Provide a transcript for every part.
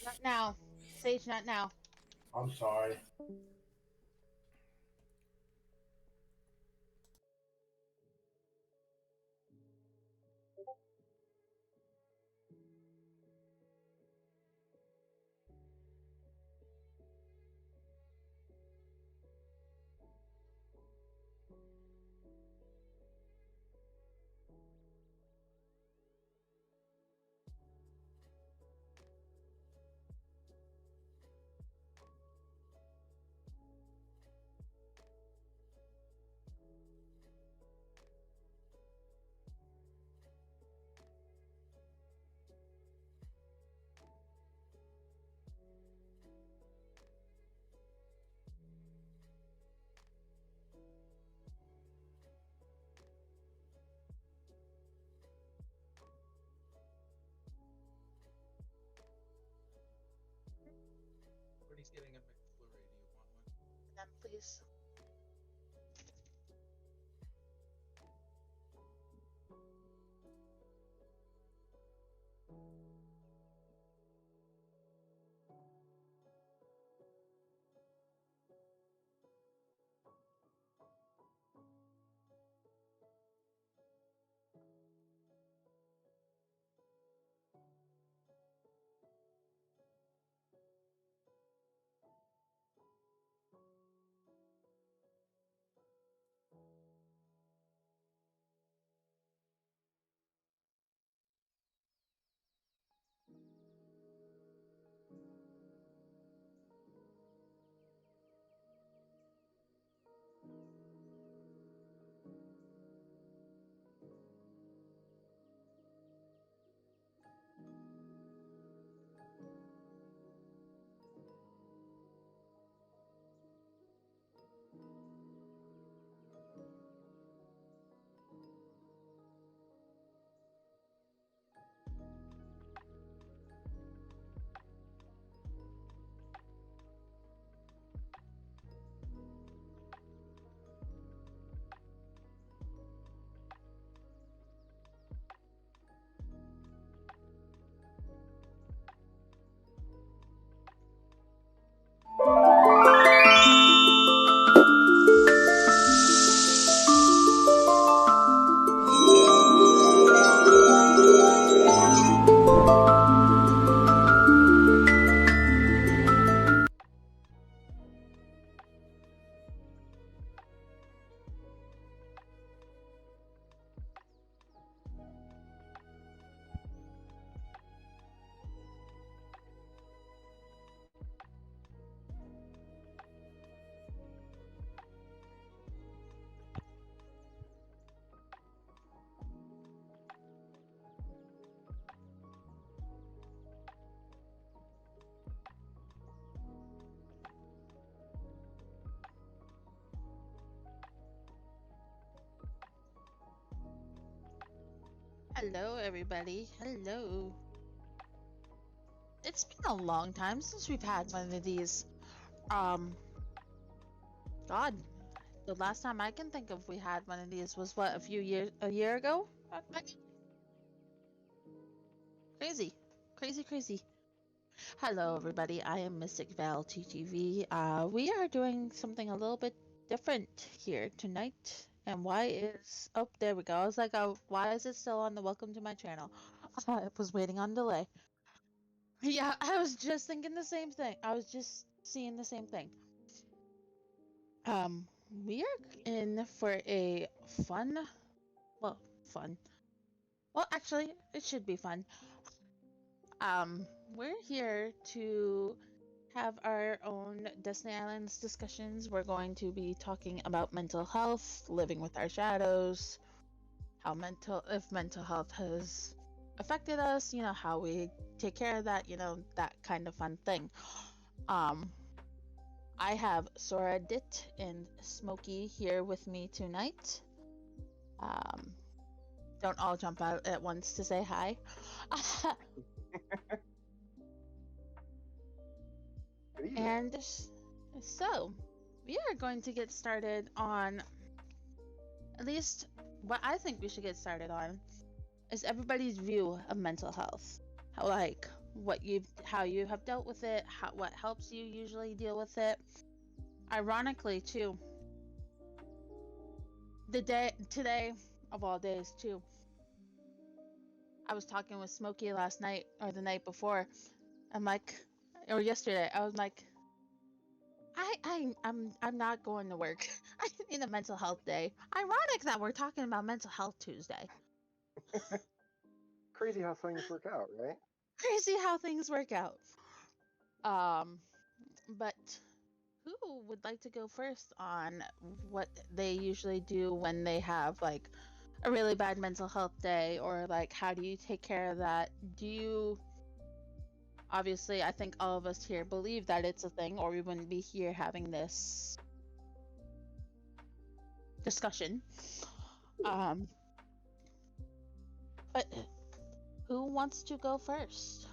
Not now. Sage, not now. I'm sorry. Courtney's getting a McFlurry. Do you want one? Then please. Hello, everybody. Hello. It's been a long time since we've had one of these. Um, God, the last time I can think of we had one of these was what, a year ago? Crazy, crazy, crazy. Hello, everybody. I am Mystic Val TTV. We are doing something a little bit different here tonight. And why is, oh, there we go. I was like, why is it still on the welcome to my channel? I was waiting on delay. Yeah, I was just thinking the same thing. I was just seeing the same thing. Um, we are in for a fun, well, fun. Well, actually, it should be fun. We're here to have our own Destiny Islands discussions. We're going to be talking about mental health, living with our shadows, if mental health has affected us, how we take care of that, that kind of fun thing. Um, I have Sora Dit and Smokey here with me tonight. Um, don't all jump out at once to say hi. And so, we are going to get started on at least what I think we should get started on is everybody's view of mental health. How you have dealt with it, what helps you usually deal with it. Ironically, too, today of all days, too, I was talking with Smokey last night or the night before. I'm like, or yesterday, I was like, I'm not going to work. I need a mental health day. Ironic that we're talking about mental health Tuesday. Crazy how things work out, right? Crazy how things work out. But who would like to go first on what they usually do when they have like a really bad mental health day, or like how do you take care of that? Do you obviously, I think all of us here believe that it's a thing, or we wouldn't be here having this discussion. But who wants to go first?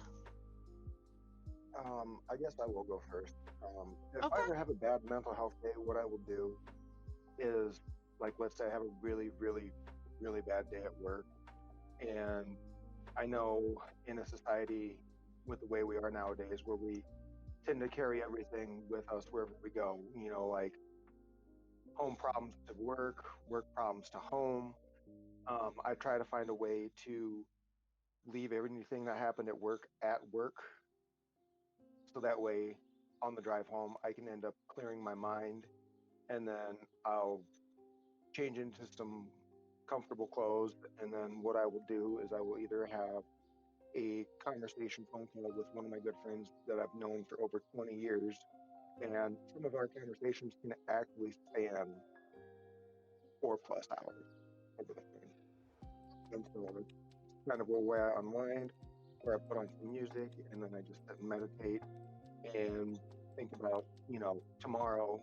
I guess I will go first. If I Okay. ever have a bad mental health day, what I will do is, like, let's say I have a really, really, really bad day at work, and I know in a society with the way we are nowadays, where we tend to carry everything with us wherever we go, like home problems to work, work problems to home. I try to find a way to leave everything that happened at work, so that way on the drive home I can end up clearing my mind, and then I'll change into some comfortable clothes, and then what I will do is I will either have a conversation phone call with one of my good friends that I've known for over 20 years, and some of our conversations can actually span 4+ hours over the phone. And so it's kind of a way I unwind, where I put on some music and then I just sit and meditate and think about, tomorrow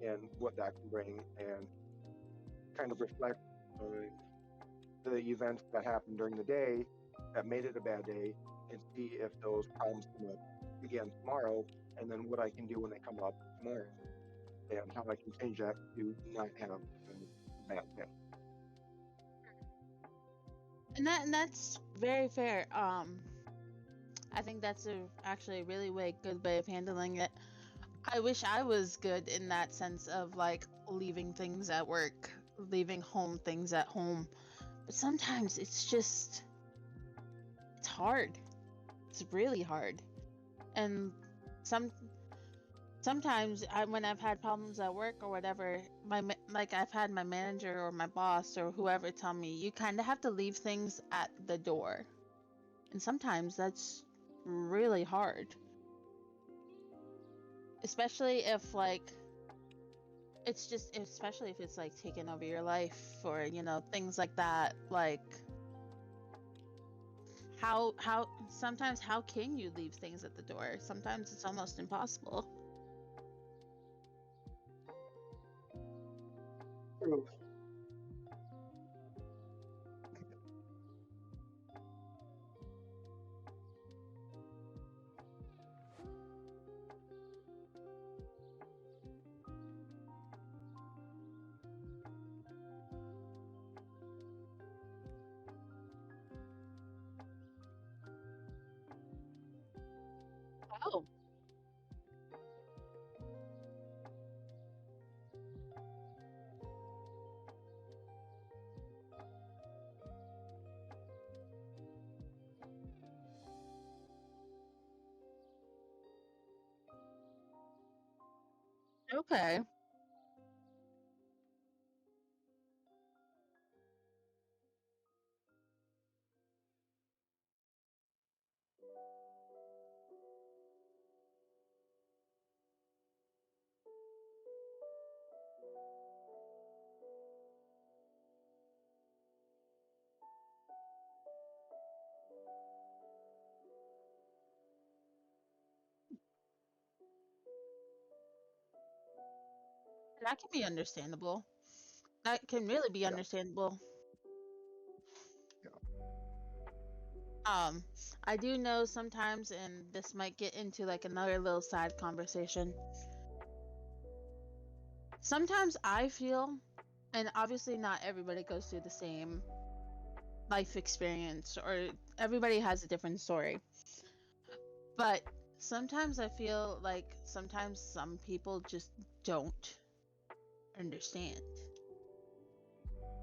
and what that can bring, and kind of reflect on the events that happened during the day that made it a bad day, and see if those problems come up again tomorrow, and then what I can do when they come up tomorrow, and how I can change that to not have a bad day. And that's very fair. I think that's actually a really good way of handling it. I wish I was good in that sense of like leaving things at work, leaving home things at home. But sometimes it's hard. It's really hard. And some sometimes when I've had problems at work or whatever, like I've had my manager or my boss or whoever tell me you kind of have to leave things at the door. And sometimes that's really hard. Especially if like especially if it's like taking over your life, or things like that. Like how sometimes how can you leave things at the door? Sometimes it's almost impossible. True. Oh, okay. That can be understandable. That can really be Yeah, understandable. yeah. Um, I do know sometimes, and this might get into like another little side conversation. Sometimes I feel, and obviously not everybody goes through the same life experience, or everybody has a different story. But sometimes I feel like sometimes some people just don't understand.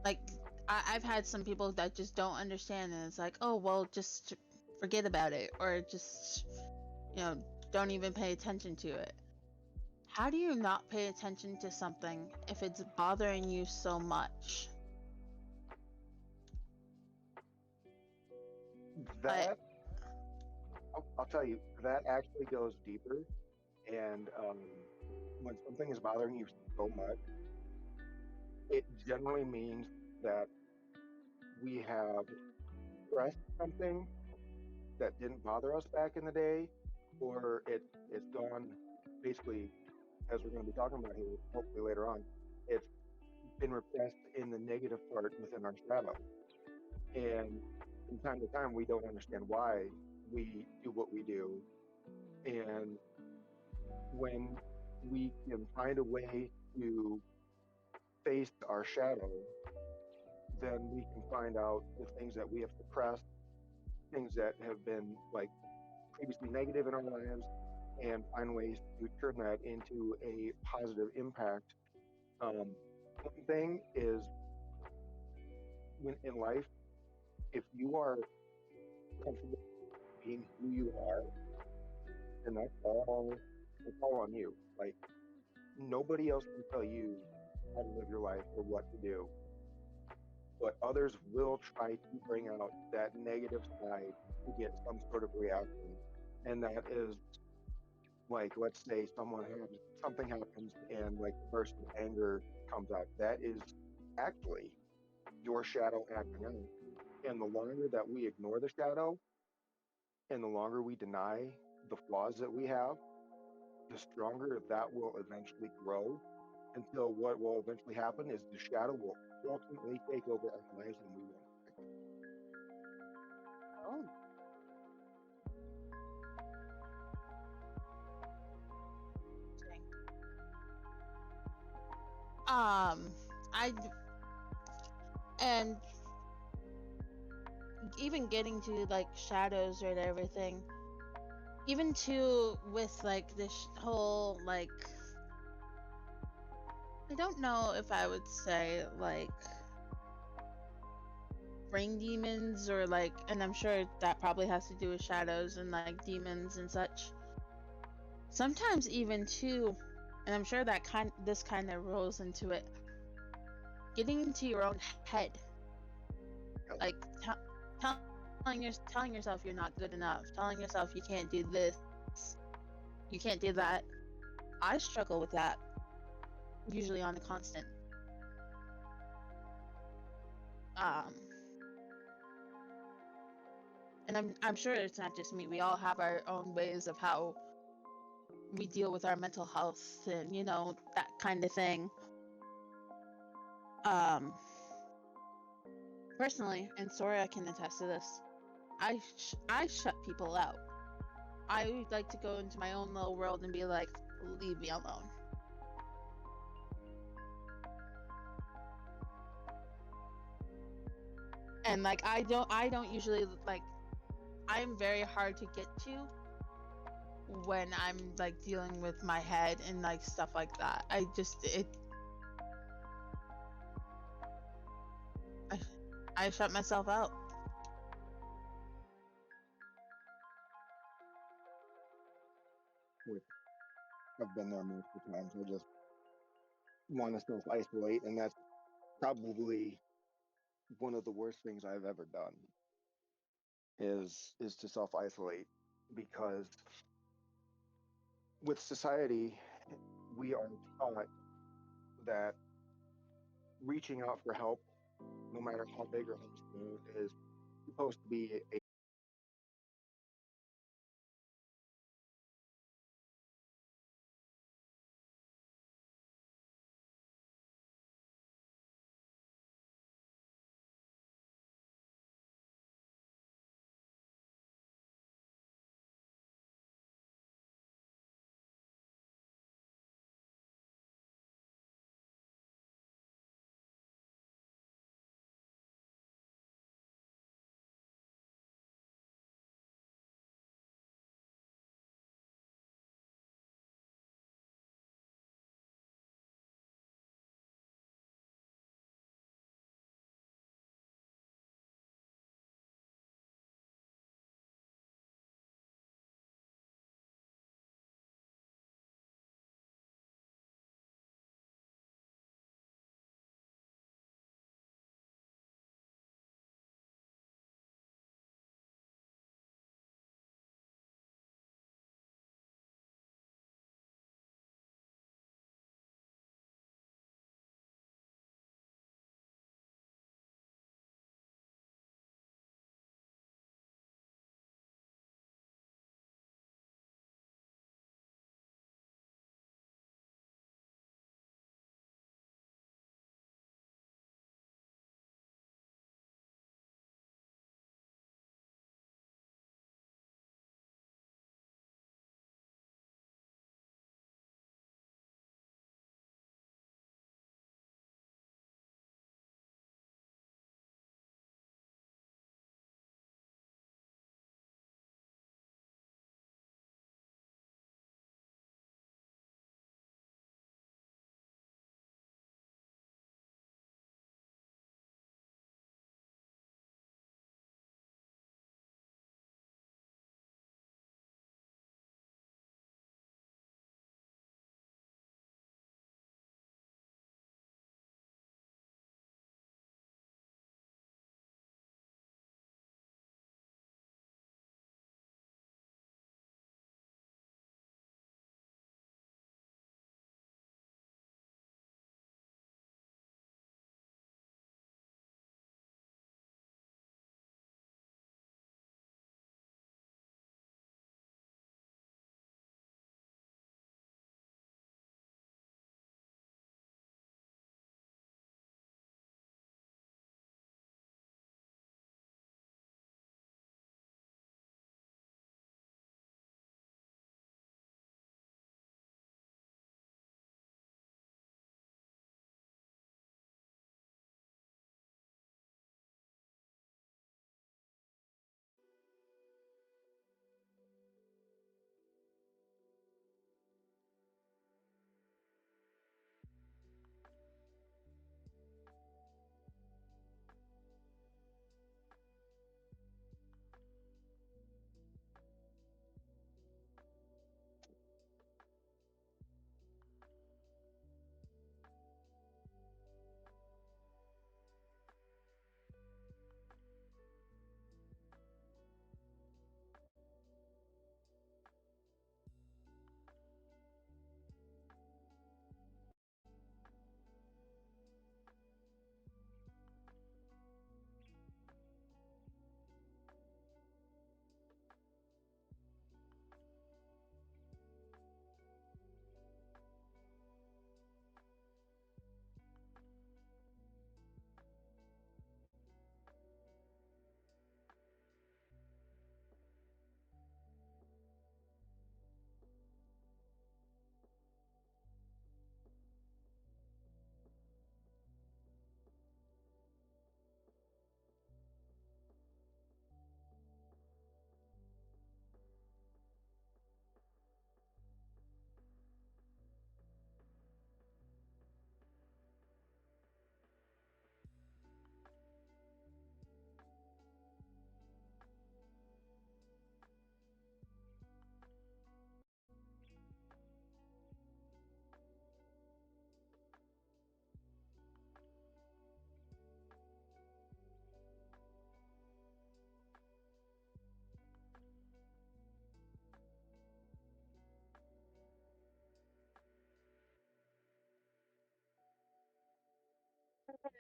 Like I've had some people that just don't understand, and it's like, oh well, just forget about it, or just, you know, don't even pay attention to it. How do you not pay attention to something if it's bothering you so much? But That I'll tell you, that actually goes deeper. And when something is bothering you so much, it generally means that we have stressed something that didn't bother us back in the day, or it's gone basically, as we're going to be talking about here, hopefully later on, it's been repressed in the negative part within our shadow. And from time to time, we don't understand why we do what we do. And when we can find a way to face our shadow, then we can find out the things that we have suppressed, things that have been like previously negative in our lives, and find ways to turn that into a positive impact. One thing is, when in life, if you are comfortable being who you are, then that's all on you. Like, nobody else can tell you how to live your life or what to do, but others will try to bring out that negative side to get some sort of reaction. And that is, like, let's say something happens and like a burst of anger comes out. That is actually your shadow acting out. And the longer that we ignore the shadow and the longer we deny the flaws that we have, the stronger that will eventually grow, until what will eventually happen is the shadow will ultimately take over our lives and we won't. oh, um, I and even getting to like shadows or everything, even to with like this whole like, I don't know if I would say like brain demons, or like, and I'm sure that probably has to do with shadows and like demons and such. Sometimes even too, and I'm sure that this kind of rolls into it, getting into your own head, like telling yourself you're not good enough, telling yourself you can't do this, you can't do that. I struggle with that usually on a constant. Um, and I'm sure it's not just me. We all have our own ways of how we deal with our mental health, and that kind of thing. Um, Personally, and Sora can attest to this, I shut people out. I like to go into my own little world and be like, leave me alone. And like I don't usually like, I'm very hard to get to when I'm like dealing with my head and like stuff like that. I, I shut myself out. Which I've been there multiple times. I just want to self isolate, and that's probably one of the worst things I've ever done is to self isolate, because with society we are taught that reaching out for help, no matter how big or how small, is supposed to be a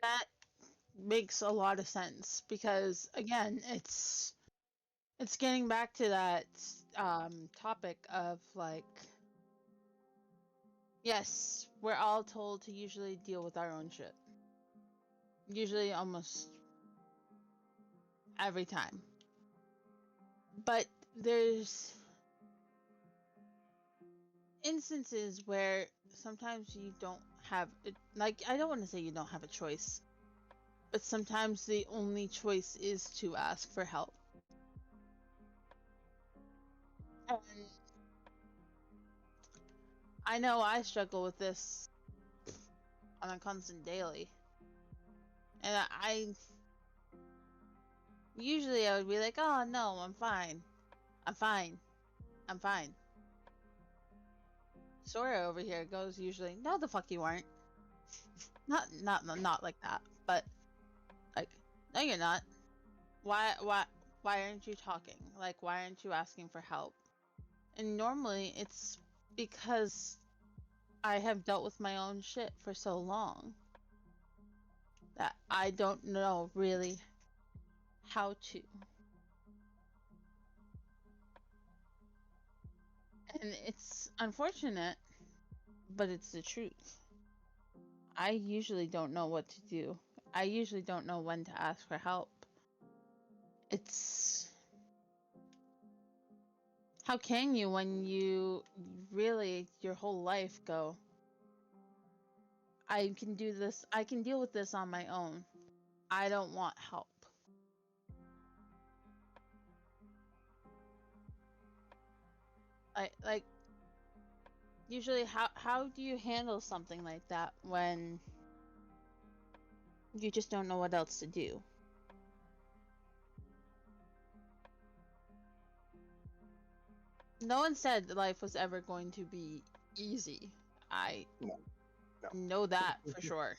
That makes a lot of sense because again, it's getting back to that topic of like, yes, we're all told to usually deal with our own shit. Usually almost every time. But there's instances where sometimes you don't have it, like, I don't want to say you don't have a choice, but sometimes the only choice is to ask for help. And I know I struggle with this on a constant daily. And I usually I would be like, "Oh no, I'm fine. I'm fine. I'm fine." Sora over here goes usually, "No the fuck you aren't." Not like that, but like, "No you're not. Why aren't you talking? Like, why aren't you asking for help?" And normally it's because I have dealt with my own shit for so long that I don't know really how to. And it's unfortunate, but it's the truth. I usually don't know what to do. I usually don't know when to ask for help. It's how can you when you really your whole life go, I can do this, I can deal with this on my own. I don't want help. Like usually how do you handle something like that when you just don't know what else to do? No one said life was ever going to be easy. I No, no. know that for sure.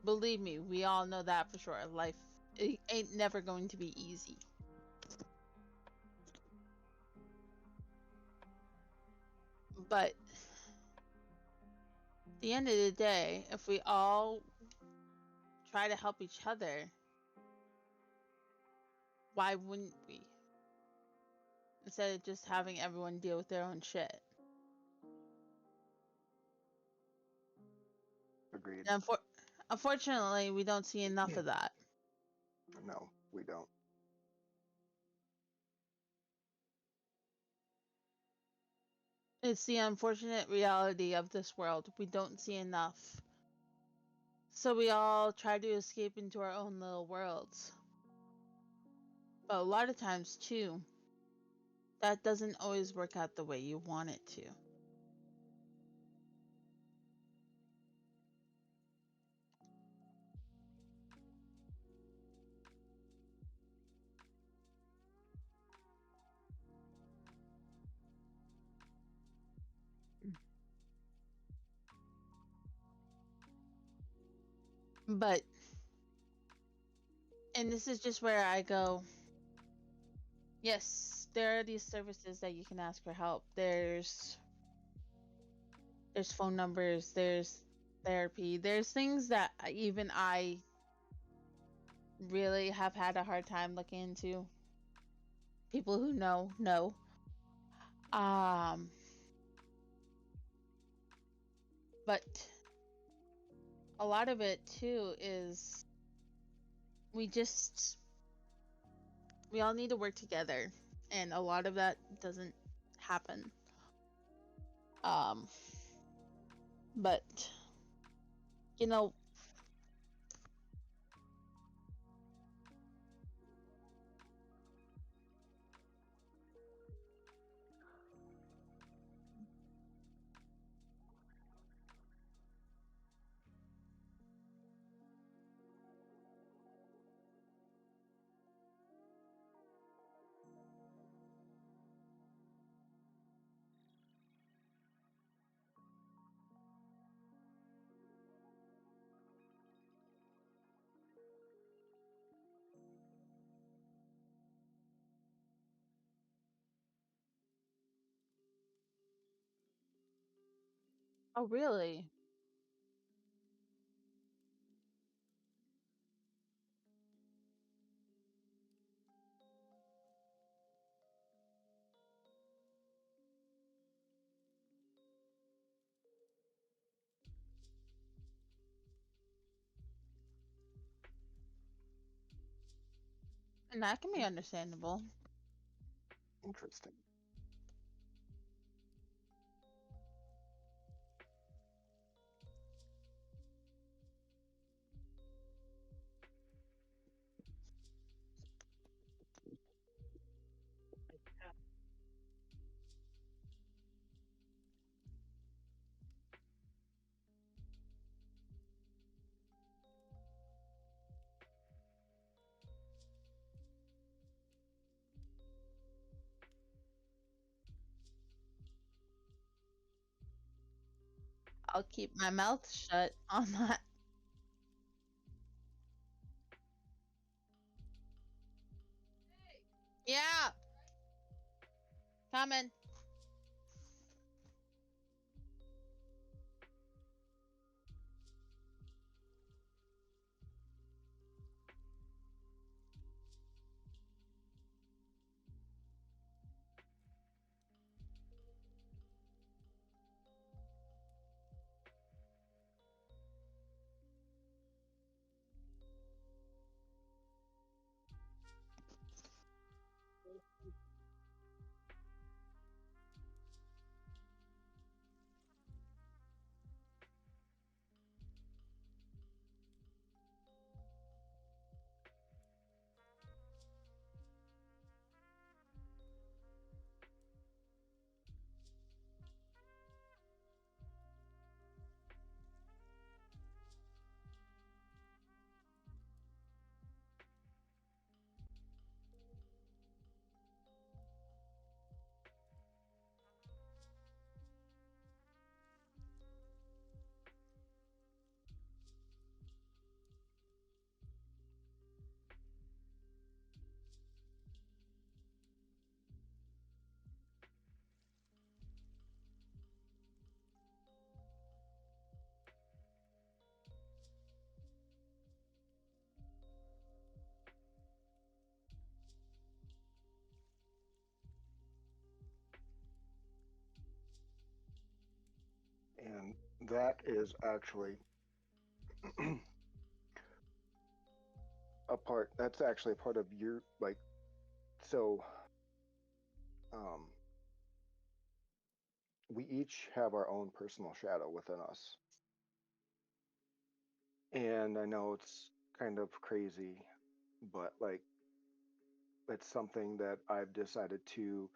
Believe me, we all know that for sure. Life it ain't never going to be easy. But at the end of the day, if we all try to help each other, why wouldn't we? Instead of just having everyone deal with their own shit. Agreed. And unfortunately, we don't see enough of that. No, we don't. It's the unfortunate reality of this world. We don't see enough. So we all try to escape into our own little worlds. But a lot of times, too, that doesn't always work out the way you want it to. But, and this is just where I go, yes, there are these services that you can ask for help. There's phone numbers, there's therapy, there's things that even I really have had a hard time looking into. People who know. Um, but a lot of it too is we just we all need to work together, and a lot of that doesn't happen. Um, but you know, oh really? And that can be understandable. Interesting. I'll keep my mouth shut on that. Yeah, coming. And that is actually that's actually a part of your, like, so um, we each have our own personal shadow within us. And I know it's kind of crazy, but like, it's something that I've decided to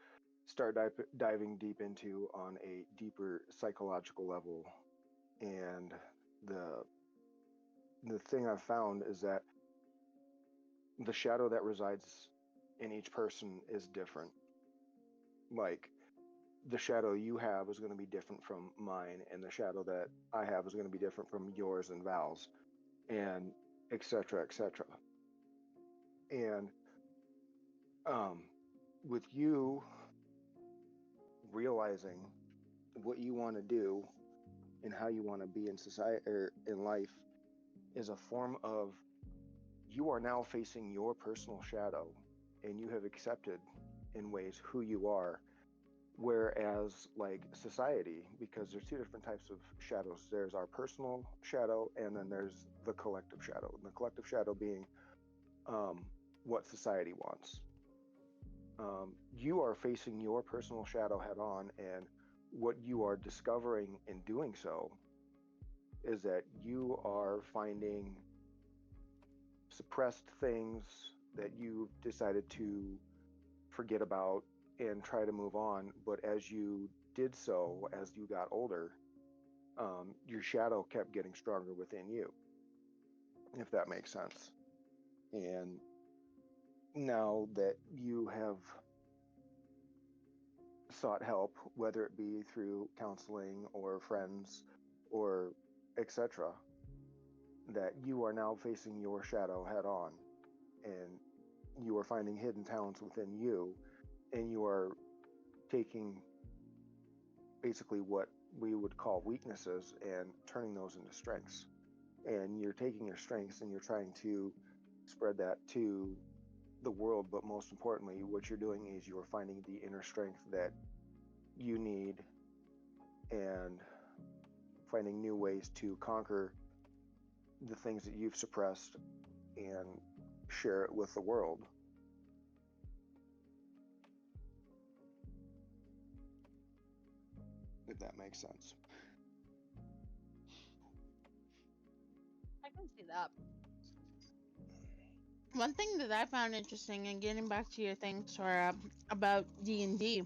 start diving deep into on a deeper psychological level. And the the thing I've found is that the shadow that resides in each person is different. Like, the shadow you have is going to be different from mine, and the shadow that I have is going to be different from yours and Val's, and etc. etc. And um, with you realizing what you want to do and how you want to be in society or in life is a form of, you are now facing your personal shadow, and you have accepted in ways who you are. Whereas, like, society, because there's two different types of shadows, there's our personal shadow, and then there's the collective shadow. And the collective shadow being what society wants. You are facing your personal shadow head on, and what you are discovering in doing so is that you are finding suppressed things that you decided to forget about and try to move on. But as you did so, as you got older, your shadow kept getting stronger within you, if that makes sense. And now that you have sought help, whether it be through counseling or friends or etc., that you are now facing your shadow head on, and you are finding hidden talents within you, and you are taking basically what we would call weaknesses and turning those into strengths. And you're taking your strengths and you're trying to spread that to the world. But most importantly, what you're doing is you're finding the inner strength that you need, and finding new ways to conquer the things that you've suppressed and share it with the world. if that makes sense. I can see that. One thing that I found interesting, and getting back to your thing, Sora, about D&D,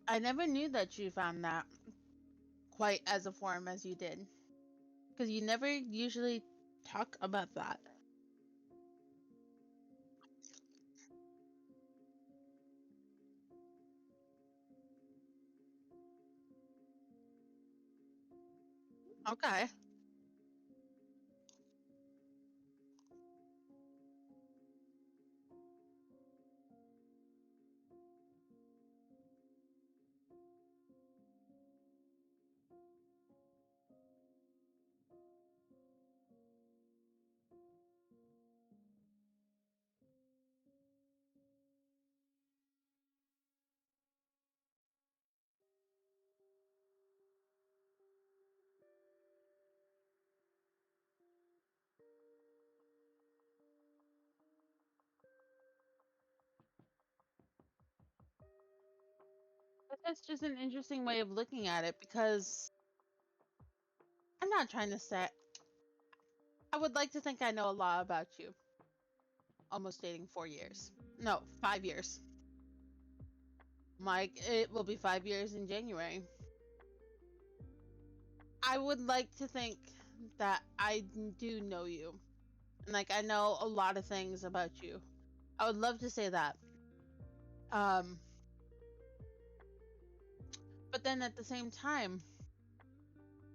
I never knew that you found that quite as a form as you did, because you never usually talk about that. Okay. But that's just an interesting way of looking at it, because I'm not trying to say. I would like to think I know a lot about you. Almost dating 4 years. No, 5 years. Mike, it will be 5 years in January. I would like to think that I do know you. And like, I know a lot of things about you. I would love to say that. But then at the same time,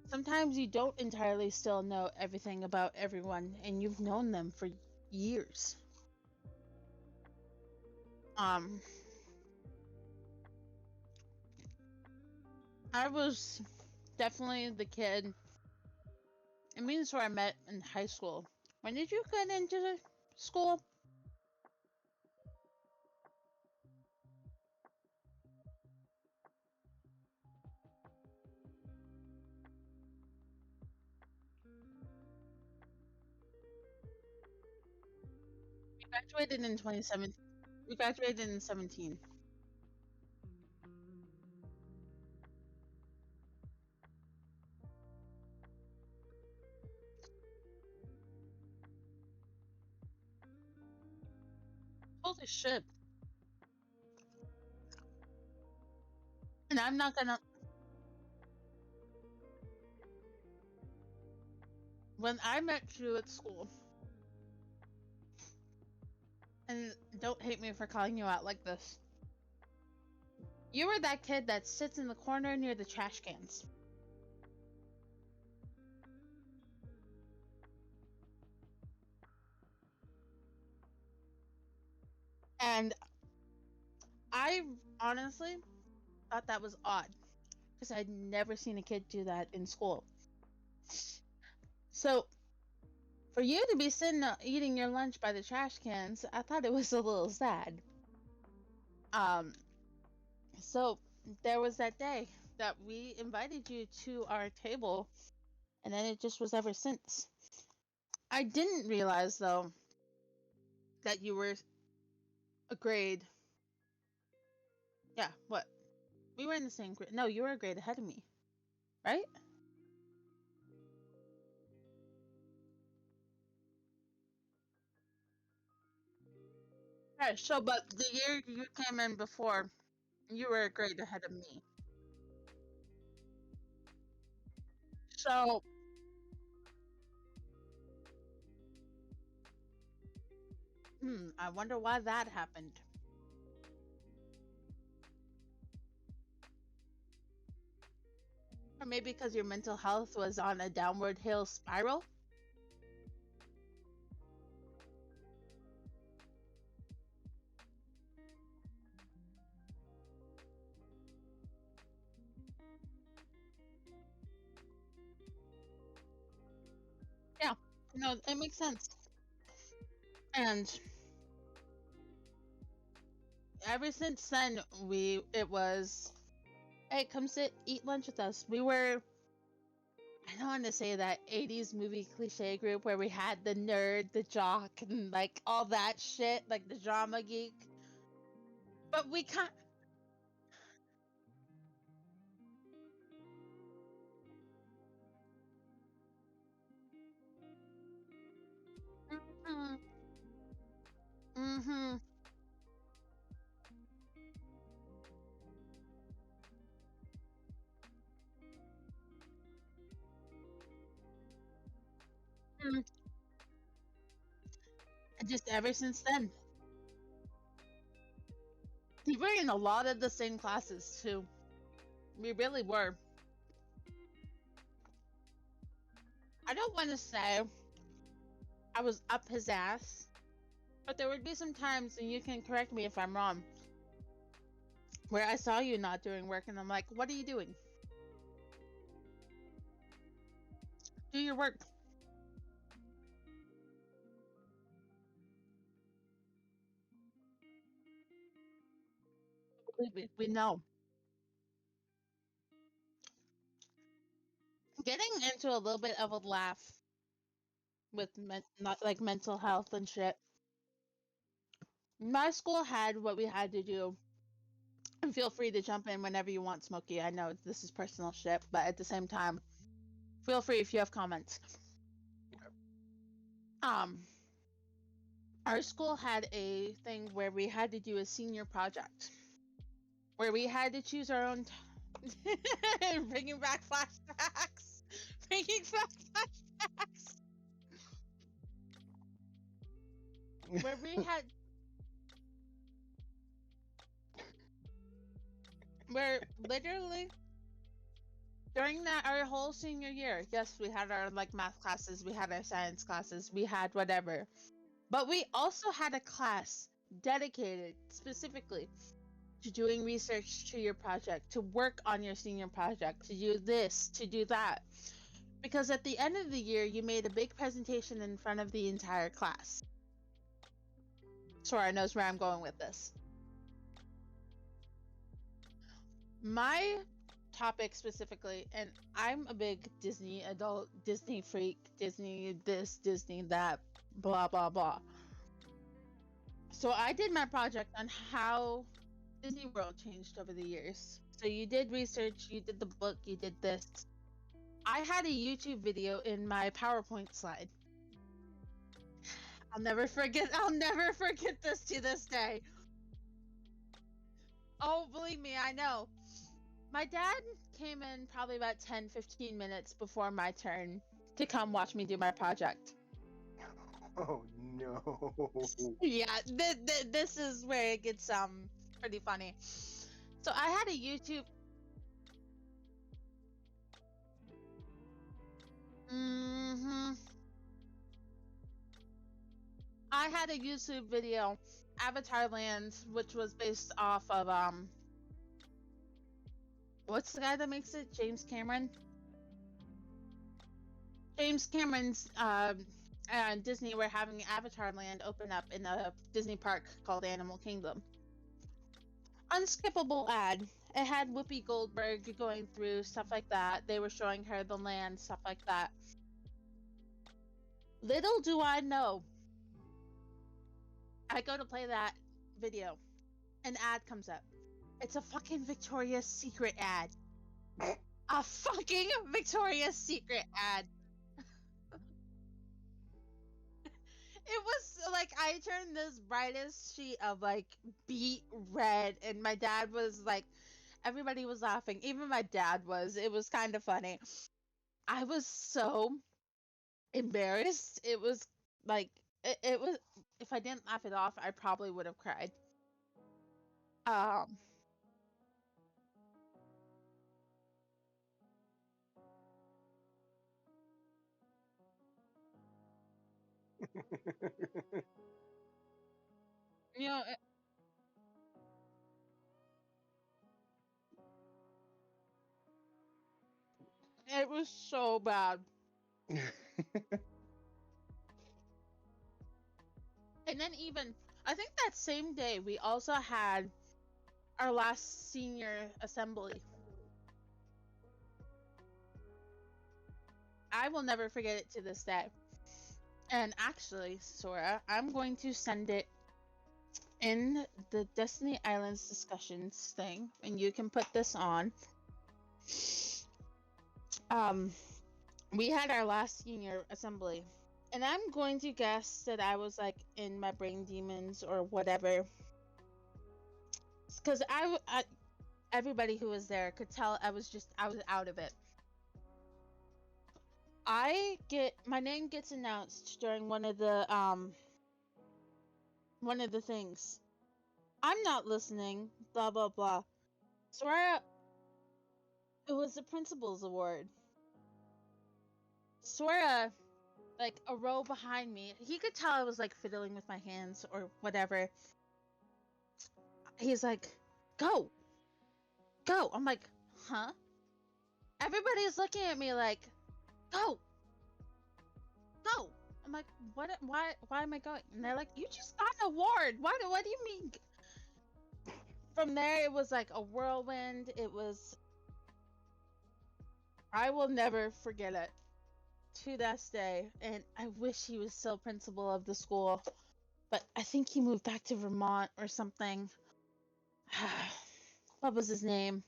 sometimes you don't entirely still know everything about everyone, and you've known them for years. I was definitely the kid. It means where I met in high school. When did you get into school? We graduated in 2017. We graduated in 17. Holy shit. And I'm not gonna. When I met you at school, and don't hate me for calling you out like this, you were that kid that sits in the corner near the trash cans. And I honestly thought that was odd, because I'd never seen a kid do that in school. So for you to be sitting eating your lunch by the trash cans, I thought it was a little sad. So there was that day that we invited you to our table, and then it just was ever since. I didn't realize though that you were a grade. Yeah, what? We were in the same grade. No, you were a grade ahead of me, right? Right. So, but the year you came in before, you were a grade ahead of me. So, I wonder why that happened. Or maybe because your mental health was on a downward hill spiral. Yeah, no, it makes sense. And ever since then, it was, hey, come sit, eat lunch with us. We were, I don't want to say that 80s movie cliche group where we had the nerd, the jock, and like all that shit, like the drama geek. But we can't. Mm-hmm. Mm. Just ever since then, we were in a lot of the same classes too. We really were. I don't want to say I was up his ass, but there would be some times, and you can correct me if I'm wrong, where I saw you not doing work, and I'm like, "What are you doing? Do your work." We know. Getting into a little bit of a laugh with not like mental health and shit. My school had what we had to do, and feel free to jump in whenever you want, Smokey. I know this is personal shit, but at the same time, feel free if you have comments. Um, our school had a thing where we had to do a senior project, where we had to choose our own. Bringing back flashbacks. Bringing back flashbacks. Where we had, where literally during that our whole senior year, yes, we had our like math classes, we had our science classes, we had whatever, but we also had a class dedicated specifically to doing research to your project, to work on your senior project, to do this, to do that. Because at the end of the year, you made a big presentation in front of the entire class. Sora knows where I'm going with this. My topic specifically, and I'm a big Disney adult, Disney freak, Disney this, Disney that, blah, blah, blah. So I did my project on how Disney World changed over the years. So you did research, you did the book, you did this. I had a YouTube video in my PowerPoint slide. I'll never forget this to this day. Oh, believe me, I know. My dad came in probably about 10-15 minutes before my turn to come watch me do my project. Oh no. Yeah, this is where it gets pretty funny. So I had a YouTube. Mm-hmm. I had a YouTube video, Avatar Land, which was based off of what's the guy that makes it? James Cameron. James Cameron's and Disney were having Avatar Land open up in a Disney park called Animal Kingdom. Unskippable ad. It had Whoopi Goldberg going through stuff like that. They were showing her the land, stuff like that. Little do I know, I go to play that video, an ad comes up. It's a fucking Victoria's Secret ad. A fucking Victoria's Secret ad. It was like I turned this brightest sheet of like beet red, and my dad was like, everybody was laughing. Even my dad was. It was kind of funny. I was so embarrassed. It was like, it was, if I didn't laugh it off, I probably would have cried. Um, you know, it was so bad. And then even, I think that same day, we also had our last senior assembly. I will never forget it to this day. And actually, Sora, I'm going to send it in the Destiny Islands discussions thing, and you can put this on. Um, we had our last senior assembly, And I'm going to guess that I was like in my brain demons or whatever. Because everybody who was there could tell I was out of it. My name gets announced during one of the things. I'm not listening, blah blah blah. Soraya, it was the principal's award. Sora, like a row behind me, he could tell I was like fiddling with my hands or whatever. He's like, go. I'm like, huh? Everybody's looking at me like, go. I'm like, what? Why am I going? And they're like, you just got an award. What do you mean? From there, it was like a whirlwind. I will never forget it to this day. And I wish he was still principal of the school, but I think he moved back to Vermont or something. What was his name?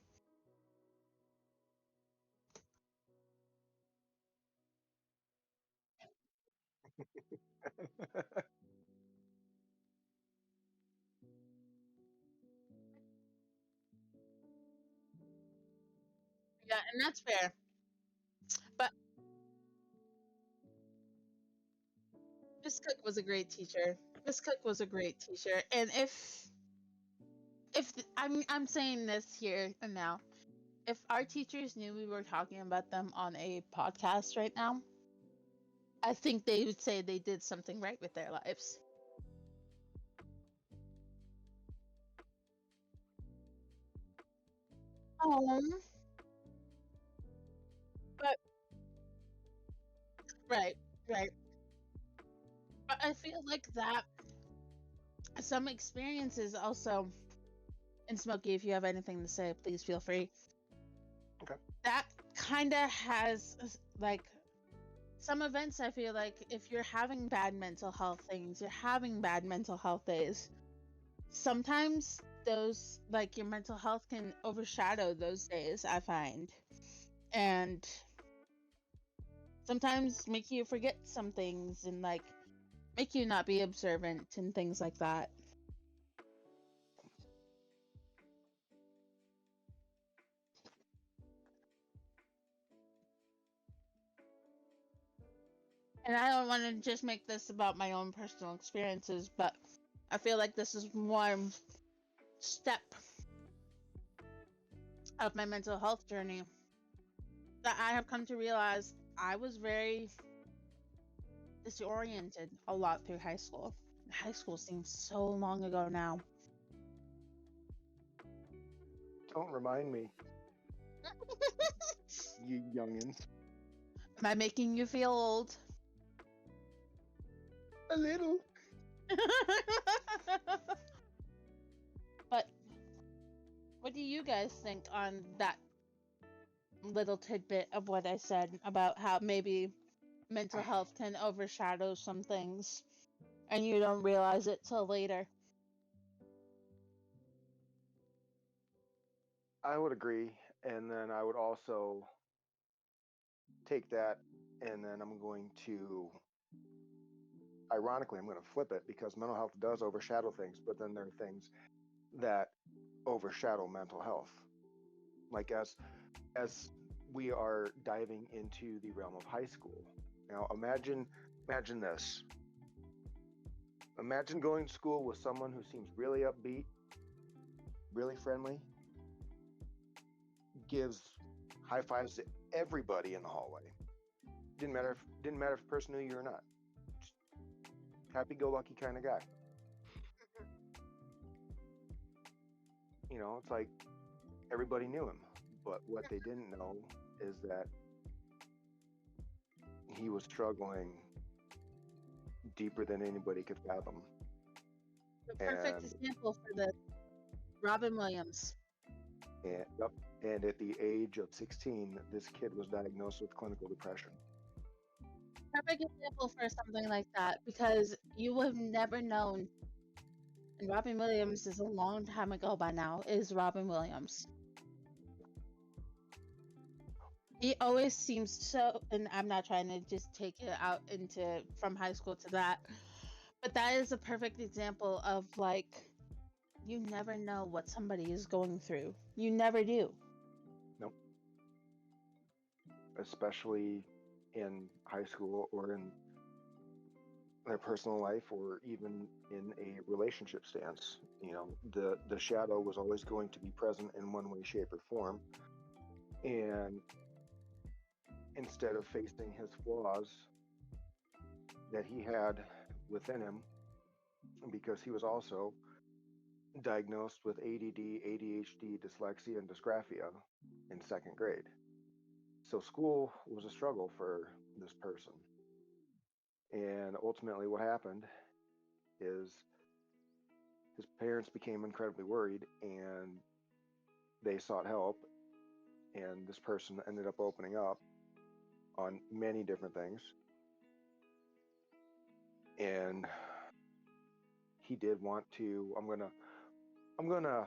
Yeah, and that's fair. But Miss Cook was a great teacher. And if I'm saying this here and now, if our teachers knew we were talking about them on a podcast right now, I think they would say they did something right with their lives. Um, but right, right. But I feel like that some experiences also, and Smokey, if you have anything to say, please feel free. Okay. That kind of has like some events. I feel like if you're having bad mental health things, you're having bad mental health days, sometimes those, like, your mental health can overshadow those days, I find, and sometimes make you forget some things and like make you not be observant and things like that. And I don't want to just make this about my own personal experiences, but I feel like this is one step of my mental health journey that I have come to realize I was very disoriented a lot through high school. High school seems so long ago now. Don't remind me, you youngins. Am I making you feel old? A little. But what do you guys think on that little tidbit of what I said about how maybe mental health can overshadow some things and you don't realize it till later? I would agree, and then I would also take that, and then I'm going to, ironically, I'm going to flip it because mental health does overshadow things, but then there are things that overshadow mental health. Like as we are diving into the realm of high school. Now imagine this. Imagine going to school with someone who seems really upbeat, really friendly, gives high fives to everybody in the hallway. Didn't matter if the person knew you or not. Just happy-go-lucky kind of guy. You know, it's like everybody knew him, but what they didn't know is that he was struggling deeper than anybody could fathom. The perfect And example for this, Robin Williams. and at the age of 16, this kid was diagnosed with clinical depression. Perfect example for something like that because you would have never known. And Robin Williams is a long time ago by now, is Robin Williams. He always seems so, and I'm not trying to just take it out into from high school to that, but that is a perfect example of like, you never know what somebody is going through. You never do. Nope. Especially in high school or in their personal life or even in a relationship stance. You know, the shadow was always going to be present in one way, shape, or form. And instead of facing his flaws that he had within him, because he was also diagnosed with ADD, ADHD, dyslexia, and dysgraphia in second grade. So school was a struggle for this person. And ultimately, what happened is his parents became incredibly worried and they sought help. And this person ended up opening up on many different things. And he did want to, I'm gonna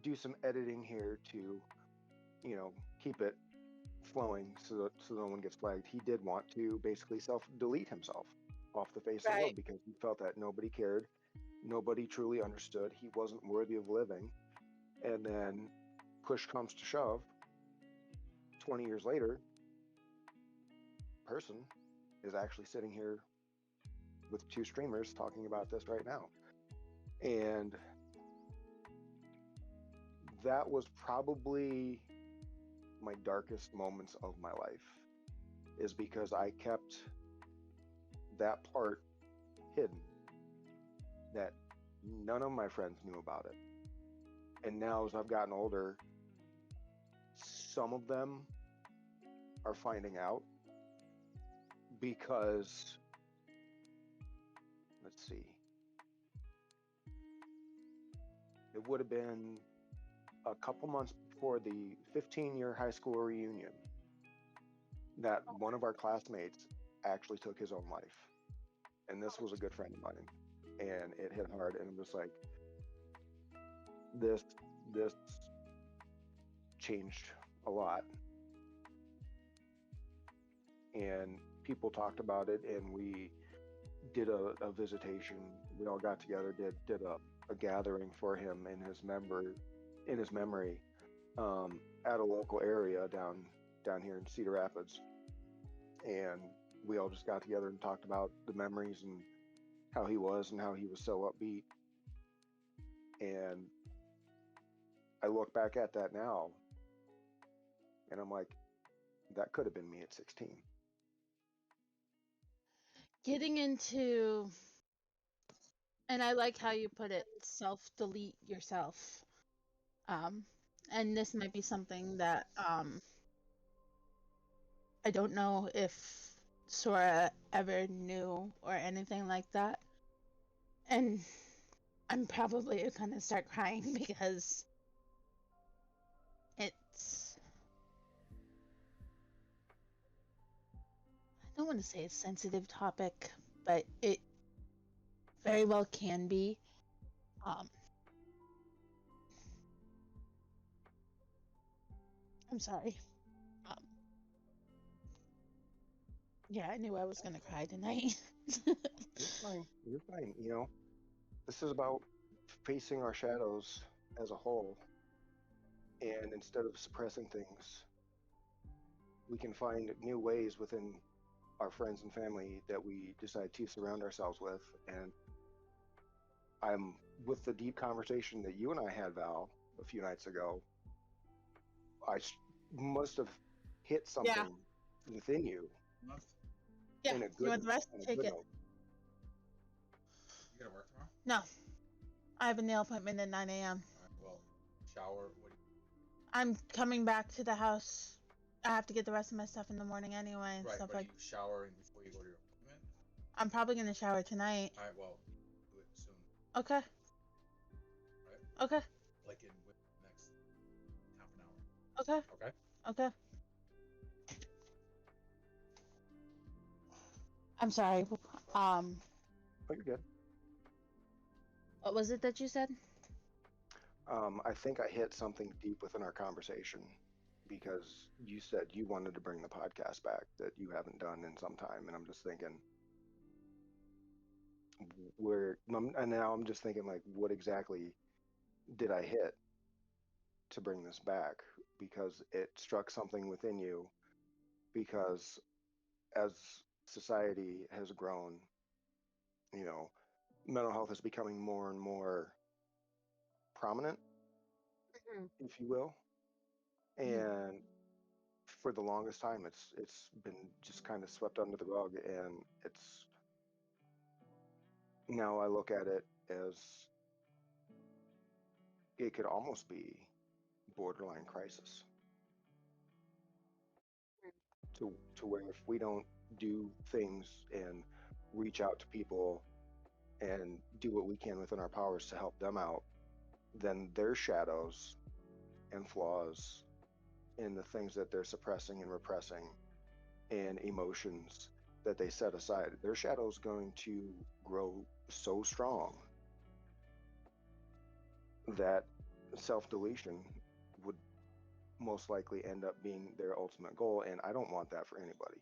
do some editing here to, keep it flowing so no one gets flagged. He did want to basically self delete himself off the face of the Right. world because he felt that nobody cared, nobody truly understood, he wasn't worthy of living. And then push comes to shove, 20 years later, person is actually sitting here with two streamers talking about this right now. And that was probably my darkest moments of my life, is because I kept that part hidden, that none of my friends knew about it. And now, as I've gotten older, some of them are finding out because, let's see, it would have been a couple months before the 15-year high school reunion that one of our classmates actually took his own life. And this was a good friend of mine. And it hit hard. And it was like, this changed a lot. And people talked about it, and we did a visitation. We all got together, did a gathering for him in his memory, at a local area down here in Cedar Rapids. And we all just got together and talked about the memories and how he was and how he was so upbeat. And I look back at that now and I'm like, that could have been me at 16. Getting into, and I like how you put it, self delete yourself. And this might be something that I don't know if Sora ever knew or anything like that. And I'm probably gonna start crying because it's, I don't want to say a sensitive topic, but it very well can be. I'm sorry. Um, yeah, I knew I was gonna cry tonight. You're fine. You're fine. This is about facing our shadows as a whole. And instead of suppressing things, we can find new ways within our friends and family that we decide to surround ourselves with. And I'm with the deep conversation that you and I had, Val, a few nights ago. I must have hit Yeah, something within you Enough? yeah. in a You good want the rest? in a Take good it. note. You gotta work tomorrow? No, I have a nail appointment at 9 a.m. Alright, well, shower, what do you... I'm coming back to the house. I have to get the rest of my stuff in the morning anyway and Right, stuff but like. you showering before you go to your appointment? I'm probably gonna shower tonight. Alright, well, do it soon, Okay. right? Okay. Like in with the next half an hour, Okay. okay? Okay. I'm sorry. Oh, you're good. What was it that you said? I think I hit something deep within our conversation because you said you wanted to bring the podcast back that you haven't done in some time, and I'm just thinking and now I'm just thinking like, what exactly did I hit to bring this back? Because it struck something within you. Because as society has grown, you know, mental health is becoming more and more prominent, Mhm. if you will. Mhm. And for the longest time, it's been just kind of swept under the rug, and it's now I look at it as it could almost be borderline crisis to where if we don't do things and reach out to people and do what we can within our powers to help them out, then their shadows and flaws and the things that they're suppressing and repressing and emotions that they set aside, their shadow's going to grow so strong that self-deletion would most likely end up being their ultimate goal, and I don't want that for anybody.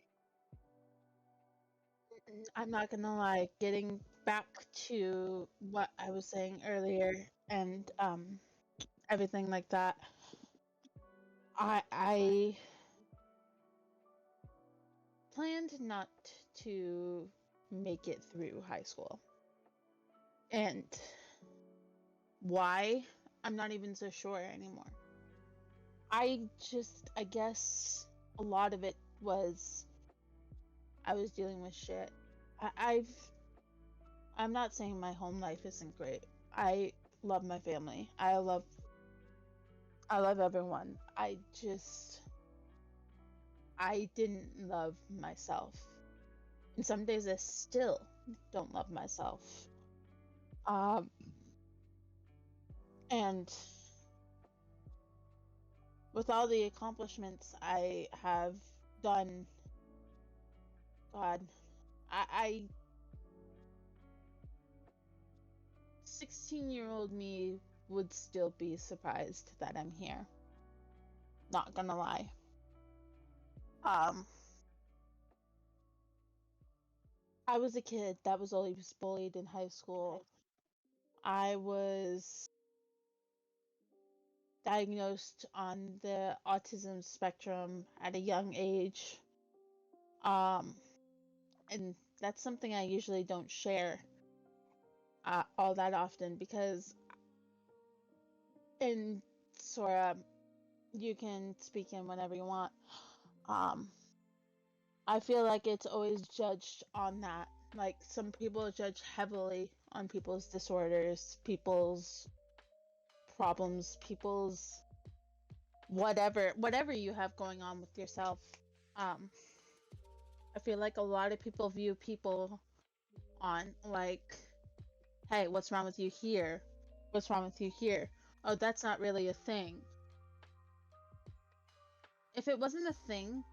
I'm not gonna lie, getting back to what I was saying earlier and everything like that. I planned not to make it through high school. And why? I'm not even so sure anymore. I guess a lot of it was I was dealing with shit. I, I've I'm not saying my home life isn't great. I love my family. I love everyone. I didn't love myself. And some days I still don't love myself. Um and with all the accomplishments I have done, God, I 16-year-old me would still be surprised that I'm here. Not gonna lie. Um, I was a kid that was always bullied in high school. I was diagnosed on the autism spectrum at a young age. Um, and that's something I usually don't share all that often because in Sora, you can speak in whenever you want. Um, I feel like it's always judged on that. Like some people judge heavily on people's disorders, people's problems, people's whatever you have going on with yourself. Um, I feel like a lot of people view people on like, hey, what's wrong with you here? What's wrong with you here? Oh, that's not really a thing. If it wasn't a thing,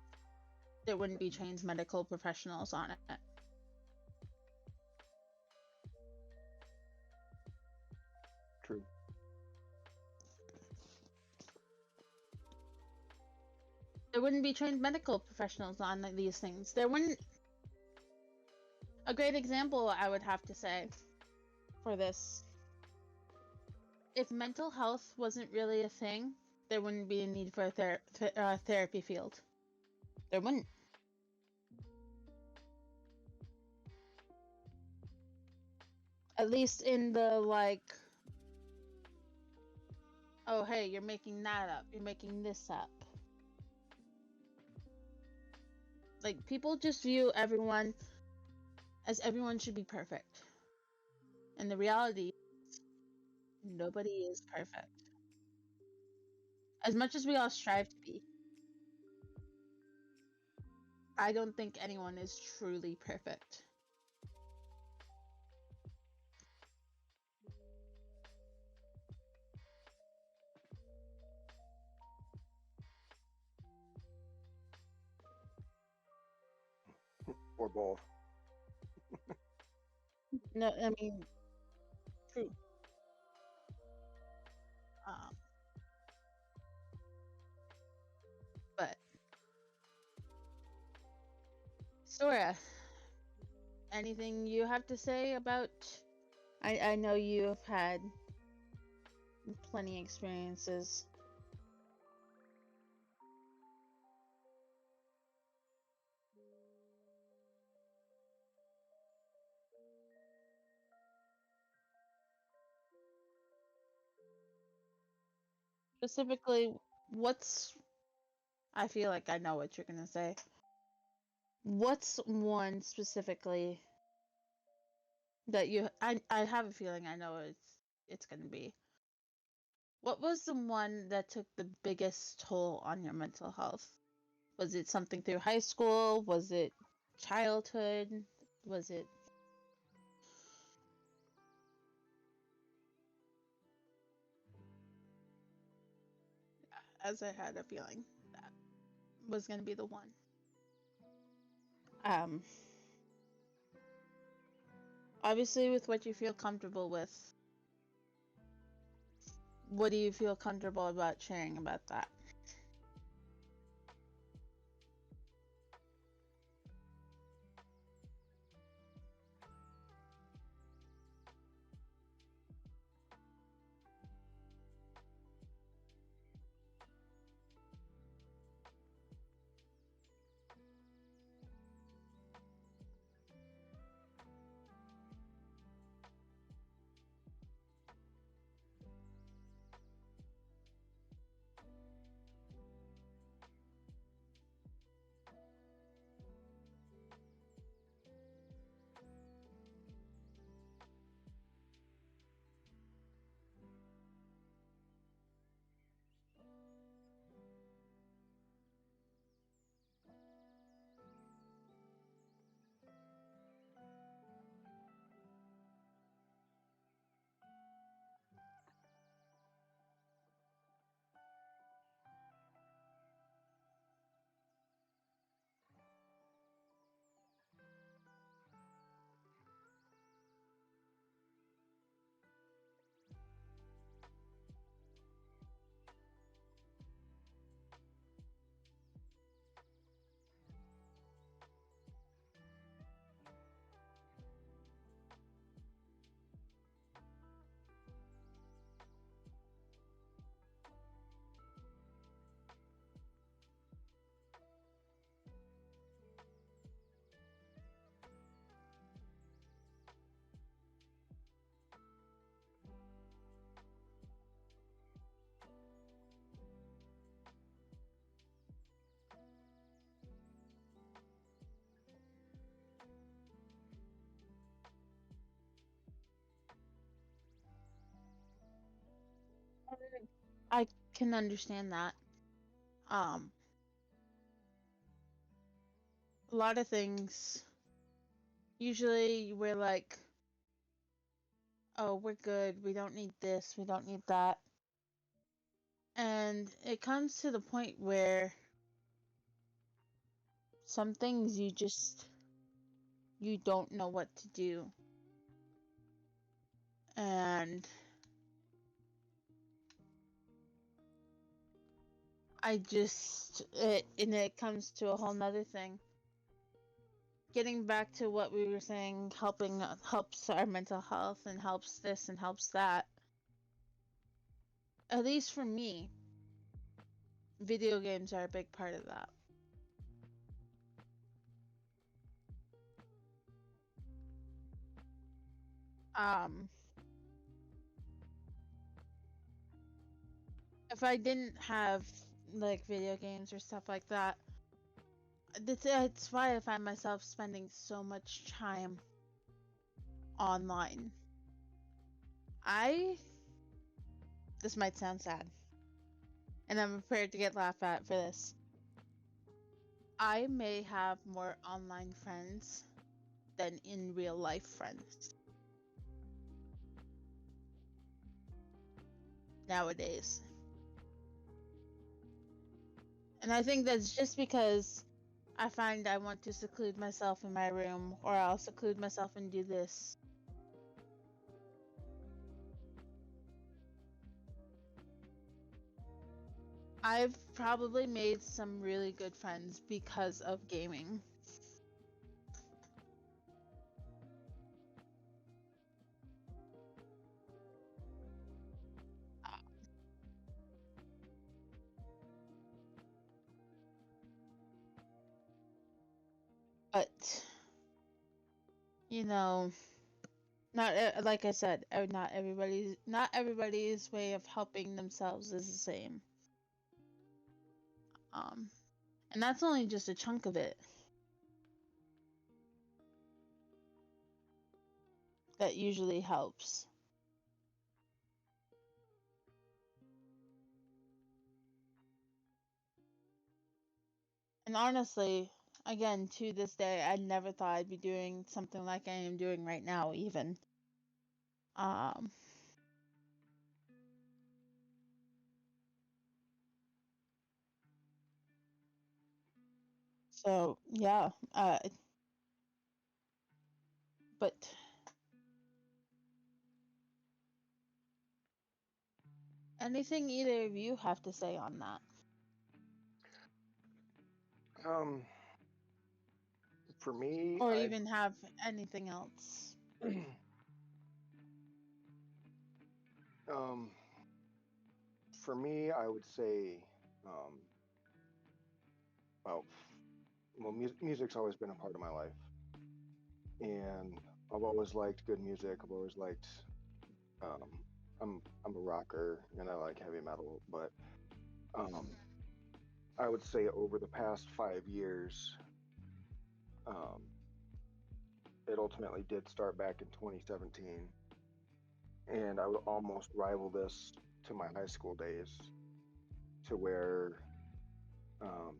there wouldn't be trained medical professionals on it. True. There wouldn't be trained medical professionals on these things. There wouldn't. A great example, I would have to say, for this, if mental health wasn't really a thing, there wouldn't be a need for a therapy field. There wouldn't. At least in the like, oh hey, you're making that up. You're making this up. Like people just view everyone as everyone should be perfect. And the reality is nobody is perfect. As much as we all strive to be, I don't think anyone is truly perfect. Or both. No, I mean, true. Um, Dora, anything you have to say about? I know you have had plenty experiences. Specifically, what's... I feel like I know what you're gonna say. What's one specifically that you... I have a feeling I know it's gonna be. What was the one that took the biggest toll on your mental health? Was it something through high school? Was it childhood? Was it... As I had a feeling that was gonna be the one. Obviously with what you feel comfortable with, what do you feel comfortable about sharing about that? I can understand that. Um, a lot of things, usually we're like, oh, we're good, we don't need this, we don't need that. And it comes to the point where some things you don't know what to do. And and it comes to a whole nother thing. Getting back to what we were saying, helps our mental health and helps this and helps that. At least for me, video games are a big part of that. If I didn't have like video games or stuff like that, it's why I find myself spending so much time online. This might sound sad, and I'm prepared to get laughed at for this. I may have more online friends than in real life friends nowadays. And I think that's just because I find I want to seclude myself in my room, or I'll seclude myself and do this. I've probably made some really good friends because of gaming. But, you know, not like I said, not everybody's way of helping themselves is the same. And that's only just a chunk of it that usually helps. And honestly, again, to this day, I never thought I'd be doing something like I am doing right now, even. So, yeah, but anything either of you have to say on that? For me, Or even have anything else? For me, I would say, well, music's always been a part of my life, and I've always liked good music. I've always liked, um, I'm a rocker and I like heavy metal, but I would say over the past 5 years, um, it ultimately did start back in 2017, and I would almost rival this to my high school days, to where um,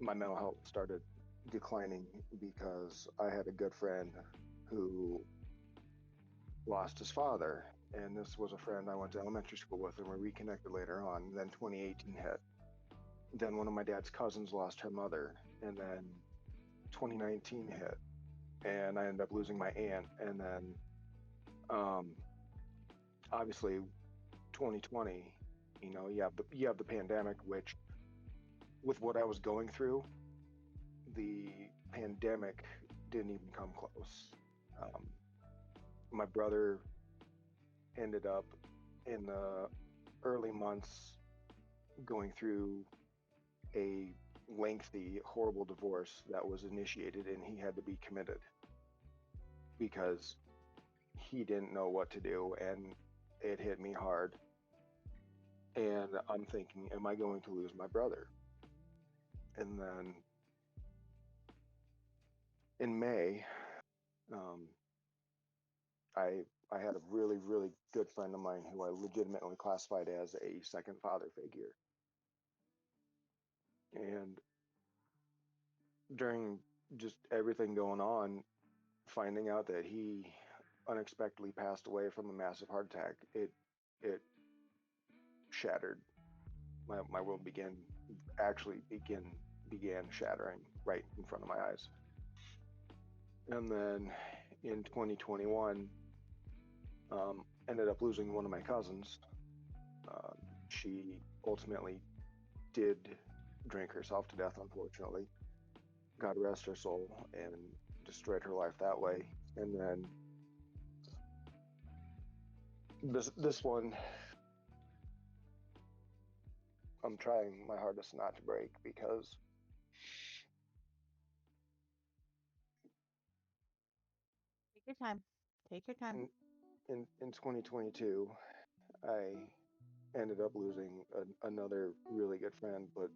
my mental health started declining because I had a good friend who lost his father. And this was a friend I went to elementary school with, and we reconnected later on. Then 2018 hit. Then one of my dad's cousins lost her mother. And then 2019 hit. And I ended up losing my aunt. And then obviously 2020, you have the pandemic, which with what I was going through, the pandemic didn't even come close. Um, my brother ended up in the early months going through a lengthy, horrible divorce that was initiated, and he had to be committed because he didn't know what to do, and it hit me hard. And I'm thinking, am I going to lose my brother? And then in May, um, I had a really, really good friend of mine who I legitimately classified as a second father figure. And during just everything going on, finding out that he unexpectedly passed away from a massive heart attack, it shattered. My world began shattering right in front of my eyes. And then in 2021, ended up losing one of my cousins. She ultimately did drink herself to death, unfortunately. God rest her soul, and destroyed her life that way. And then this one, I'm trying my hardest not to break because Take your time. Take your time. in 2022, I ended up losing another really good friend, but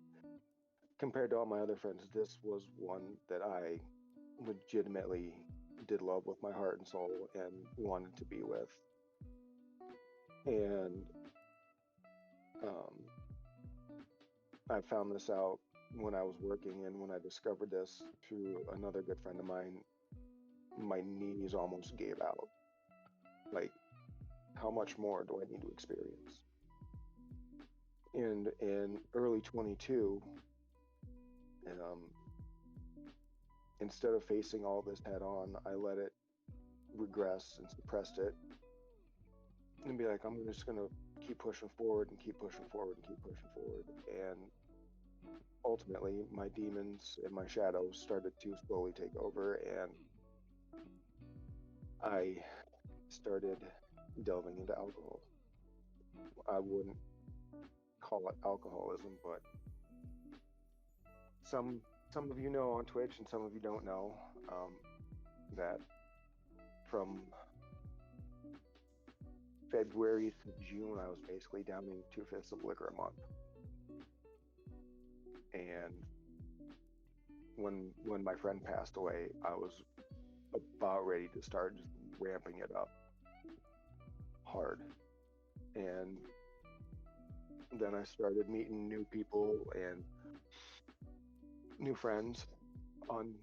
compared to all my other friends, this was one that I legitimately did love with my heart and soul and wanted to be with. And I found this out when I was working, and when I discovered this through another good friend of mine, my knees almost gave out. Like, how much more do I need to experience? And in early 22, um, instead of facing all this head on, I let it regress and suppressed it and be like, I'm just going to keep pushing forward and keep pushing forward and keep pushing forward. And ultimately, my demons and my shadows started to slowly take over, and I started delving into alcohol. I wouldn't call it alcoholism, but some of you know on Twitch and some of you don't know that from February to June, I was basically downing 2/5 of liquor a month. And when my friend passed away, I was about ready to start just ramping it up hard. And then I started meeting new people and new friends on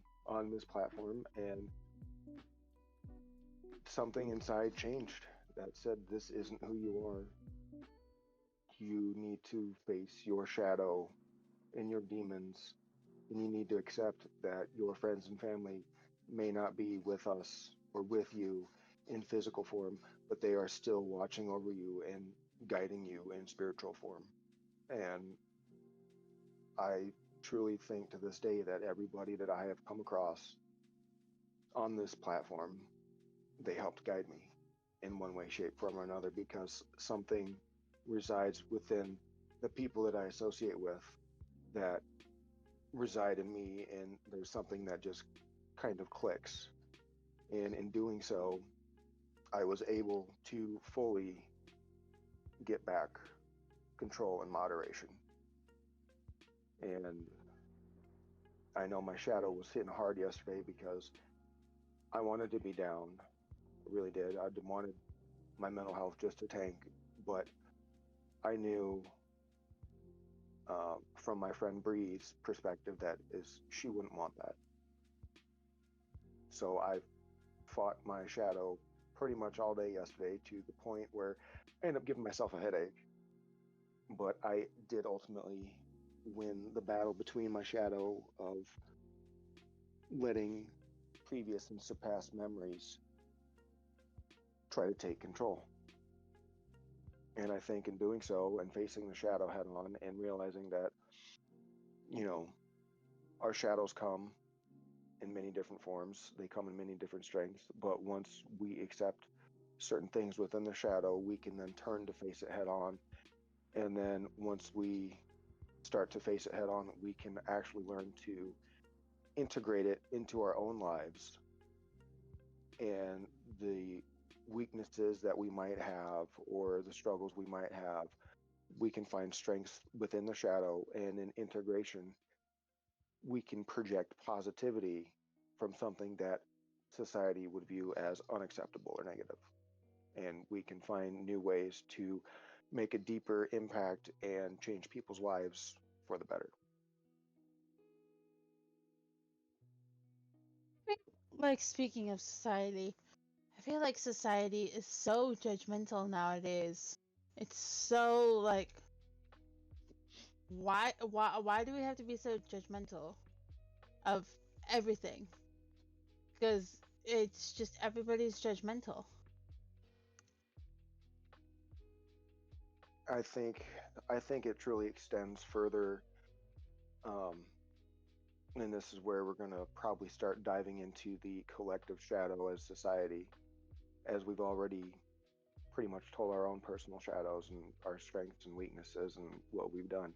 this platform, and something inside changed that said, this isn't who you are. You need to face your shadow and your demons, and you need to accept that your friends and family may not be with us or with you in physical form, but they are still watching over you and guiding you in spiritual form. And I truly think to this day that everybody that I have come across on this platform, they helped guide me in one way, shape, form, or another, because something resides within the people that I associate with that reside in me, and there's something that just kind of clicks. And in doing so, I was able to fully get back control and moderation. And I know my shadow was hitting hard yesterday because I wanted to be down. I really did. I wanted my mental health just to tank, but I knew from my friend Bree's perspective that she wouldn't want that. So I fought my shadow pretty much all day yesterday to the point where I ended up giving myself a headache. But I did ultimately win the battle between my shadow of letting previous and surpassed memories try to take control. And I think in doing so and facing the shadow head on and realizing that, our shadows come in many different forms, they come in many different strengths, but once we accept certain things within the shadow, we can then turn to face it head on. And then once we start to face it head on, we can actually learn to integrate it into our own lives. And the weaknesses that we might have or the struggles we might have, we can find strengths within the shadow, and in integration, we can project positivity from something that society would view as unacceptable or negative. And we can find new ways to make a deeper impact and change people's lives for the better. Like, speaking of society, I feel like society is so judgmental nowadays. It's so like, why do we have to be so judgmental of everything? Because it's just everybody's judgmental. I think it truly extends further, and this is where we're going to probably start diving into the collective shadow as society, as we've already pretty much told our own personal shadows and our strengths and weaknesses and what we've done.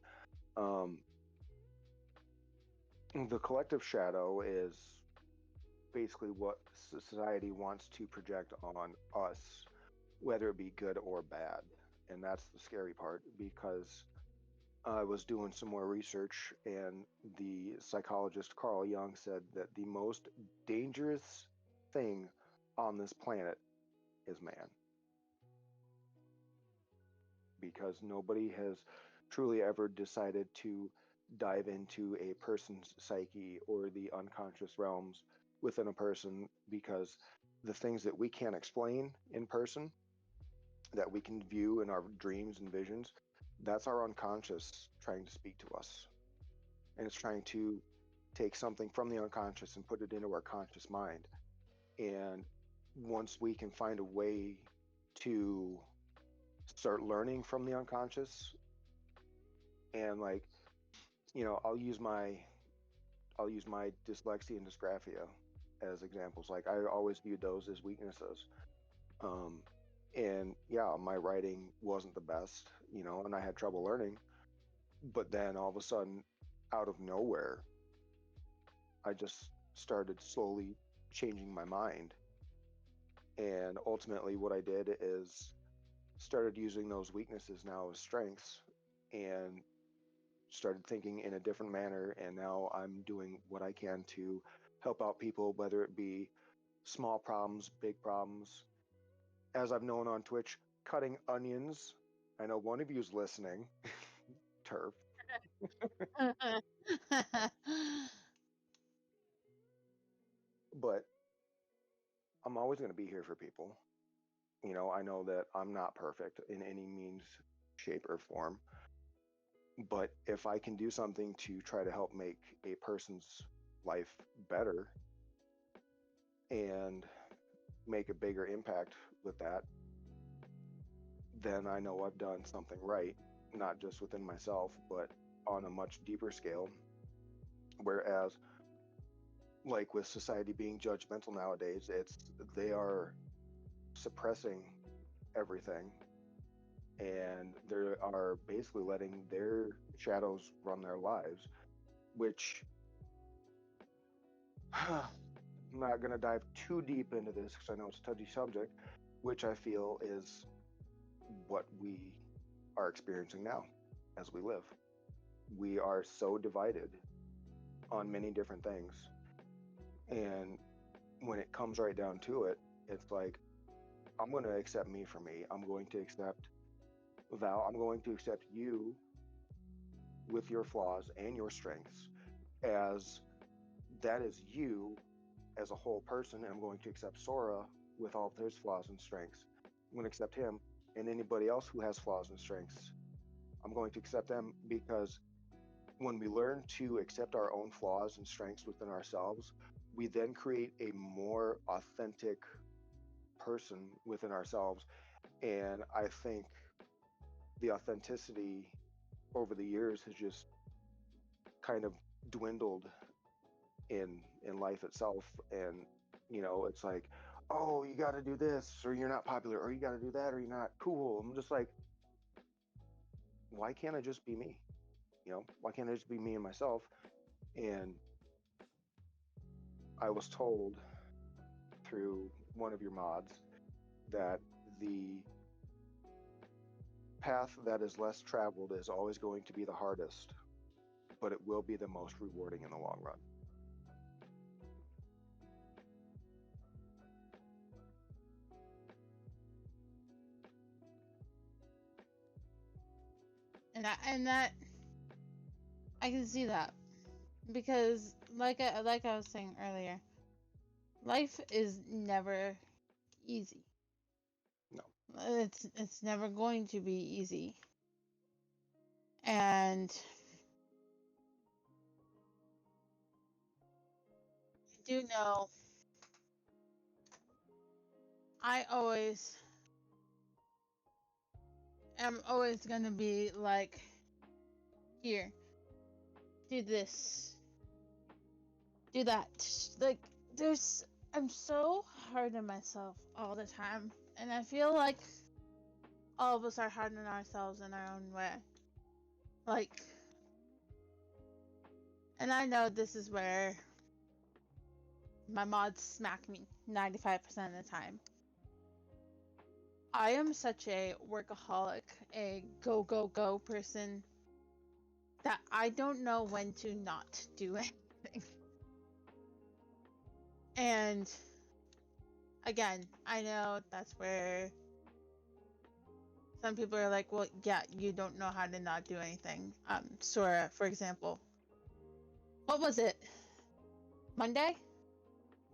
The collective shadow is basically what society wants to project on us, whether it be good or bad. And that's the scary part, because I was doing some more research, and the psychologist Carl Jung said that the most dangerous thing on this planet is man. Because nobody has truly ever decided to dive into a person's psyche or the unconscious realms within a person, because the things that we can't explain in person, that we can view in our dreams and visions, that's our unconscious trying to speak to us. And it's trying to take something from the unconscious and put it into our conscious mind. And once we can find a way to start learning from the unconscious, and I'll use my dyslexia and dysgraphia as examples. Like, I always viewed those as weaknesses. And yeah, my writing wasn't the best, and I had trouble learning. But then all of a sudden, out of nowhere, I just started slowly changing my mind. And ultimately, what I did is started using those weaknesses now as strengths and started thinking in a different manner. And now I'm doing what I can to help out people, whether it be small problems, big problems. As I've known on Twitch, cutting onions. I know one of you is listening, Turf, but I'm always going to be here for people. I know that I'm not perfect in any means, shape, or form, but if I can do something to try to help make a person's life better and make a bigger impact with that, then I know I've done something right, not just within myself, but on a much deeper scale. Whereas, like with society being judgmental nowadays, they are suppressing everything and they are basically letting their shadows run their lives, which I'm not going to dive too deep into this because I know it's a touchy subject, which I feel is what we are experiencing now as we live. We are so divided on many different things. And when it comes right down to it, it's like, I'm going to accept me for me. I'm going to accept Val. I'm going to accept you with your flaws and your strengths as that is you as a whole person. And I'm going to accept Sora with all of his flaws and strengths. I'm going to accept him and anybody else who has flaws and strengths. I'm going to accept them because when we learn to accept our own flaws and strengths within ourselves, we then create a more authentic person within ourselves. And I think the authenticity over the years has just kind of dwindled in life itself. And it's like, oh, you got to do this or you're not popular, or you got to do that or you're not cool. I'm just like, why can't I just be me? Why can't I just be me and myself? And I was told through one of your mods that the path that is less traveled is always going to be the hardest, but it will be the most rewarding in the long run. and that I can see that because like I was saying earlier, life is never easy. No. It's never going to be easy. And I do know I always am always gonna be like, here, do this, do that. Like, I'm so hard on myself all the time. And I feel like all of us are hard on ourselves in our own way. Like, and I know this is where my mods smack me 95% of the time. I am such a workaholic, a go, go, go person that I don't know when to not do anything. And again, I know that's where some people are like, well, yeah, you don't know how to not do anything. Sora, for example. What was it? Monday?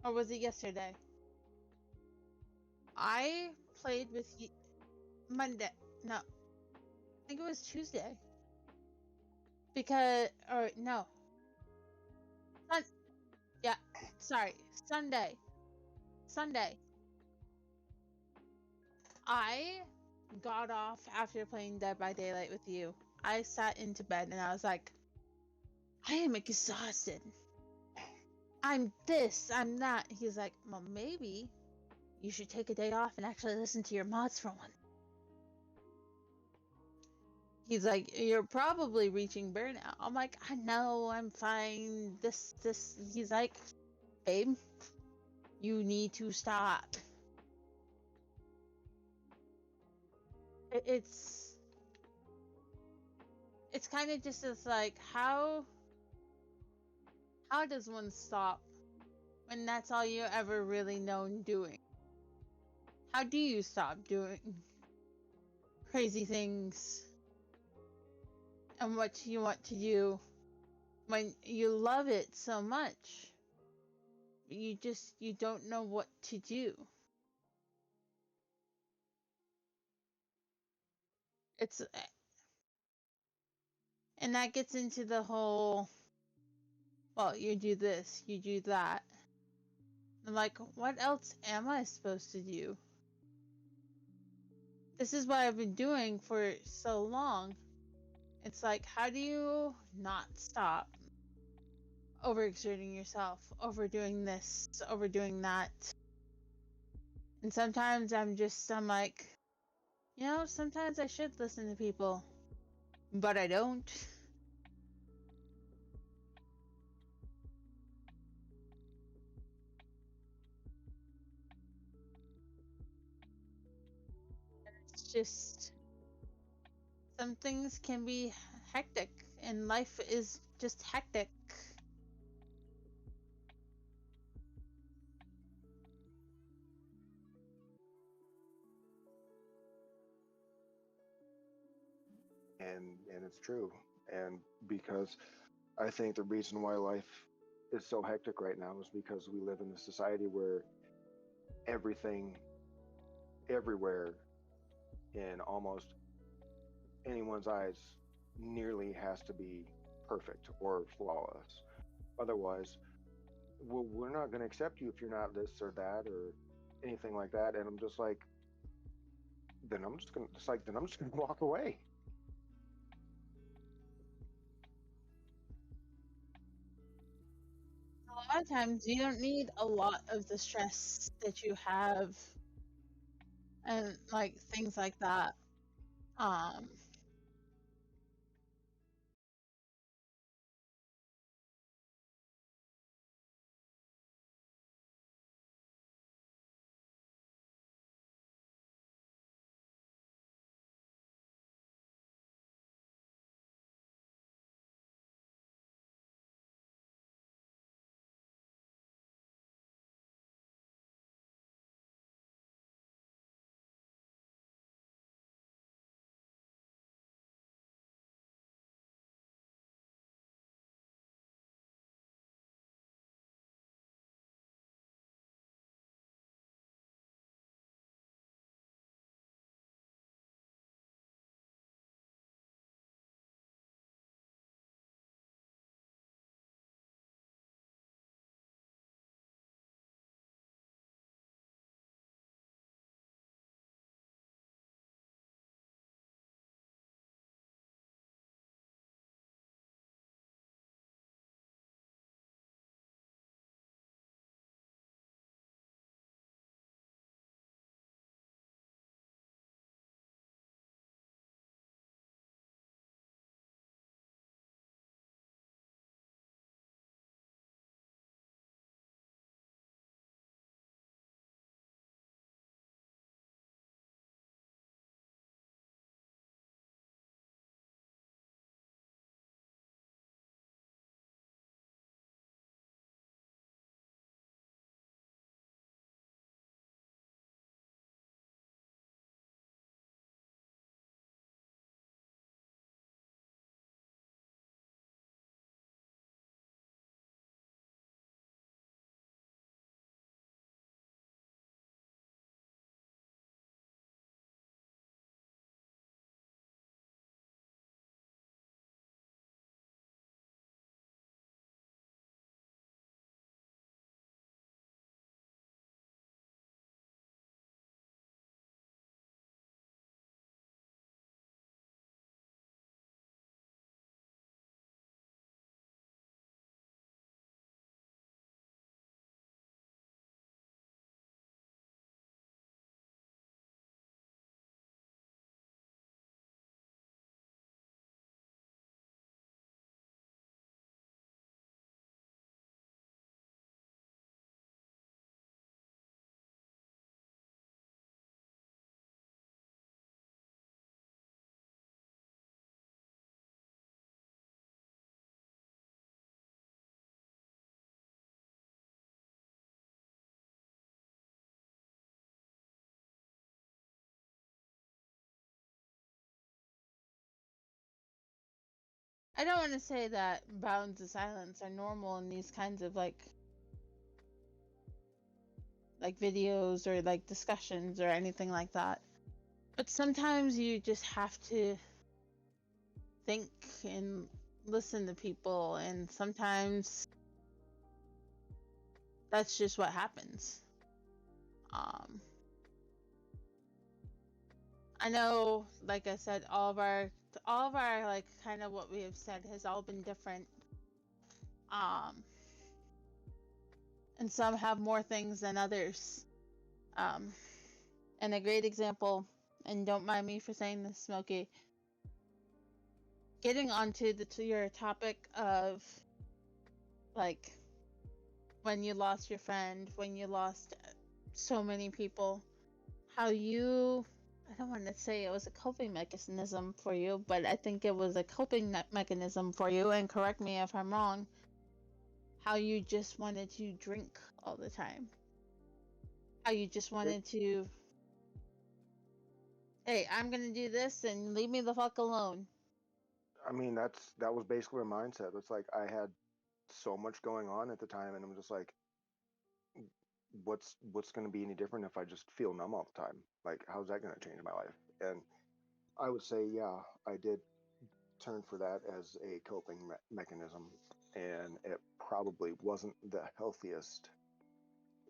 Or was it yesterday? I played with you Monday. No. I think it was Tuesday. Because, or no. Yeah, sorry. Sunday. I got off after playing Dead by Daylight with you. I sat into bed and I was like, I am exhausted. I'm this, I'm that. He's like, well, maybe you should take a day off and actually listen to your mods for one. He's like, you're probably reaching burnout. I'm like, I know, I'm fine. This. He's like, babe, you need to stop. It's kind of just as like, how does one stop when that's all you ever really known doing? How do you stop doing crazy things and what you want to do when you love it so much? You don't know what to do. It's and that gets into the whole, well, you do this, you do that. I'm like, what else am I supposed to do? This is what I've been doing for so long. It's like, how do you not stop overexerting yourself, overdoing this, overdoing that? And sometimes I'm like, sometimes I should listen to people, but I don't. It's just, some things can be hectic, and life is just hectic. And it's true. And because I think the reason why life is so hectic right now is because we live in a society where everything, everywhere, in almost anyone's eyes, nearly has to be perfect or flawless. Otherwise, well, we're not going to accept you if you're not this or that or anything like that. And I'm just like, then I'm just gonna walk away. A lot of times you don't need a lot of the stress that you have and like things like that. Um, I don't want to say that bounds of silence are normal in these kinds of like videos or like discussions or anything like that. But sometimes you just have to think and listen to people, and sometimes that's just what happens. I know, like I said, all of our like kind of what we have said has all been different. And some have more things than others. And a great example, and don't mind me for saying this, Smokey, getting onto your topic of like when you lost your friend, when you lost so many people, how you, I don't want to say it was a coping mechanism for you, but I think it was a coping mechanism for you, and correct me if I'm wrong, how you just wanted to drink all the time. How you just wanted to, hey, I'm going to do this and leave me the fuck alone. I mean, that was basically my mindset. It's like I had so much going on at the time, and I'm just like, what's going to be any different if I just feel numb all the time? Like, how's that going to change my life? And I would say, yeah, I did turn for that as a coping mechanism, and it probably wasn't the healthiest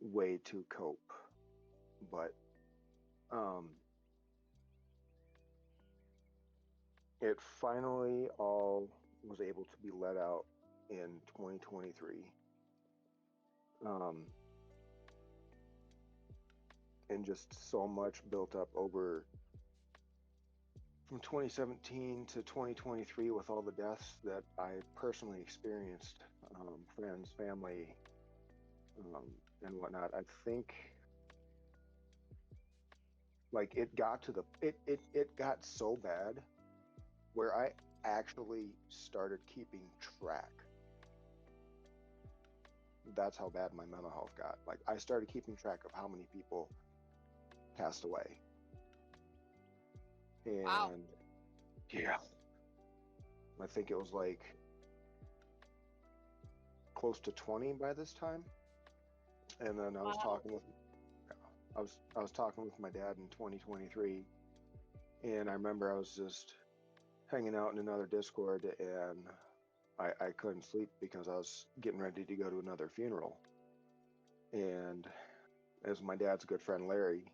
way to cope, but it finally all was able to be let out in 2023. And just so much built up over from 2017 to 2023 with all the deaths that I personally experienced, friends, family, and whatnot. I think like it got to it got so bad where I actually started keeping track. That's how bad my mental health got. Like I started keeping track of how many people passed away. And wow. Yeah, I think it was like close to 20 by this time. And then I was talking with I was talking with my dad in 2023, and I remember I was just hanging out in another Discord, and I couldn't sleep because I was getting ready to go to another funeral. And as my dad's good friend Larry,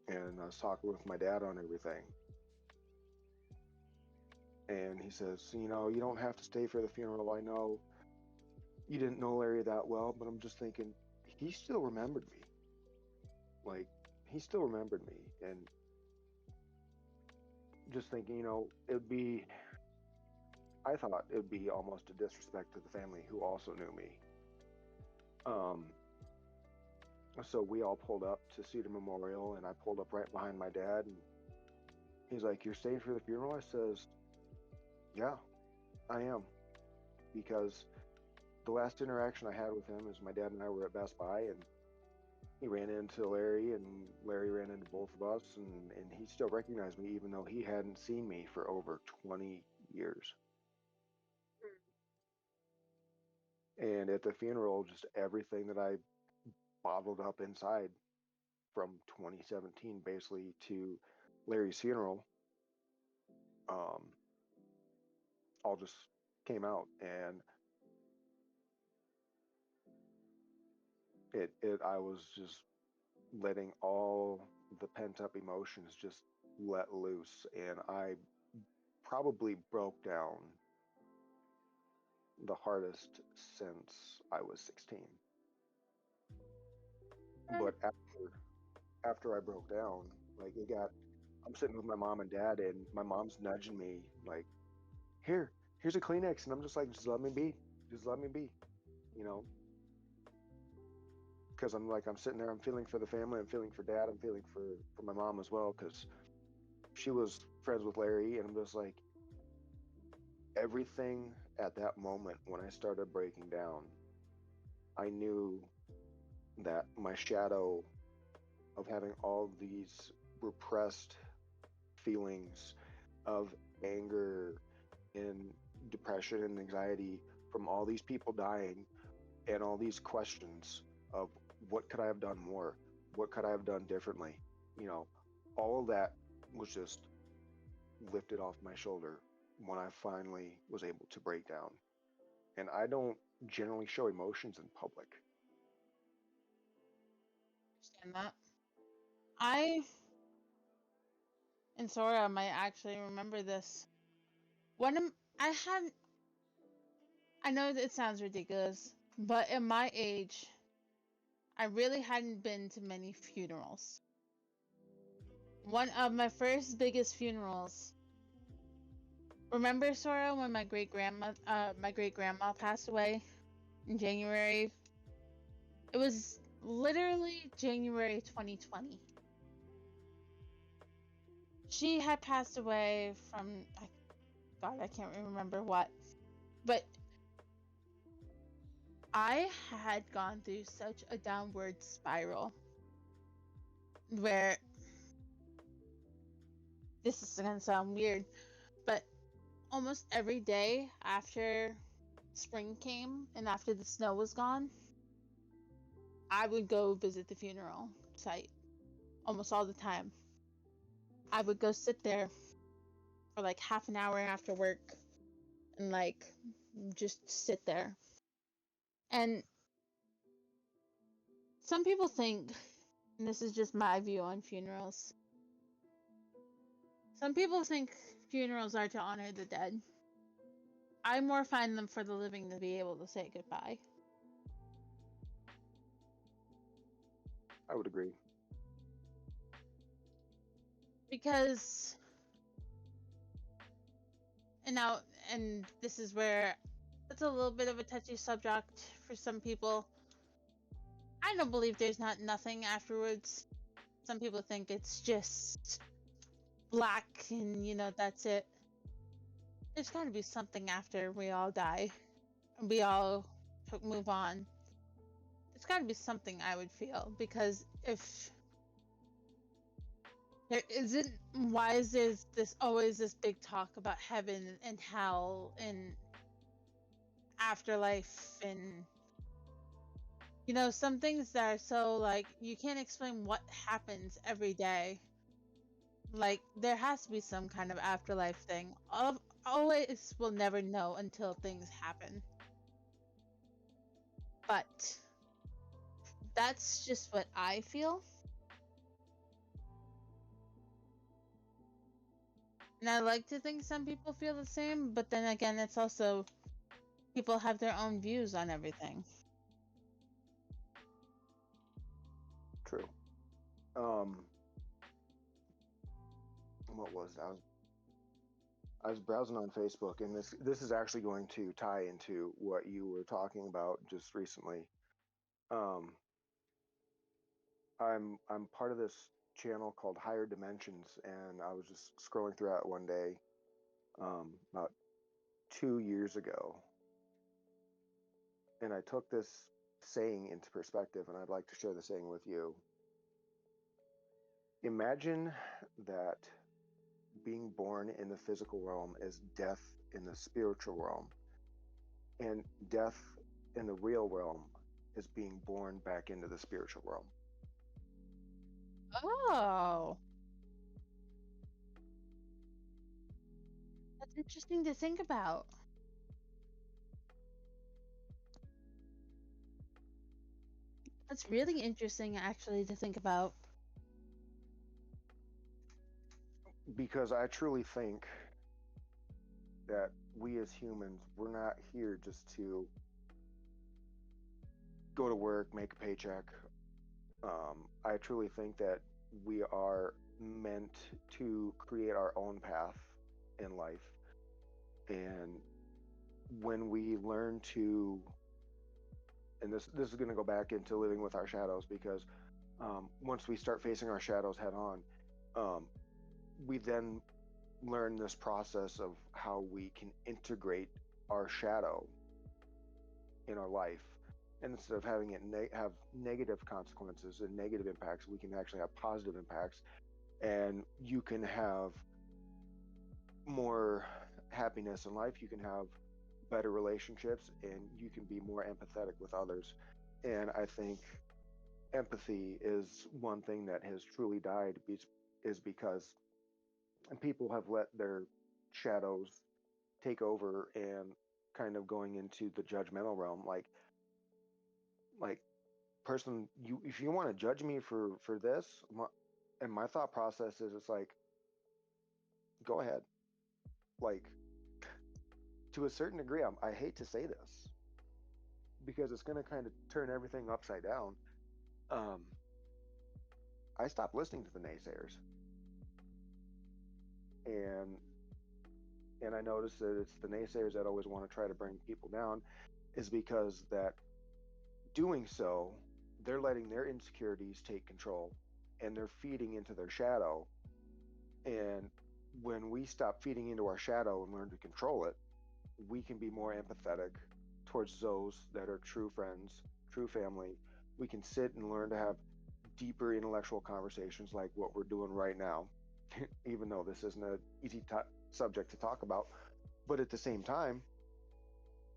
and I was talking with my dad on everything, and he says, you know, you don't have to stay for the funeral. I know you didn't know Larry that well, but I'm just thinking he still remembered me. Like he still remembered me, and just thinking, you know, I thought it would be almost a disrespect to the family who also knew me. So we all pulled up to Cedar Memorial, and I pulled up right behind my dad, and he's like, "You're staying for the funeral?" I says, "Yeah, I am," because the last interaction I had with him is my dad and I were at Best Buy, and he ran into Larry, and Larry ran into both of us, and he still recognized me even though he hadn't seen me for over 20 years. And at the funeral, just everything that I bottled up inside from 2017 basically to Larry's funeral all just came out, and I was just letting all the pent up emotions just let loose, and I probably broke down the hardest since I was 16. But after I broke down, like I'm sitting with my mom and dad, and my mom's nudging me like, here's a Kleenex, and I'm just like, just let me be, you know, because I'm sitting there, I'm feeling for the family, I'm feeling for dad, I'm feeling for my mom as well, because she was friends with Larry, and I'm just like, everything at that moment when I started breaking down, I knew that my shadow of having all these repressed feelings of anger and depression and anxiety from all these people dying and all these questions of what could I have done more? What could I have done differently? You know, all of that was just lifted off my shoulder when I finally was able to break down. And I don't generally show emotions in public. Understand that. I and Sora might actually remember this. One of I had I know that it sounds ridiculous, but at my age, I really hadn't been to many funerals. One of my first biggest funerals. Remember Sora when my great grandma passed away in January? It was literally January 2020. She had passed away from God, I can't remember what, but I had gone through such a downward spiral where this is gonna sound weird, but almost every day after spring came and after the snow was gone, I would go visit the funeral site almost all the time. I would go sit there for like half an hour after work and like just sit there. And some people think, and this is just my view on funerals, some people think funerals are to honor the dead. I more find them for the living to be able to say goodbye. I would agree. Because, and now, and this is where it's a little bit of a touchy subject for some people. I don't believe there's nothing afterwards. Some people think it's just black and, that's it. There's got to be something after we all die. And we all move on. There's got to be something I would feel, because if there isn't, why is there always this big talk about heaven and hell and afterlife and some things that are so like you can't explain what happens every day. Like there has to be some kind of afterlife thing. Always will never know until things happen. But that's just what I feel. And I like to think some people feel the same, but then again, it's also people have their own views on everything. True. What was it? I was browsing on Facebook, and this is actually going to tie into what you were talking about just recently. I'm part of this channel called Higher Dimensions, and I was just scrolling through it one day, about 2 years ago, and I took this saying into perspective, and I'd like to share the saying with you. Imagine that being born in the physical realm is death in the spiritual realm, and death in the real realm is being born back into the spiritual realm. Oh, that's interesting to think about. That's really interesting, actually, to think about. Because I truly think that we as humans, we're not here just to go to work, make a paycheck. I truly think that we are meant to create our own path in life. And when we learn to, and this is going to go back into living with our shadows, because once we start facing our shadows head on, we then learn this process of how we can integrate our shadow in our life. And instead of having it have negative consequences and negative impacts, we can actually have positive impacts. And you can have more happiness in life, you can have better relationships, and you can be more empathetic with others. And I think empathy is one thing that has truly died, is because people have let their shadows take over and kind of going into the judgmental realm. Like person, you, if you want to judge me for this, and my thought process is, it's like, go ahead. Like, to a certain degree, I hate to say this because it's going to kind of turn everything upside down. um I stopped listening to the naysayers, and I noticed that it's the naysayers that always want to try to bring people down, is because that doing so, they're letting their insecurities take control, and they're feeding into their shadow. And when we stop feeding into our shadow and learn to control it, we can be more empathetic towards those that are true friends, true family. We can sit and learn to have deeper intellectual conversations like what we're doing right now, even though this isn't an easy subject to talk about. But at the same time,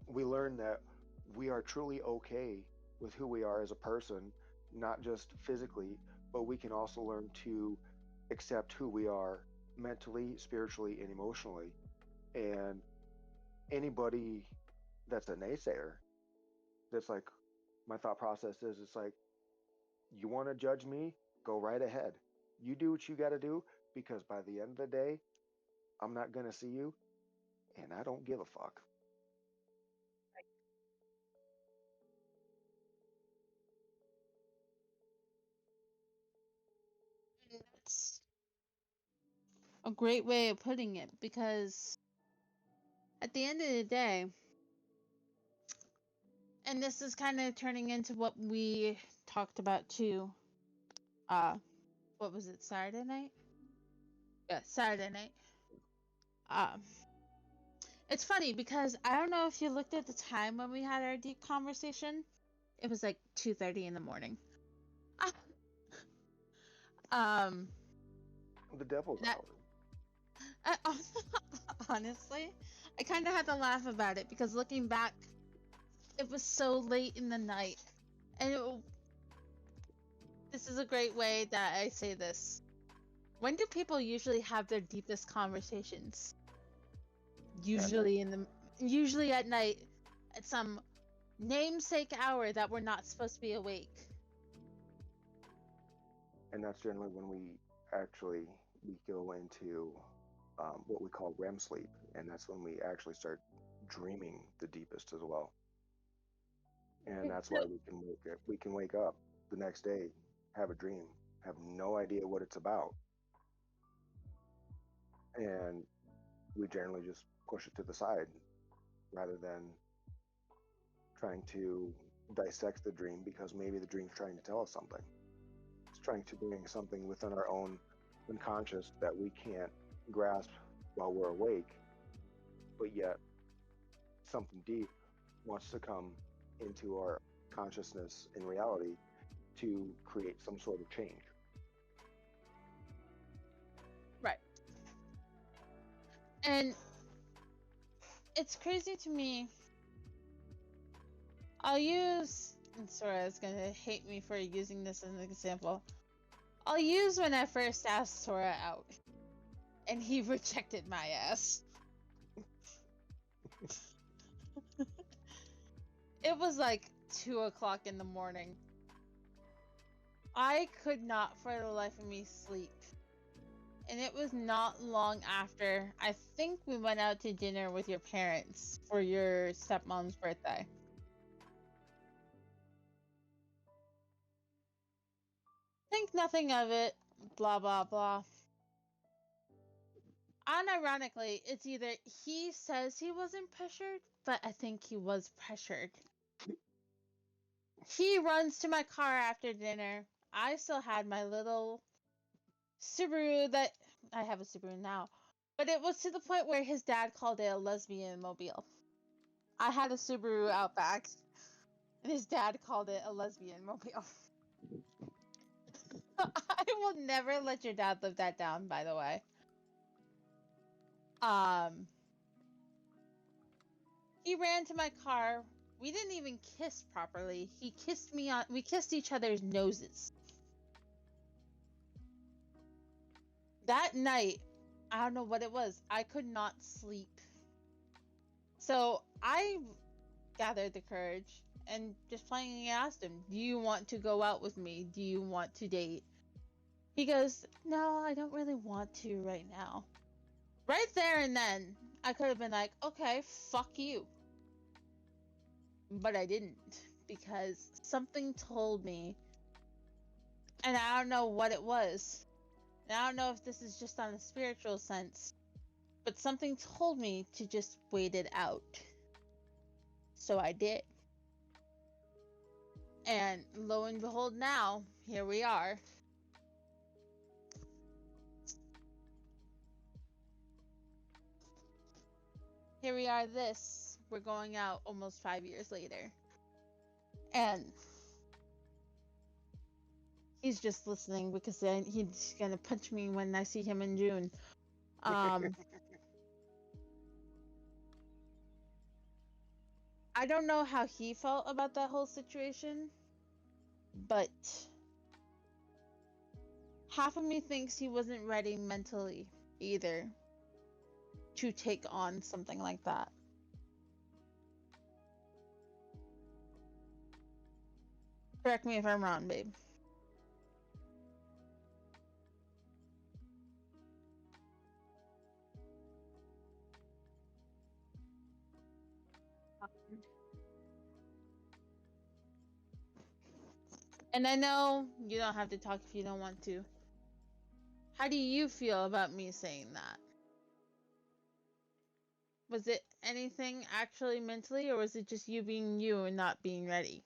we learn that we are truly okay with who we are as a person, not just physically, but we can also learn to accept who we are mentally, spiritually, and emotionally. And anybody that's a naysayer, that's like, my thought process is, it's like, you want to judge me? Go right ahead. You do what you got to do, because by the end of the day, I'm not going to see you, and I don't give a fuck. And that's a great way of putting it, because at the end of the day, and this is kind of turning into what we talked about too. What was it, Saturday night? Yeah, Saturday night. Um, it's funny because I don't know if you looked at the time when we had our deep conversation. It was like 2:30 in the morning. Um, The devil's that I, honestly, I kind of had to laugh about it because looking back, it was so late in the night, and this is a great way that I say this. When do people usually have their deepest conversations? Usually at night, at some namesake hour that we're not supposed to be awake. And that's generally when we go into what we call REM sleep, and that's when we actually start dreaming the deepest as well. And that's why we can wake up the next day, have a dream, have no idea what it's about, and we generally just push it to the side rather than trying to dissect the dream, because maybe the dream's trying to tell us something. It's trying to bring something within our own unconscious that we can't grasp while we're awake, but yet something deep wants to come into our consciousness in reality to create some sort of change. Right. And it's crazy to me. I'll use, and Sora's gonna hate me for using this as an example. I'll use when I first asked Sora out, and he rejected my ass. It was like 2 o'clock in the morning. I could not for the life of me sleep. And it was not long after, I think we went out to dinner with your parents for your stepmom's birthday. Think nothing of it, blah blah blah. Unironically, it's either he says he wasn't pressured, but I think he was pressured. He runs to my car after dinner. I still had my little Subaru that I have a Subaru now, but it was to the point where his dad called it a lesbian mobile. I had a Subaru Outback, and his dad called it a lesbian mobile. I will never let your dad live that down, by the way. Um, he ran to my car. We didn't even kiss properly. He kissed me on. We kissed each other's noses. That night, I don't know what it was. I could not sleep. So I gathered the courage and just plainly asked him, "Do you want to go out with me? Do you want to date?" He goes, "No, I don't really want to right now." Right there and then, I could have been like, "Okay, fuck you." But I didn't, because something told me, and I don't know what it was. And I don't know if this is just on a spiritual sense, but something told me to just wait it out. So I did. And lo and behold, now, here we are. Here we are, we're going out almost 5 years later. And he's just listening because then he's gonna punch me when I see him in June. I don't know how he felt about that whole situation, but half of me thinks he wasn't ready mentally either to take on something like that. Correct me if I'm wrong, babe. And I know you don't have to talk if you don't want to. How do you feel about me saying that? Was it anything actually mentally, or was it just you being you and not being ready?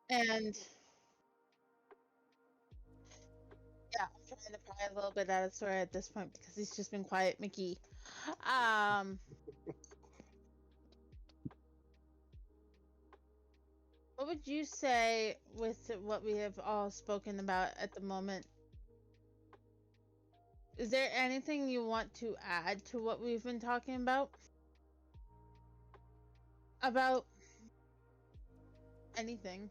And yeah, I'm trying to pry a little bit out of the story at this point because he's just been quiet, Mickey. What would you say with what we have all spoken about at the moment? Is there anything you want to add to what we've been talking about? About anything?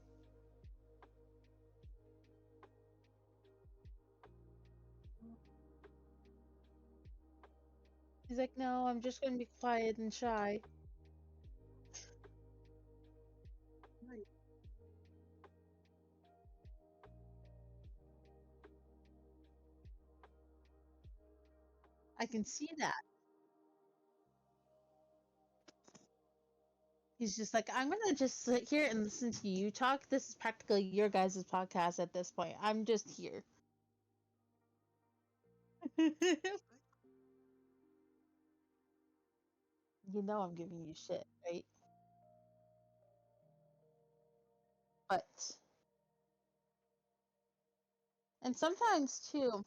He's like, "No, I'm just gonna be quiet and shy." I can see that. He's just like, "I'm gonna just sit here and listen to you talk. This is practically your guys' podcast at this point. I'm just here." You know I'm giving you shit, right? But, and sometimes too,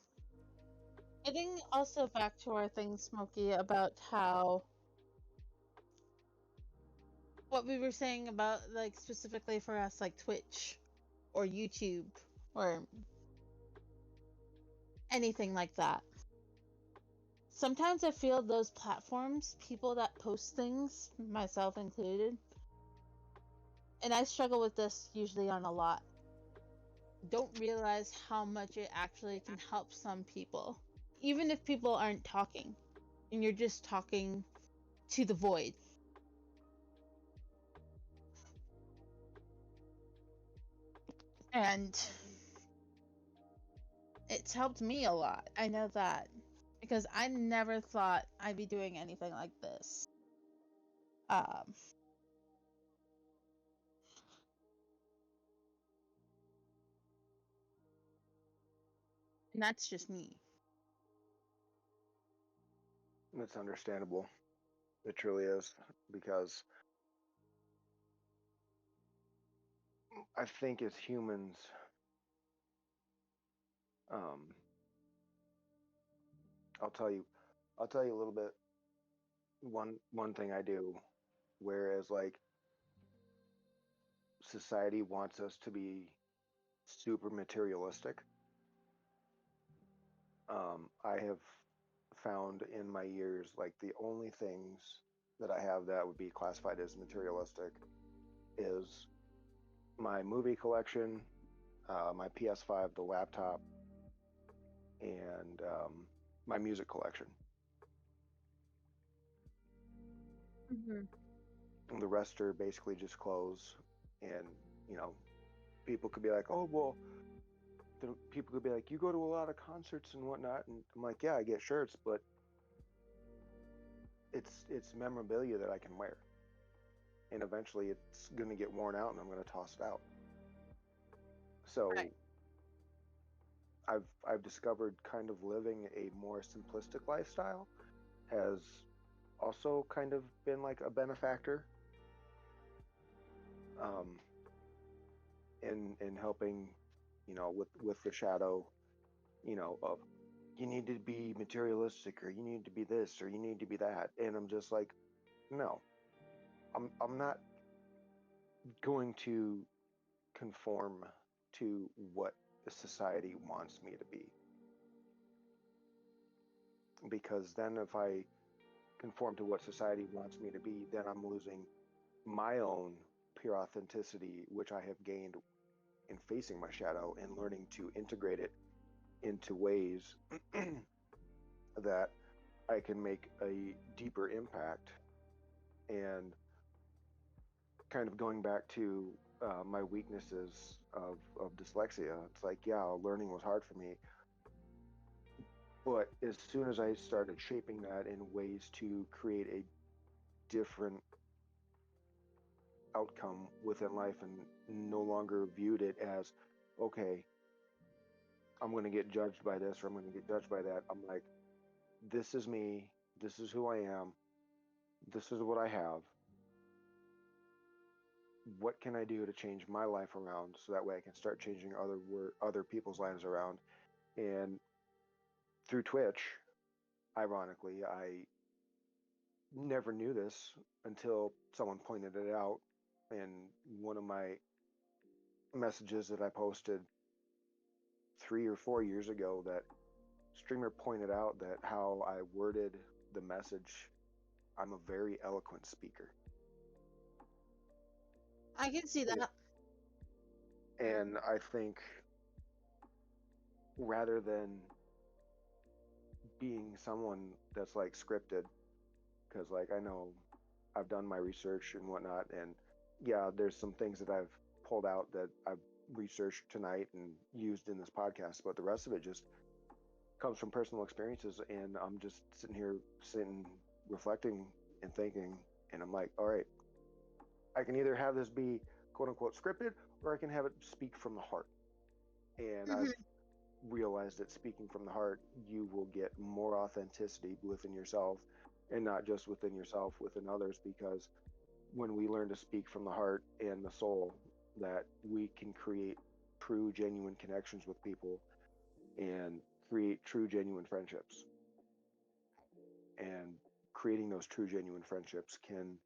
getting also back to our thing, Smokey, about how what we were saying about, like, specifically for us, like Twitch or YouTube or anything like that. Sometimes I feel those platforms, people that post things, myself included, and I struggle with this usually on a lot, don't realize how much it actually can help some people. Even if people aren't talking and you're just talking to the void. And it's helped me a lot. I know that. Because I never thought I'd be doing anything like this. Um, and that's just me. It's understandable. It truly is, because I think as humans, Um, I'll tell you, I'll tell you a little bit. One thing I do, whereas like society wants us to be super materialistic, I have found in my years like the only things that I have that would be classified as materialistic is my movie collection, my PS5, the laptop, and my music collection. Mm-hmm. And the rest are basically just clothes. And, you know, people could be like, oh, well, people could be like, you go to a lot of concerts and whatnot. And I'm like, yeah, I get shirts, but it's memorabilia that I can wear. And eventually it's going to get worn out and I'm going to toss it out. So Right. I've discovered kind of living a more simplistic lifestyle has also kind of been like a benefactor um, in helping, you know, with the shadow, you know, of you need to be materialistic or you need to be this or you need to be that, and I'm just like, no, I'm not going to conform to what the society wants me to be, because then if I conform to what society wants me to be, then I'm losing my own pure authenticity, which I have gained in facing my shadow and learning to integrate it into ways that I can make a deeper impact. And kind of going back to my weaknesses of dyslexia, it's like, yeah, learning was hard for me. But as soon as I started shaping that in ways to create a different outcome within life and no longer viewed it as, okay, I'm going to get judged by this or I'm going to get judged by that. I'm like, this is me. This is who I am. This is what I have. What can I do to change my life around so that way I can start changing other people's lives around? And through Twitch, ironically, I never knew this until someone pointed it out in one of my messages that I posted 3 or 4 years ago. That streamer pointed out that how I worded the message, I'm a very eloquent speaker. I can see that. And I think rather than being someone that's like scripted, because like I know I've done my research and whatnot, and yeah, there's some things that I've pulled out that I've researched tonight and used in this podcast, but the rest of it just comes from personal experiences, and I'm just sitting reflecting and thinking, and I'm like, all right, I can either have this be quote unquote scripted or I can have it speak from the heart. And Mm-hmm. I've realized that speaking from the heart, you will get more authenticity within yourself, and not just within yourself, within others, because when we learn to speak from the heart and the soul, that we can create true, genuine connections with people and create true, genuine friendships. And creating those true, genuine friendships can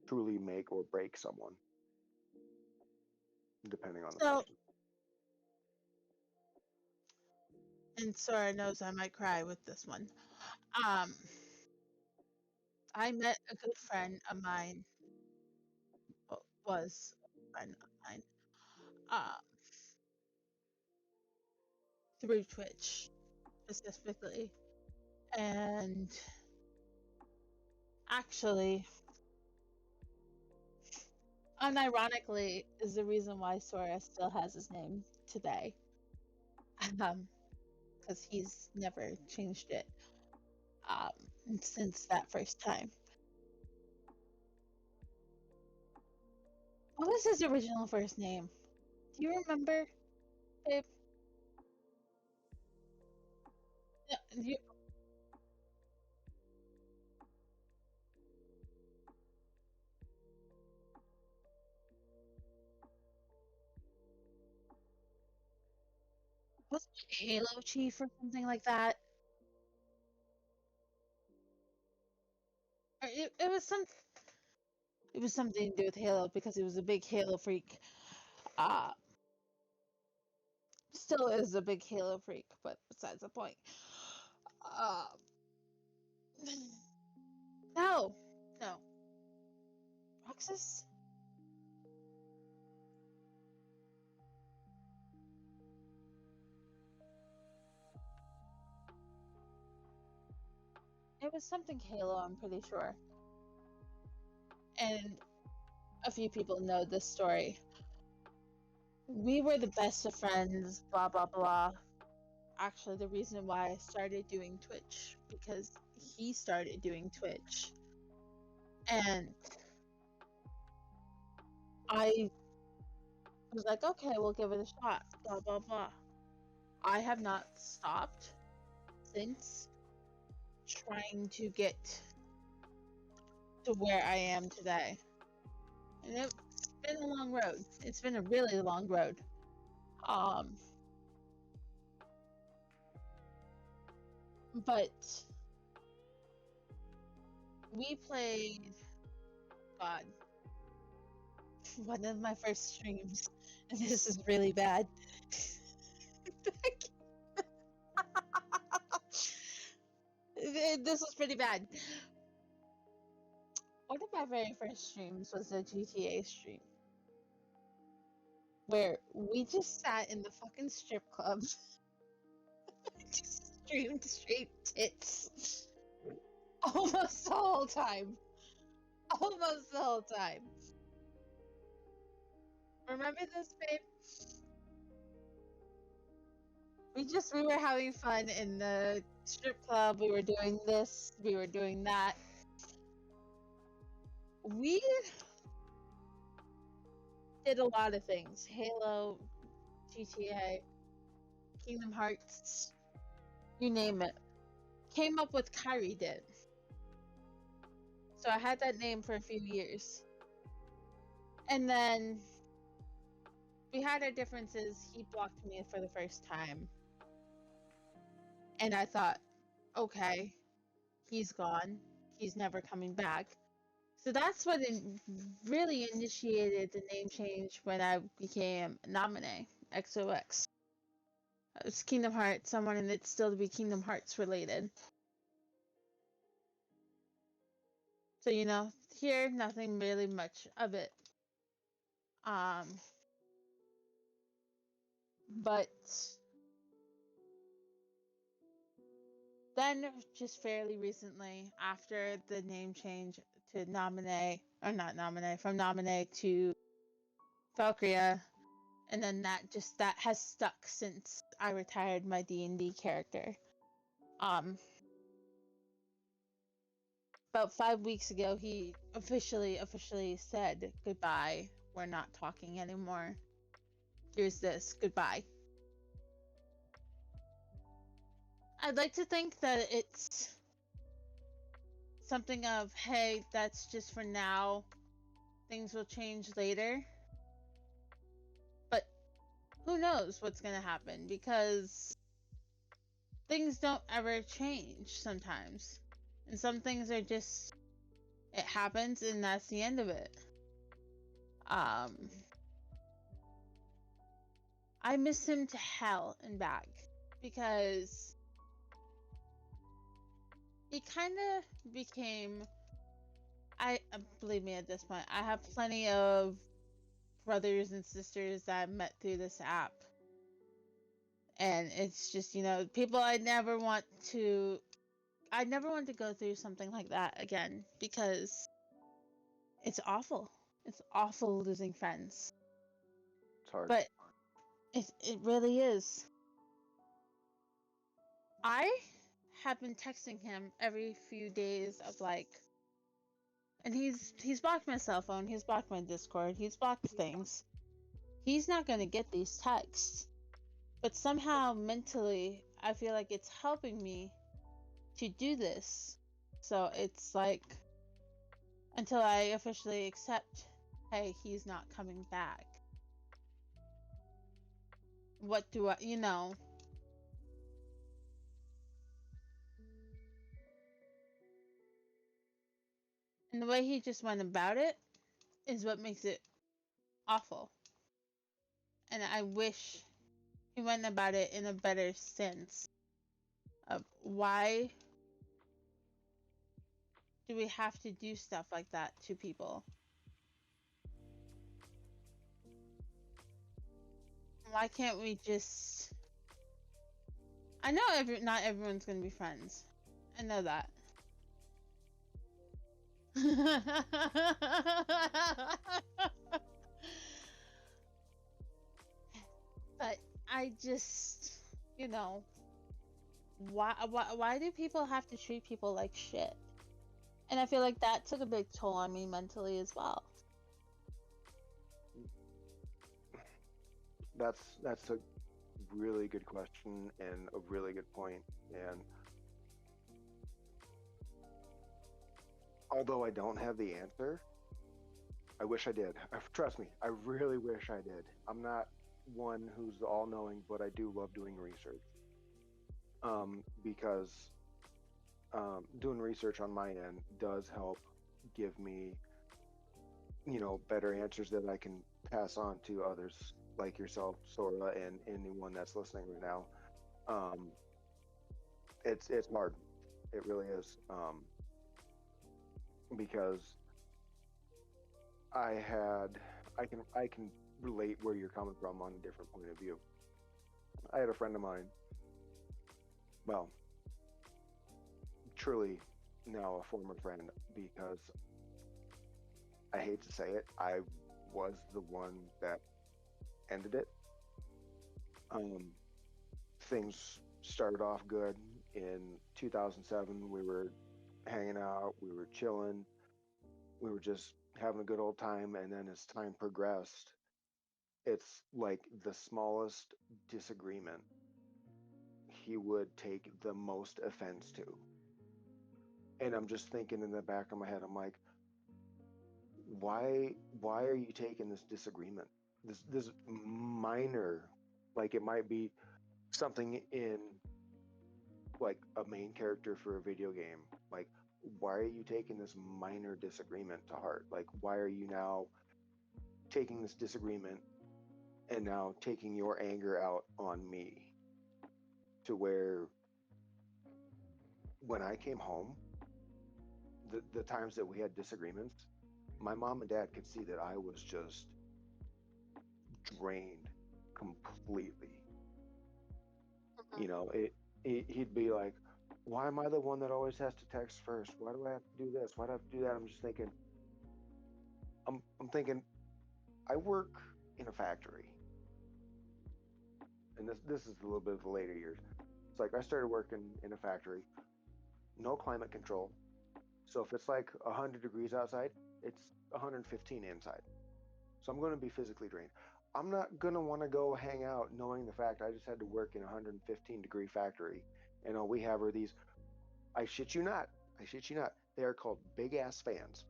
truly make or break someone, depending on the So, person. and Sora knows I might cry with this one. Um, I met a good friend of mine, was a friend of mine, um, through Twitch specifically. And actually, unironically, is the reason why Sora still has his name today. Because he's never changed it um, since that first time. What was his original first name? Do you remember, babe? Yeah, Was it Halo Chief or something like that? Or it was some. It was something to do with Halo because he was a big Halo freak. Uh Still is a big Halo freak, but besides the point. Uh, no, no. Roxas? It was something Halo, I'm pretty sure. And a few people know this story. We were the best of friends, blah, blah, blah. Actually, the reason why I started doing Twitch, because he started doing Twitch. And I was like, okay, we'll give it a shot, blah, blah, blah. I have not stopped since trying to get to where I am today. And it's been a long road. It's been a really long road. But we played, God, one of my first streams. And this is really bad. This was pretty bad. One of my very first streams was a GTA stream. Where we just sat in the fucking strip club. Just streamed straight tits. Almost the whole time. Almost the whole time. Remember this, babe? We were having fun in the strip club. We were doing this. We were doing that. We did a lot of things. Halo, GTA, Kingdom Hearts, you name it. Came up with Kyrie did. So I had that name for a few years. And then we had our differences. He blocked me for the first time. And I thought, okay, he's gone. He's never coming back. So that's what really initiated the name change when I became Nominee, XOX. It's Kingdom Hearts. I wanted it still to be Kingdom Hearts related. So, here, nothing really much of it. But then, just fairly recently, after the name change to Nominee, or not Nominee, from Nominee to Valkyria, and then that has stuck since I retired my D&D character. About 5 weeks ago, he officially said goodbye. We're not talking anymore. Here's this. Goodbye. I'd like to think that it's something of, hey, that's just for now. Things will change later. But who knows what's going to happen, because things don't ever change sometimes. And some things are just, it happens and that's the end of it. I miss him to hell and back, because he kind of became, believe me at this point, I have plenty of brothers and sisters that I met through this app. And it's just, people I'd never want to go through something like that again, because it's awful. It's awful losing friends. It's hard. But it really is. I have been texting him every few days of and he's blocked my cell phone, he's blocked my Discord, he's blocked things. He's not gonna get these texts. But somehow mentally, I feel like it's helping me to do this. So it's until I officially accept, hey, he's not coming back. What do I, And the way he just went about it is what makes it awful. And I wish he went about it in a better sense of why do we have to do stuff like that to people? Why can't we just... I know not everyone's gonna be friends. I know that. But I just, why do people have to treat people like shit? And I feel like that took a big toll on me mentally as well. That's a really good question and a really good point. And although I don't have the answer, I wish I did. Trust me, I really wish I did. I'm not one who's all knowing, but I do love doing research. Because doing research on my end does help give me, better answers that I can pass on to others like yourself, Sora, and anyone that's listening right now. It's hard. It really is. Because I can relate where you're coming from on a different point of view. I had a friend of mine, well, truly now a former friend, because I hate to say it, I was the one that ended it. Things started off good in 2007. We were hanging out, we were chilling, we were just having a good old time. And then as time progressed, it's like the smallest disagreement he would take the most offense to. And I'm just thinking in the back of my head, I'm like, why are you taking this disagreement, this minor, like it might be something in like a main character for a video game, like why are you taking this minor disagreement to heart? Like why are you now taking this disagreement and now taking your anger out on me, to where when I came home, the times that we had disagreements, my mom and dad could see that I was just drained completely. He'd be like, why am I the one that always has to text first? Why do I have to do this? Why do I have to do that? I'm just thinking, I'm thinking, I work in a factory. And this is a little bit of the later years. It's like I started working in a factory, no climate control. So if it's like 100 degrees outside, it's 115 inside. So I'm going to be physically drained. I'm not going to want to go hang out knowing the fact I just had to work in a 115 degree factory and all we have are these, I shit you not, they are called big ass fans.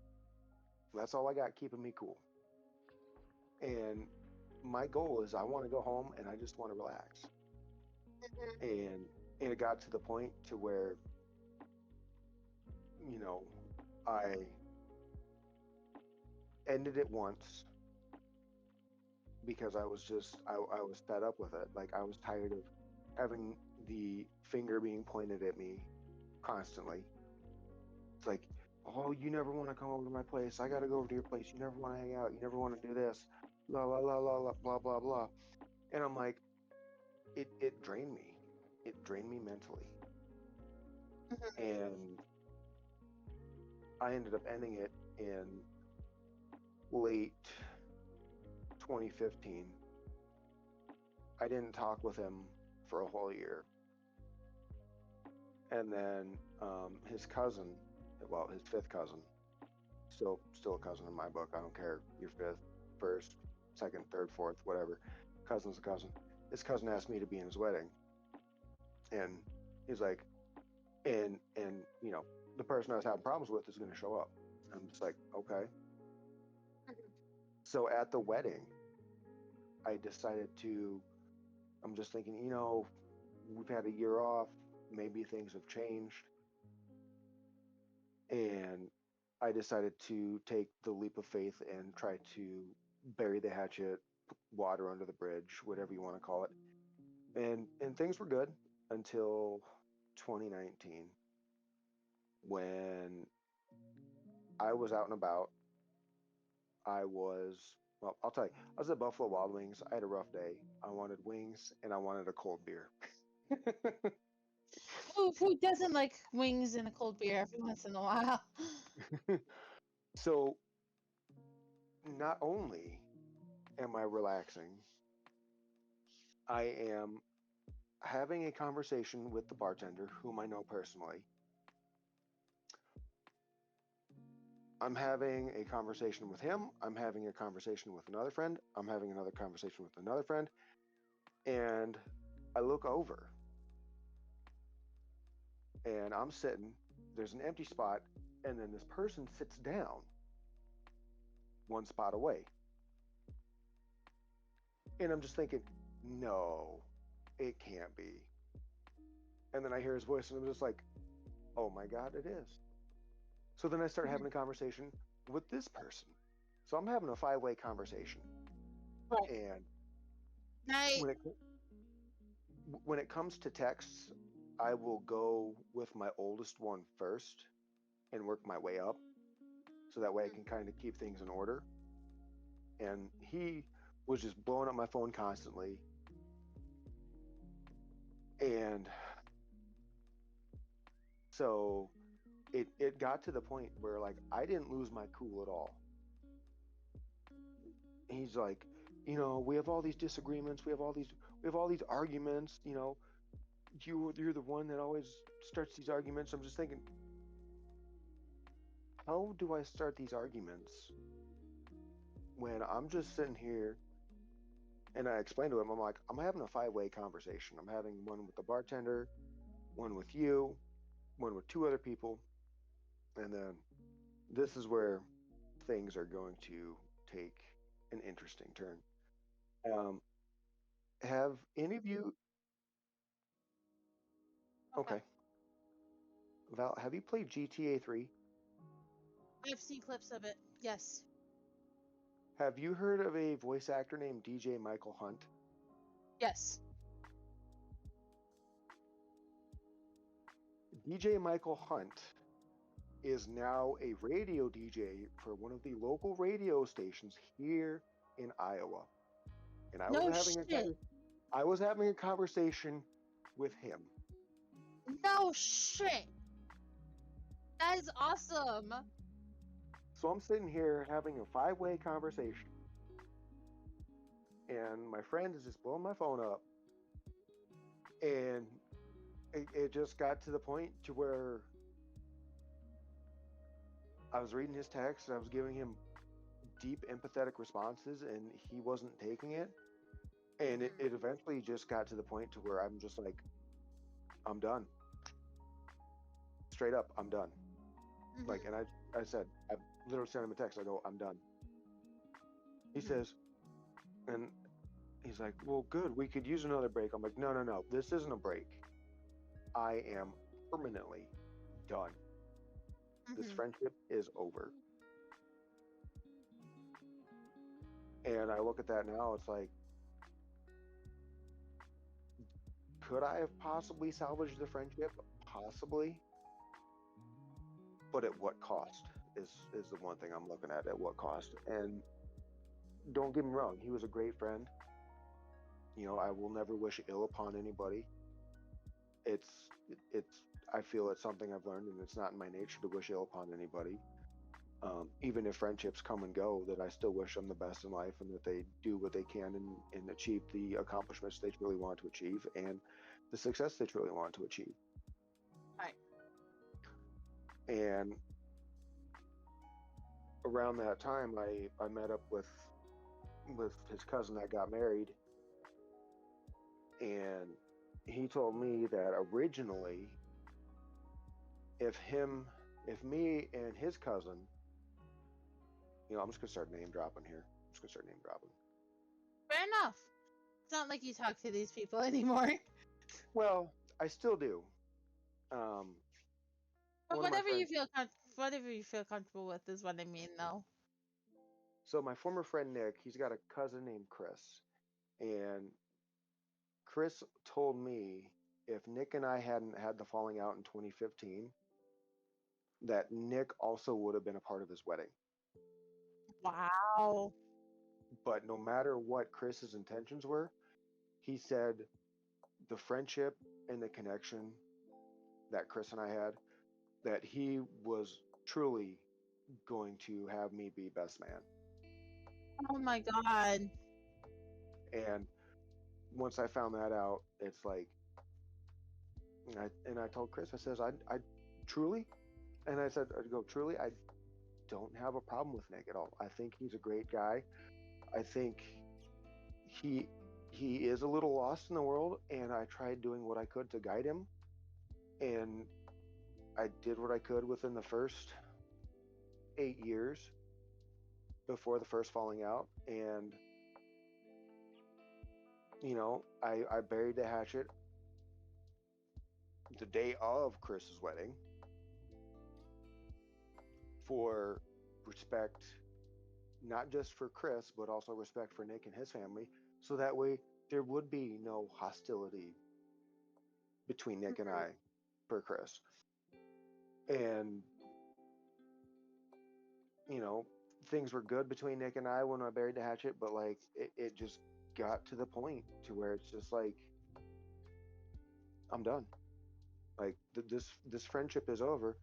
That's all I got keeping me cool. And my goal is I want to go home and I just want to relax. And it got to the point to where, I ended it once because I was fed up with it. Like I was tired of having the finger being pointed at me constantly. It's like, oh, you never want to come over to my place. I got to go over to your place. You never want to hang out. You never want to do this. Blah, blah, blah, blah, blah, blah, blah. And I'm like, it drained me. It drained me mentally. And I ended up ending it in late 2015. I didn't talk with him for a whole year. And then his cousin, well, his fifth cousin, still a cousin in my book. I don't care. You're fifth, first, second, third, fourth, whatever. Cousin's a cousin. His cousin asked me to be in his wedding. And he's like, and the person I was having problems with is going to show up. I'm just like, okay. So at the wedding, I decided I'm just thinking, we've had a year off, maybe things have changed. And I decided to take the leap of faith and try to bury the hatchet, water under the bridge, whatever you want to call it. And things were good until 2019 when I was out and about. Well, I'll tell you, I was at Buffalo Wild Wings. I had a rough day. I wanted wings and I wanted a cold beer. Who doesn't like wings and a cold beer every once in a while? So not only am I relaxing, I am having a conversation with the bartender, whom I know personally. I'm having a conversation with him. I'm having a conversation with another friend. I'm having another conversation with another friend. And I look over and I'm sitting, there's an empty spot, and then this person sits down one spot away. And I'm just thinking, no, it can't be. And then I hear his voice and I'm just like, oh my God, it is. So then I start having a conversation with this person. So I'm having a 5-way conversation. Right. And I when it comes to texts, I will go with my oldest one first and work my way up. So that way I can kind of keep things in order. And he was just blowing up my phone constantly. And so it got to the point where like I didn't lose my cool at all. He's like, you know, we have all these disagreements, we have all these arguments, you know, you're the one that always starts these arguments. I'm just thinking, how do I start these arguments when I'm just sitting here? And I explained to him, I'm like, I'm having a 5-way conversation. I'm having one with the bartender, one with you, one with 2 other people, and then this is where things are going to take an interesting turn. Have any of you? Okay, Val, have you played GTA 3? I've seen clips of it. Yes. Have you heard of a voice actor named DJ Michael Hunt? Yes. DJ Michael Hunt is now a radio DJ for one of the local radio stations here in Iowa. And I was having a conversation with him. No shit. That is awesome. So I'm sitting here having a 5-way conversation. And my friend is just blowing my phone up. And it just got to the point to where I was reading his text and I was giving him deep empathetic responses and he wasn't taking it. And it eventually just got to the point to where I'm just like, I'm done. Straight up, I'm done. Like, and I said, I literally sent him a text. I go, I'm done. He says, and he's like, well, good. We could use another break. I'm like, no. This isn't a break. I am permanently done. This friendship is over. And I look at that now, it's like, could I have possibly salvaged the friendship? Possibly. But at what cost is the one thing I'm looking at what cost. And don't get me wrong, he was a great friend. You know, I will never wish ill upon anybody. I feel it's something I've learned, and it's not in my nature to wish ill upon anybody. Even if friendships come and go, that I still wish them the best in life and that they do what they can and achieve the accomplishments they truly want to achieve and the success they truly want to achieve. Right. And around that time, I met up with his cousin that got married, and he told me that originally, if me and his cousin, you know, I'm just gonna start name dropping here. Fair enough. It's not like you talk to these people anymore. Well, I still do. But whatever you feel whatever you feel comfortable with is what I mean, though. So my former friend Nick, he's got a cousin named Chris, and Chris told me if Nick and I hadn't had the falling out in 2015, that Nick also would have been a part of his wedding. Wow. But no matter what Chris's intentions were, he said the friendship and the connection that Chris and I had, that he was truly going to have me be best man. Oh my God. And once I found that out, it's like, and I told Chris, I says, I truly, and I said, I go, truly, I don't have a problem with Nick at all. I think he's a great guy. I think he is a little lost in the world, and I tried doing what I could to guide him, and I did what I could within the first 8 years before the first falling out. And you know, I buried the hatchet the day of Chris's wedding for respect, not just for Chris, but also respect for Nick and his family, so that way there would be no hostility between Nick and I for Chris. And you know, things were good between Nick and I when I buried the hatchet, but like it just got to the point to where it's just like, I'm done. Like this friendship is over.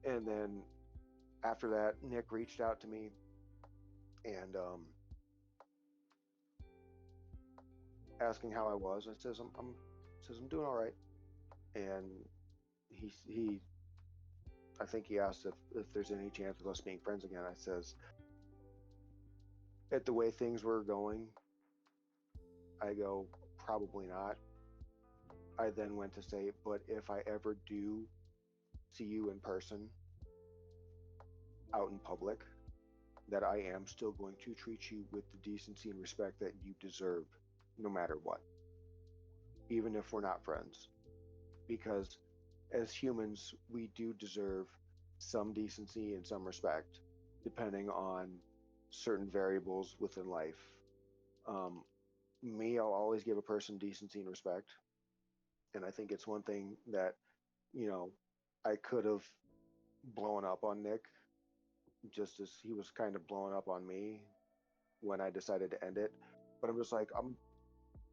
And then after that, Nick reached out to me and asking how I was. I says I'm doing all right. And he I think he asked if there's any chance of us being friends again. I says, at the way things were going, I go, probably not. I then went to say, but if I ever do see you in person out in public, that I am still going to treat you with the decency and respect that you deserve, no matter what, even if we're not friends. Because as humans, we do deserve some decency and some respect, depending on certain variables within life. Me, I'll always give a person decency and respect. And I think it's one thing that, you know, I could have blown up on Nick, just as he was kind of blowing up on me when I decided to end it. But I'm just like,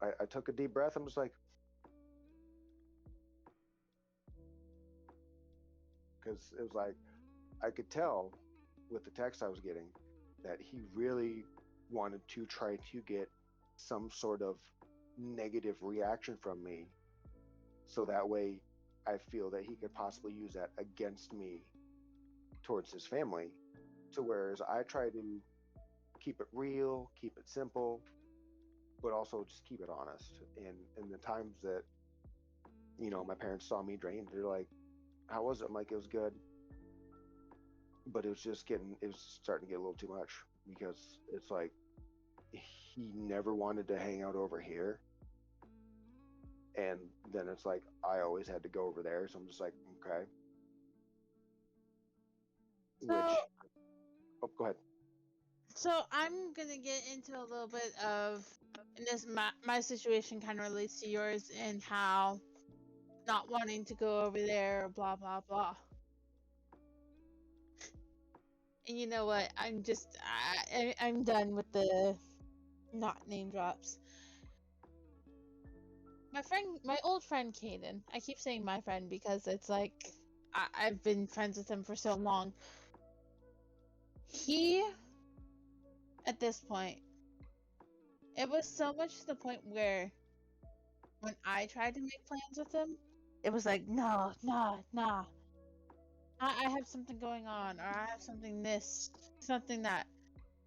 I took a deep breath. I'm just like, because it was like, I could tell with the text I was getting that he really wanted to try to get some sort of negative reaction from me, so that way I feel that he could possibly use that against me towards his family. To whereas I try to keep it real, keep it simple, but also just keep it honest. And in the times that, you know, my parents saw me drained, they're like, how was it? I'm like, it was good. But it was starting to get a little too much, because it's like, he never wanted to hang out over here. And then it's like, I always had to go over there. So I'm just like, okay. So, Go ahead. So I'm gonna get into a little bit of, and this my situation kind of relates to yours, and how not wanting to go over there, blah blah blah. And you know what? I'm done with the not name drops. My old friend Caden. I keep saying my friend because it's like I've been friends with him for so long. He, at this point, it was so much to the point where when I tried to make plans with him, it was like, no, nah. I have something going on, or I have something this, something that.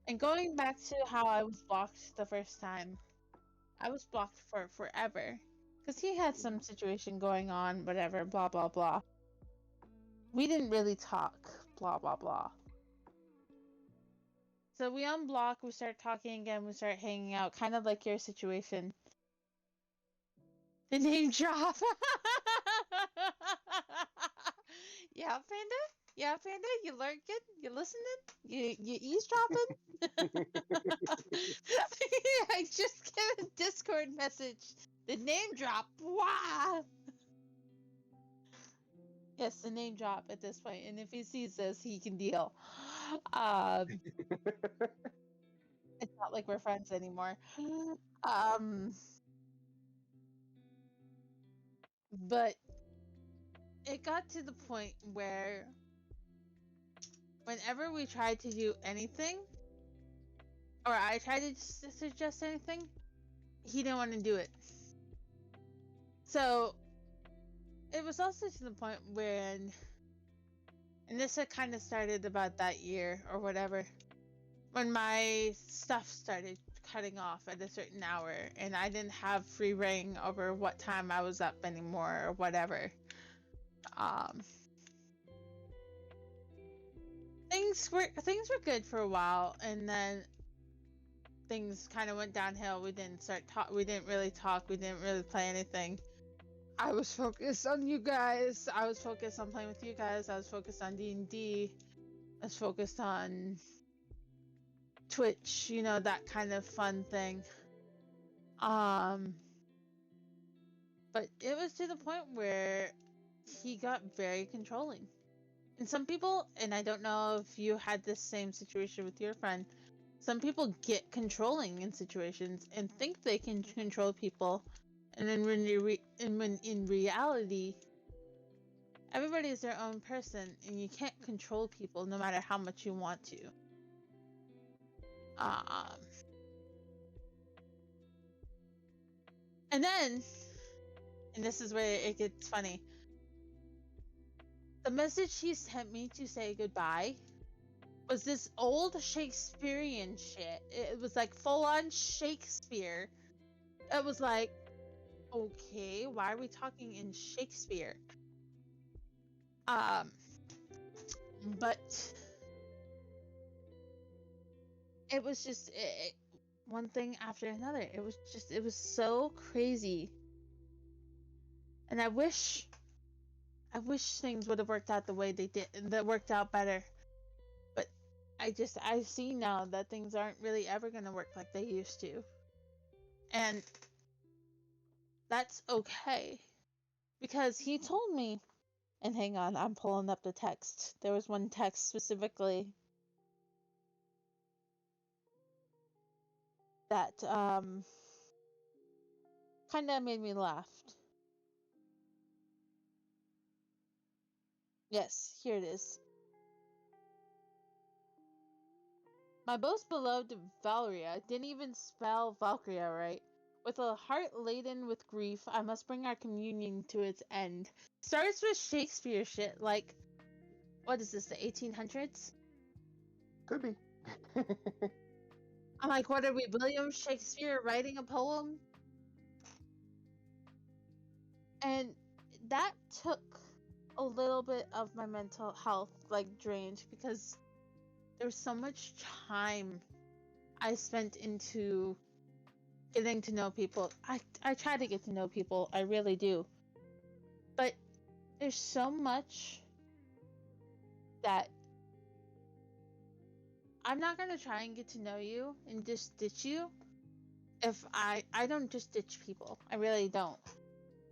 And going back to how I was blocked the first time, I was blocked for forever. Because he had some situation going on, whatever, blah, blah, blah. We didn't really talk, blah, blah, blah. So we unblock, we start talking again, we start hanging out, kind of like your situation. The name drop. Yeah, Panda? Yeah, Panda, you learned good? You listening? You eavesdropping? I just get a Discord message. The name drop. Wow. Yes, the name drop at this point, and if he sees this, he can deal. It's not like we're friends anymore. Um, but it got to the point where whenever we tried to do anything, or I tried to suggest anything, he didn't want to do it. So it was also to the point when, and this had kind of started about that year or whatever, when my stuff started cutting off at a certain hour and I didn't have free reign over what time I was up anymore or whatever. Things were good for a while, and then things kind of went downhill. We didn't really talk. We didn't really play anything. I was focused on you guys. I was focused on playing with you guys. I was focused on D&D. I was focused on Twitch, that kind of fun thing. But it was to the point where he got very controlling. And some people, and I don't know if you had this same situation with your friend, some people get controlling in situations and think they can control people, and then when in reality, everybody is their own person, and you can't control people no matter how much you want to. And then, and this is where it gets funny, the message he sent me to say goodbye was this old Shakespearean shit. It was like full on Shakespeare. It was like, okay, why are we talking in Shakespeare? But it was just one thing after another. It was so crazy. And I wish things would have worked out the way they did, that worked out better. But I see now that things aren't really ever going to work like they used to. And that's okay. Because he told me, and hang on, I'm pulling up the text. There was one text specifically that kind of made me laugh. Yes, here it is. My most beloved Valeria didn't even spell Valkyria right. With a heart laden with grief, I must bring our communion to its end. Starts with Shakespeare shit, like, what is this, the 1800s? Could be. I'm like, what are we, William Shakespeare writing a poem? And that took a little bit of my mental health, like, drained, because there was so much time I spent into getting to know people. I try to get to know people, I really do. But there's so much that I'm not going to try and get to know you and just ditch you if I don't just ditch people. I really don't.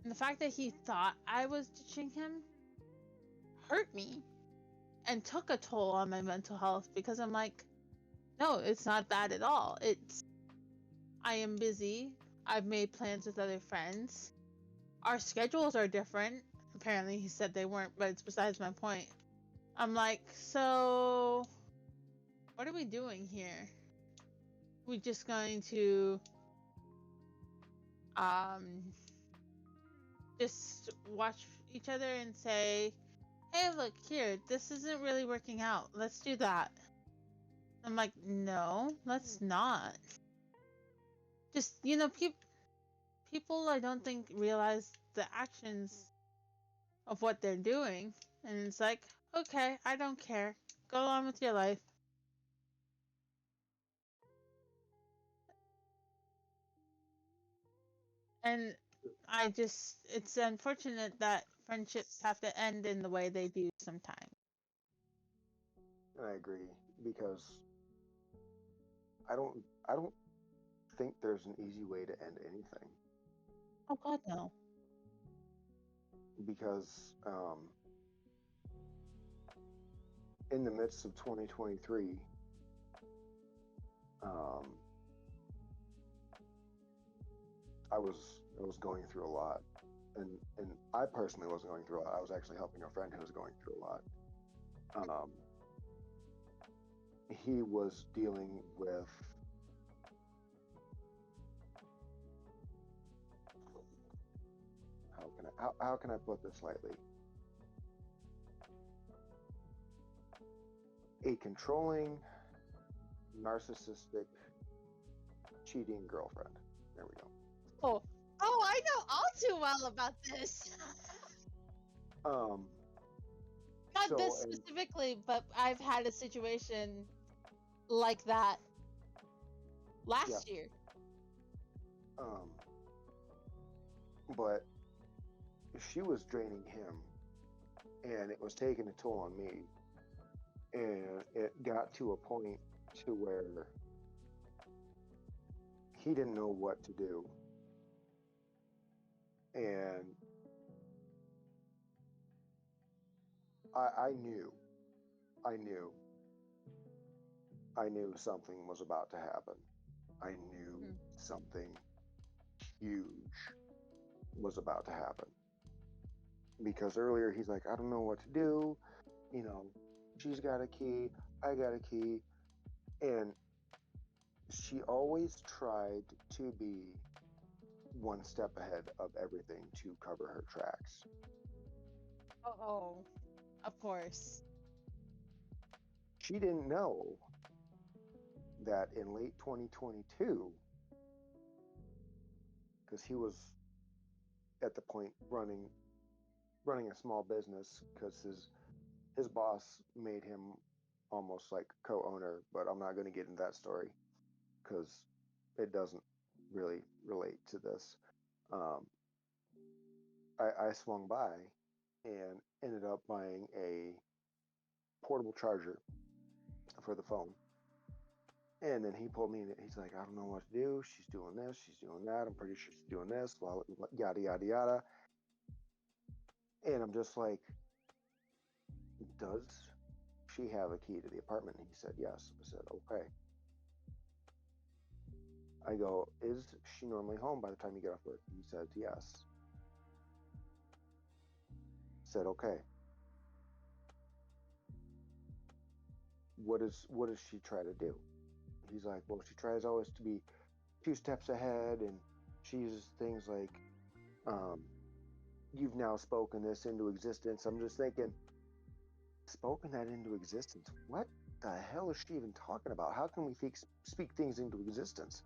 And the fact that he thought I was ditching him hurt me and took a toll on my mental health, because I'm like, no, it's not that at all. It's, I am busy. I've made plans with other friends. Our schedules are different. Apparently he said they weren't, but it's besides my point. I'm like, so what are we doing here? We just going to just watch each other and say, hey, look here, this isn't really working out. Let's do that. I'm like, no, let's not. Just, people I don't think realize the actions of what they're doing. And it's like, okay, I don't care. Go on with your life. And it's unfortunate that friendships have to end in the way they do sometimes. And I agree because I don't I don't think there's an easy way to end anything Oh God, no. because in the midst of 2023, um, I was going through a lot, and I personally wasn't going through a lot. I was actually helping a friend who was going through a lot. Um, he was dealing with how can I put this lightly? A controlling, narcissistic, cheating girlfriend. There we go. Oh, I know all too well about this. Um, Not so this and specifically, but I've had a situation like that last year. um, but she was draining him, and it was taking a toll on me, and it got to a point to where he didn't know what to do, and I knew, I knew, I knew something was about to happen. I knew something huge was about to happen because earlier he's like, I don't know what to do, you know, she's got a key, I got a key, and she always tried to be one step ahead of everything to cover her tracks. Oh, of course. She didn't know that in late 2022, because he was at the point running a small business because his boss made him almost like co-owner, but I'm not going to get into that story because it doesn't really relate to this. Um, I swung by and ended up buying a portable charger for the phone. And then he pulled me in. He's like, I don't know what to do. She's doing this. She's doing that. I'm pretty sure she's doing this. Yada, yada, yada. And I'm just like, does she have a key to the apartment? He said, yes. I said, okay. I go, is she normally home by the time you get off work? He said, yes. I said, okay. What does she try to do? He's like, well, she tries always to be 2 steps ahead, and she uses things like, you've now spoken this into existence. I'm just thinking, spoken that into existence? What the hell is she even talking about? How can we speak things into existence?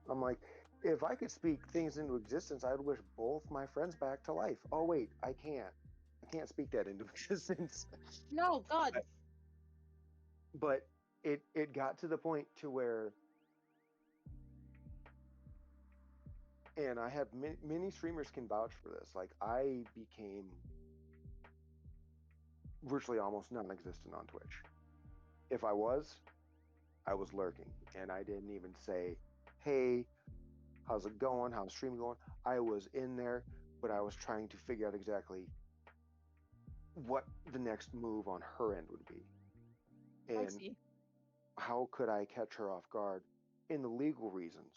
I'm like, if I could speak things into existence, I'd wish both my friends back to life. Oh wait, I can't speak that into existence. No, God. But it got to the point to where, and I have many streamers can vouch for this. Like, I became virtually almost non-existent on Twitch. If I was lurking, and I didn't even say, hey, how's it going? How's stream going? I was in there, but I was trying to figure out exactly what the next move on her end would be. And how could I catch her off guard in the legal reasons?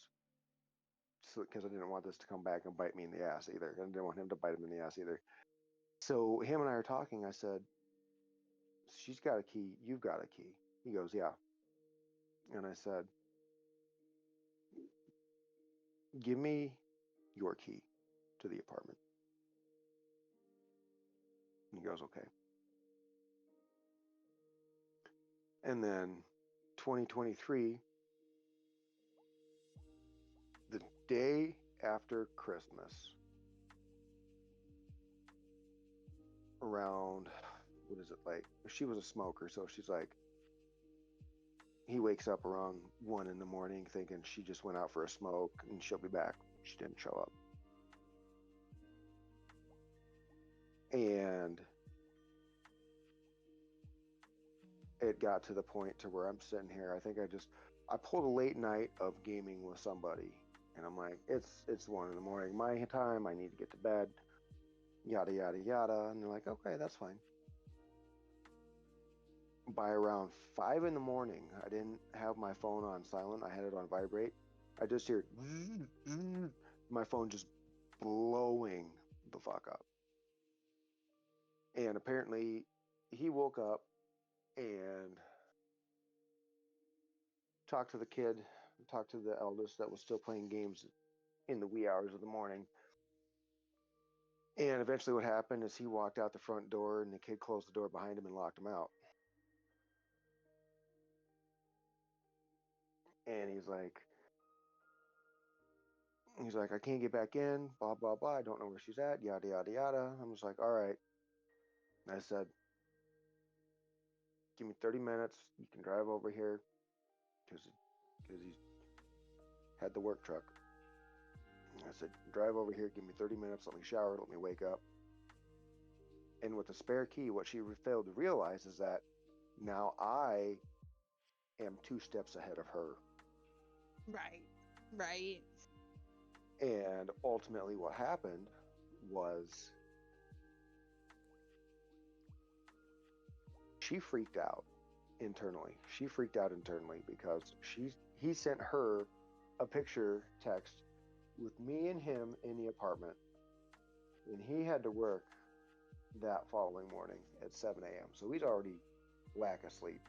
So, because I didn't want this to come back and bite me in the ass either. I didn't want him to bite him in the ass either. So him and I are talking. I said, she's got a key. You've got a key. He goes, yeah. And I said, give me your key to the apartment. He goes, okay. And then 2023, the day after Christmas, around, what is it like? She was a smoker, so she's like, he wakes up around 1 in the morning thinking she just went out for a smoke and she'll be back. She didn't show up. And it got to the point to where I'm sitting here. I think I pulled a late night of gaming with somebody, and I'm like, it's 1 a.m. my time. I need to get to bed. Yada yada yada. And they're like, okay, that's fine. By around 5 a.m, I didn't have my phone on silent. I had it on vibrate. I just hear my phone just blowing the fuck up. And apparently he woke up and talked to the kid, talked to the eldest that was still playing games in the wee hours of the morning. And eventually what happened is he walked out the front door and the kid closed the door behind him and locked him out. And he's like, I can't get back in, blah, blah, blah. I don't know where she's at, yada, yada, yada. I'm just like, all right. I said, give me 30 minutes. You can drive over here because he had the work truck. I said, drive over here, give me 30 minutes, let me shower, let me wake up. And with the spare key, what she failed to realize is that now I am 2 steps ahead of her. Right. And ultimately what happened was she freaked out internally. She freaked out internally because he sent her a picture text with me and him in the apartment, and he had to work that following morning at 7 a.m. So he's already whack asleep.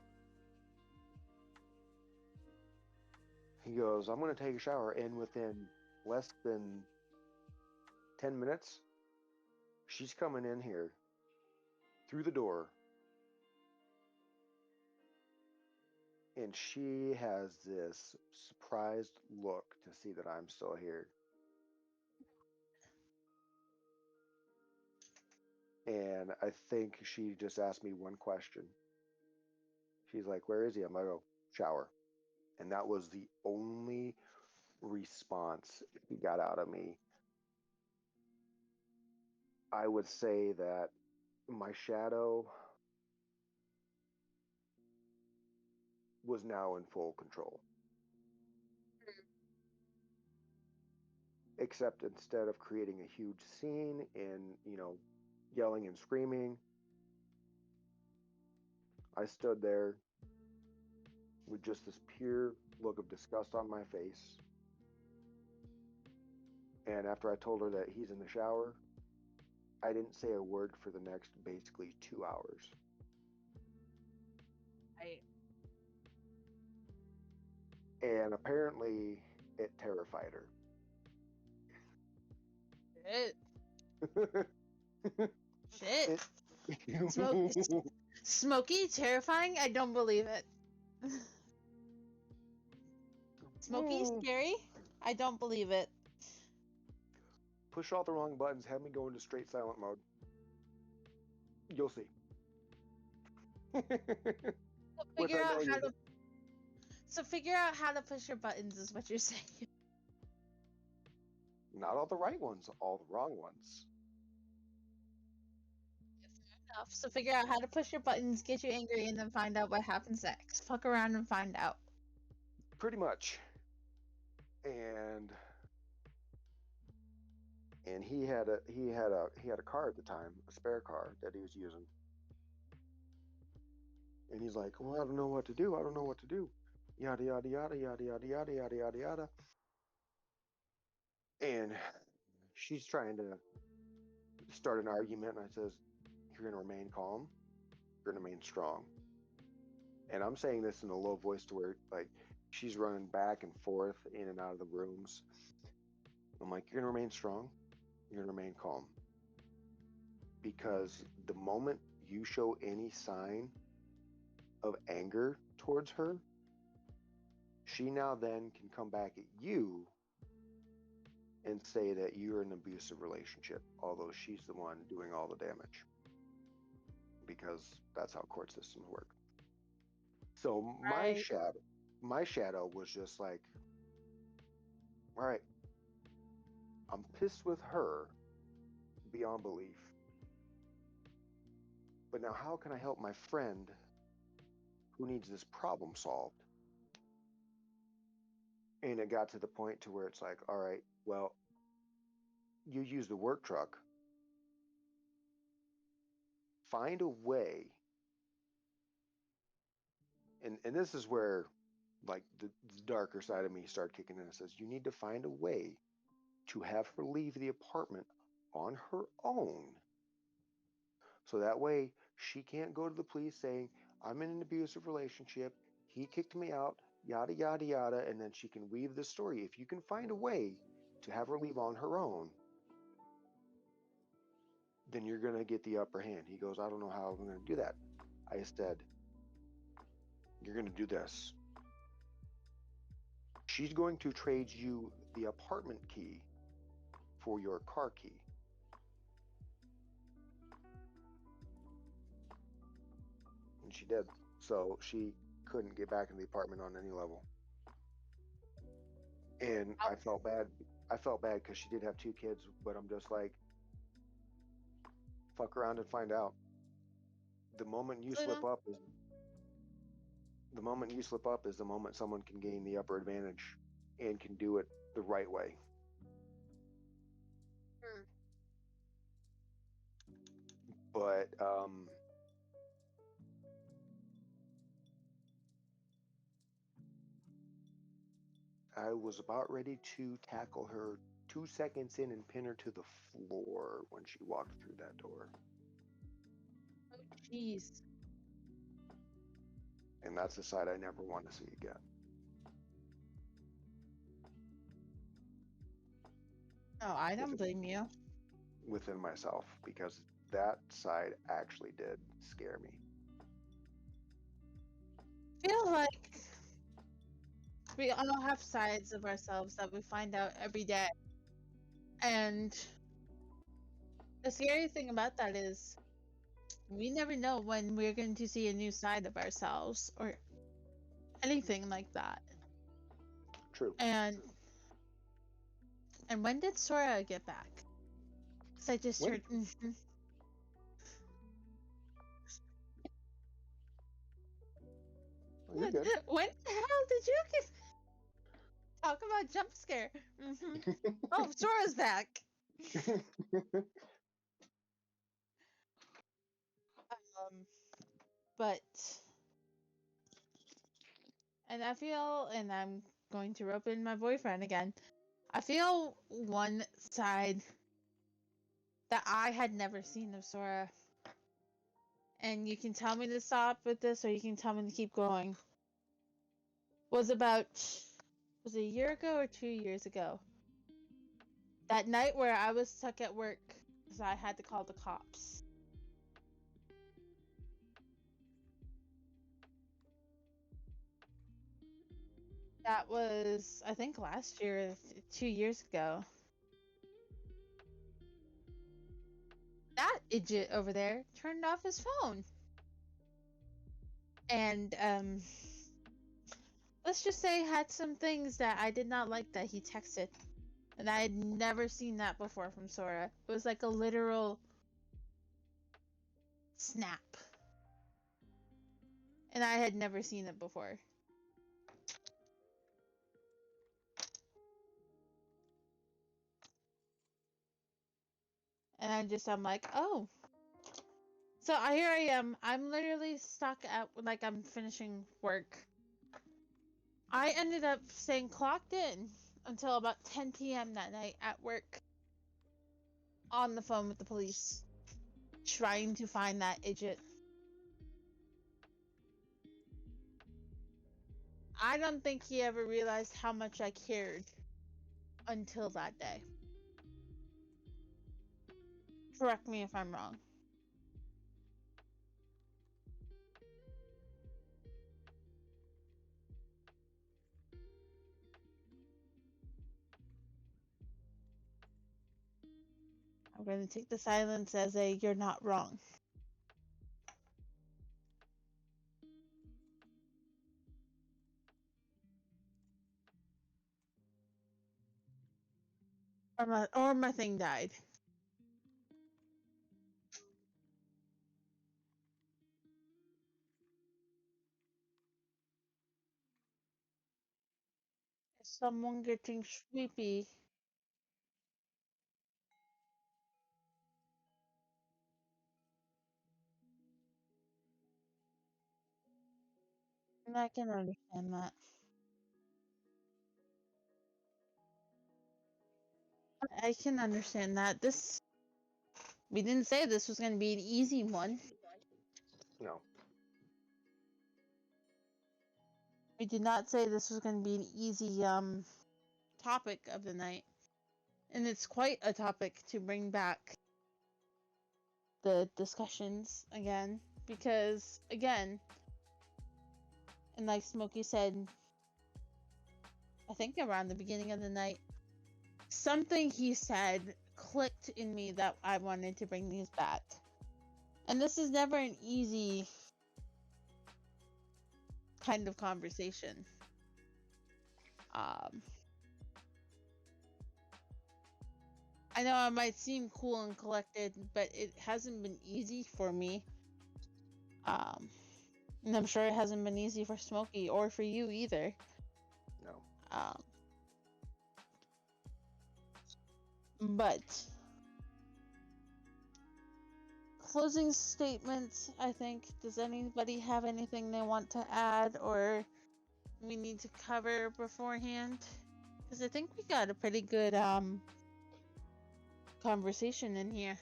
He goes, I'm going to take a shower, and within less than 10 minutes, she's coming in here through the door, and she has this surprised look to see that I'm still here. And I think she just asked me one question. She's like, where is he? I'm like, oh, shower. And that was the only response he got out of me. I would say that my shadow was now in full control. Except instead of creating a huge scene and, yelling and screaming, I stood there with just this pure look of disgust on my face. And after I told her that he's in the shower, I didn't say a word for the next basically 2 hours. And apparently it terrified her. Shit. Smoky, terrifying? I don't believe it. Smoky, scary? I don't believe it. Push all the wrong buttons, have me go into straight silent mode. You'll see. So figure out how to push your buttons is what you're saying. Not all the right ones, all the wrong ones. Enough. So figure out how to push your buttons, get you angry, and then find out what happens next. Fuck around and find out. Pretty much. And he had a car at the time, a spare car that he was using. And he's like, well, I don't know what to do. Yada yada yada yada yada yada yada yada yada. And she's trying to start an argument, and I says, you're gonna remain calm, you're gonna remain strong. And I'm saying this in a low voice to where like she's running back and forth in and out of the rooms. I'm like, you're gonna remain strong, you're gonna remain calm. Because the moment you show any sign of anger towards her, she now then can come back at you and say that you're in an abusive relationship, although she's the one doing all the damage. Because that's how court systems work. So Right. my shadow was just like, all right, I'm pissed with her beyond belief. But now how can I help my friend who needs this problem solved. And it got to the point to where it's like, all right, well, you use the work truck, find a way. And this is where like the darker side of me started kicking in. It says you need to find a way to have her leave the apartment on her own, so that way she can't go to the police saying I'm in an abusive relationship, he kicked me out, yada yada yada, and then she can weave this story. If you can find a way to have her leave on her own, then you're going to get the upper hand. He goes, I don't know how I'm going to do that. I said, you're going to do this. She's going to trade you the apartment key for your car key. And she did. So she couldn't get back in the apartment on any level. And I felt bad. I felt bad because she did have 2 kids, but I'm just like, fuck around and find out. The moment you slip up is the moment someone can gain the upper advantage and can do it the right way. But I was about ready to tackle her 2 seconds in and pin her to the floor when she walked through that door. Oh, jeez. And that's a side I never want to see again. Oh, I don't blame you. Within myself, because that side actually did scare me. I feel like we all have sides of ourselves that we find out every day. And the scary thing about that is we never know when we're going to see a new side of ourselves or anything like that. True. And when did Sora get back? Because I just heard. You're good. When the hell did you get? Talk about jump scare. Oh, Sora's back. But, and I feel, and I'm going to rope in my boyfriend again. I feel one side that I had never seen of Sora, and you can tell me to stop with this, or you can tell me to keep going. Was it a year ago or 2 years ago? That night where I was stuck at work because I had to call the cops. That was, I think, last year, 2 years ago. That idiot over there turned off his phone. And, let's just say had some things that I did not like that he texted. And I had never seen that before from Sora. It was like a literal snap. And I had never seen it before. And I'm like, oh. So here I am. I'm literally stuck at, like, I'm finishing work. I ended up staying clocked in until about 10 p.m. that night at work. On the phone with the police. Trying to find that idiot. I don't think he ever realized how much I cared until that day. Correct me if I'm wrong. I'm going to take the silence as a you're not wrong. Or my thing died. Someone getting sleepy. And I can understand that. I can understand that. We didn't say this was going to be an easy one. No. We did not say this was going to be an easy topic of the night. And it's quite a topic to bring back the discussions again. Because, again, and like Smokey said, I think around the beginning of the night, something he said clicked in me that I wanted to bring these back. And this is never an easy kind of conversation. I know I might seem cool and collected, but it hasn't been easy for me. And I'm sure it hasn't been easy for Smokey or for you either. No. But closing statements, I think. Does anybody have anything they want to add or we need to cover beforehand? Because I think we got a pretty good conversation in here.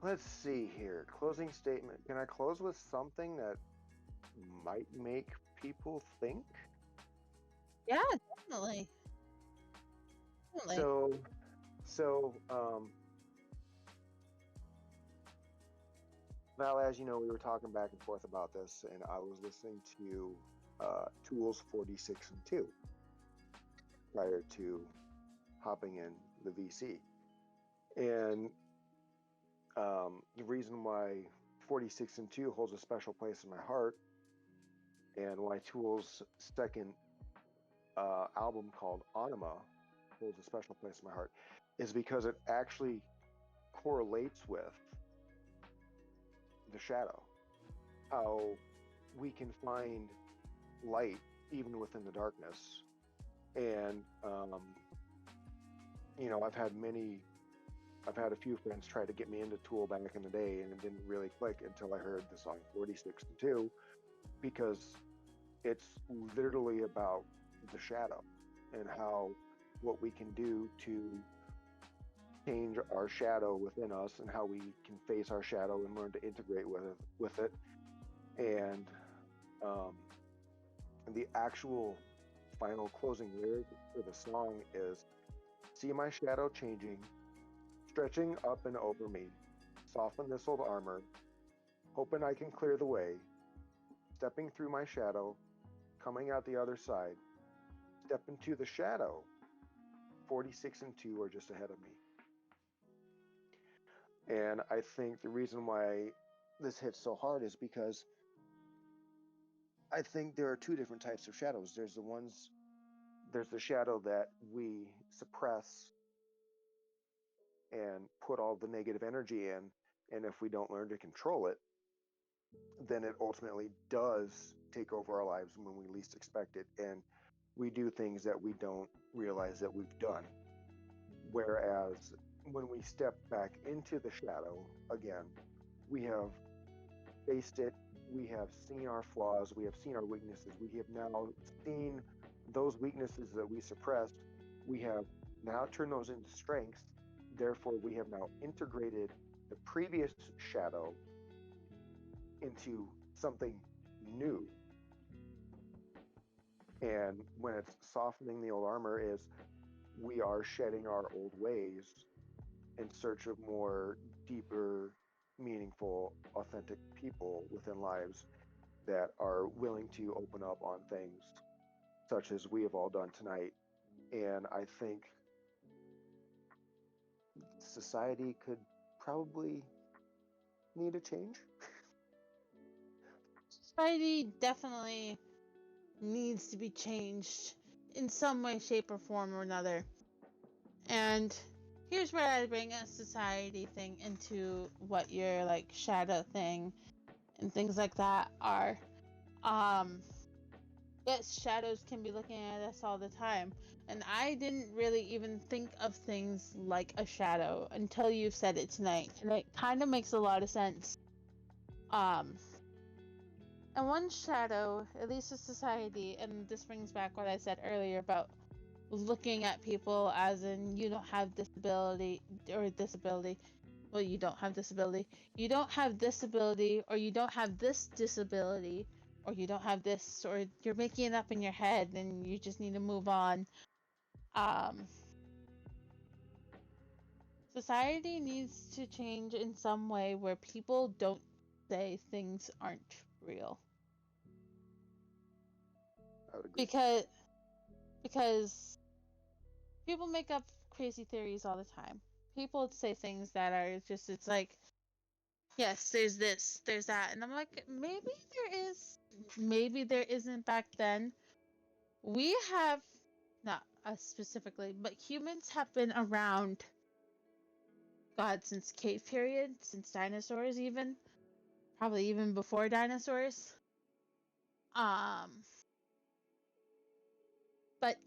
Let's see here. Closing statement. Can I close with something that might make people think? Yeah, definitely. Val, as you know, we were talking back and forth about this, and I was listening to Tools 46 and 2 prior to hopping in the VC. And the reason why 46 and 2 holds a special place in my heart, and why Tool's second album called Anima holds a special place in my heart, is because it actually correlates with the shadow. How we can find light even within the darkness. And I've had a few friends try to get me into Tool back in the day, and it didn't really click until I heard the song 46 and 2, because it's literally about the shadow and how what we can do to change our shadow within us, and how we can face our shadow and learn to integrate with it. And the actual final closing lyric for the song is, "See my shadow changing, stretching up and over me, soften this old armor, hoping I can clear the way, stepping through my shadow, coming out the other side, step into the shadow, 46 and 2 are just ahead of me." And I think the reason why this hits so hard is because I think there are two different types of shadows. There's the shadow that we suppress and put all the negative energy in, and if we don't learn to control it, then it ultimately does take over our lives when we least expect it, and we do things that we don't realize that we've done. Whereas when we step back into the shadow again, we have faced it, we have seen our flaws, we have seen our weaknesses, we have now seen those weaknesses that we suppressed, we have now turned those into strengths. Therefore, we have now integrated the previous shadow into something new. And when it's softening the old armor, is we are shedding our old ways in search of more deeper, meaningful, authentic people within lives that are willing to open up on things such as we have all done tonight. And I think society could probably need a change. Society definitely needs to be changed in some way, shape, or form or another. And here's where I bring a society thing into what your like shadow thing and things like that are. Um, yes, shadows can be looking at us all the time. And I didn't really even think of things like a shadow until you said it tonight. And it kind of makes a lot of sense. Um, and one shadow, at least in society, and this brings back what I said earlier about looking at people as in you don't have disability or disability. Well, you don't have disability. You don't have disability, or you don't have this disability, or you don't have this, or you're making it up in your head and you just need to move on. Um, Society needs to change in some way where people don't say things aren't real. I would agree. Because people make up crazy theories all the time. People say things that are just, it's like, yes, there's this, there's that. And I'm like, maybe there is, maybe there isn't back then. We have, not us specifically, but humans have been around, God, since cave period, since dinosaurs even, probably even before dinosaurs. But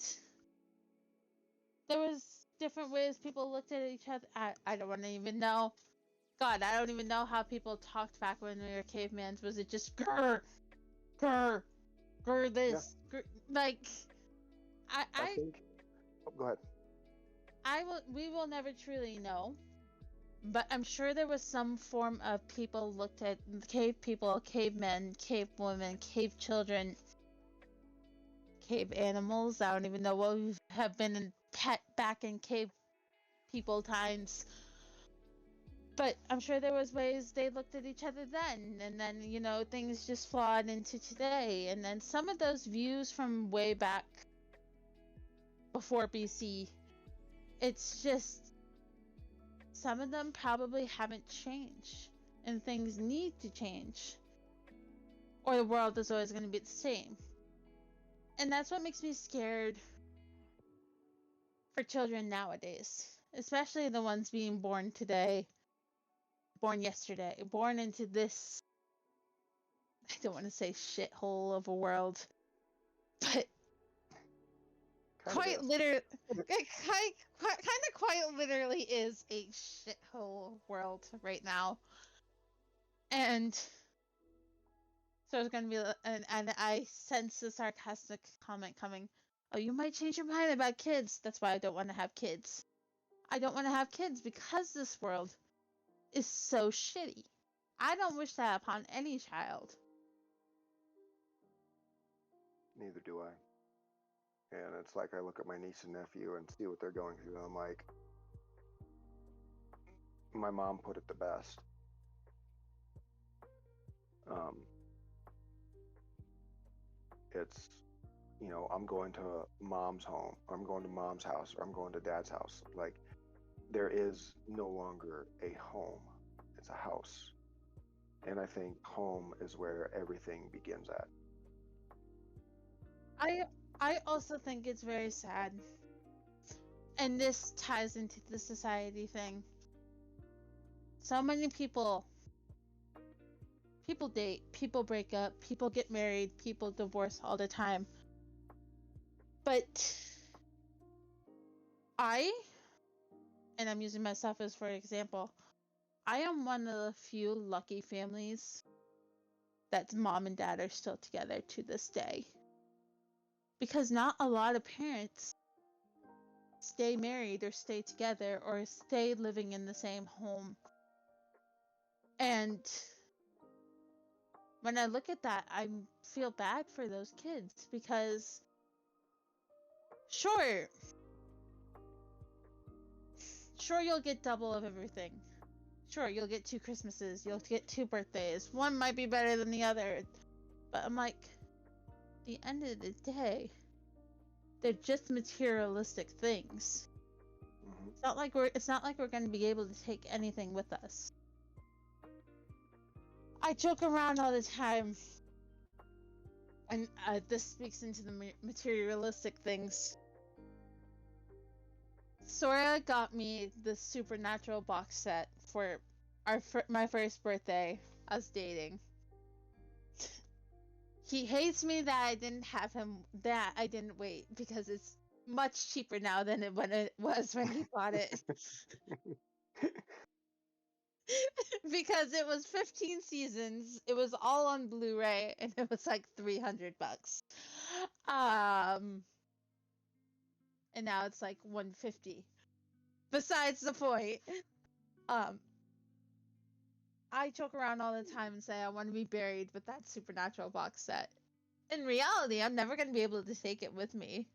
there was different ways people looked at each other. I don't want to even know. God, I don't even know how people talked back when we were cavemans. Was it just grr, grr, grr this, grr, like, I think. Oh, go ahead. we will never truly know. But I'm sure there was some form of people looked at cave people, cavemen, cave women, cave children, cave animals. I don't even know what we have been in back in cave people times. But I'm sure there was ways they looked at each other then, and then, you know, things just flawed into today. And then some of those views from way back before BC, it's just some of them probably haven't changed, and things need to change, or the world is always going to be the same. And that's what makes me scared for children nowadays, especially the ones being born today, born yesterday, born into this, I don't want to say shithole of a world, but quite literally, quite literally is a shithole world right now. And so it's going to be, and I sense the sarcastic comment coming. Oh, you might change your mind about kids. That's why I don't want to have kids. I don't want to have kids because this world is so shitty. I don't wish that upon any child. Neither do I. And it's like I look at my niece and nephew and see what they're going through, and I'm like, my mom put it the best. It's, you know, I'm going to mom's home, or I'm going to mom's house, or I'm going to dad's house. Like, there is no longer a home, it's a house. And I think home is where everything begins at. I also think it's very sad. And this ties into the society thing. So many people date, people break up, people get married, people divorce all the time. But and I'm using myself as for example, I am one of the few lucky families that mom and dad are still together to this day. Because not a lot of parents stay married or stay together or stay living in the same home. And when I look at that, I feel bad for those kids because sure you'll get double of everything. Sure, you'll get 2 Christmases, you'll get 2 birthdays. One might be better than the other. But I'm like, at the end of the day, they're just materialistic things. Mm-hmm. It's not like we're going to be able to take anything with us. I joke around all the time, and this speaks into the materialistic things. Sora got me the Supernatural box set for my first birthday. I was dating. He hates me that I didn't have him, that I didn't wait, because it's much cheaper now than it was when he bought it. Because it was 15 seasons, it was all on Blu-ray, and it was like $300. And now it's like $150. Besides the point, I joke around all the time and say I want to be buried with that Supernatural box set. In reality, I'm never going to be able to take it with me.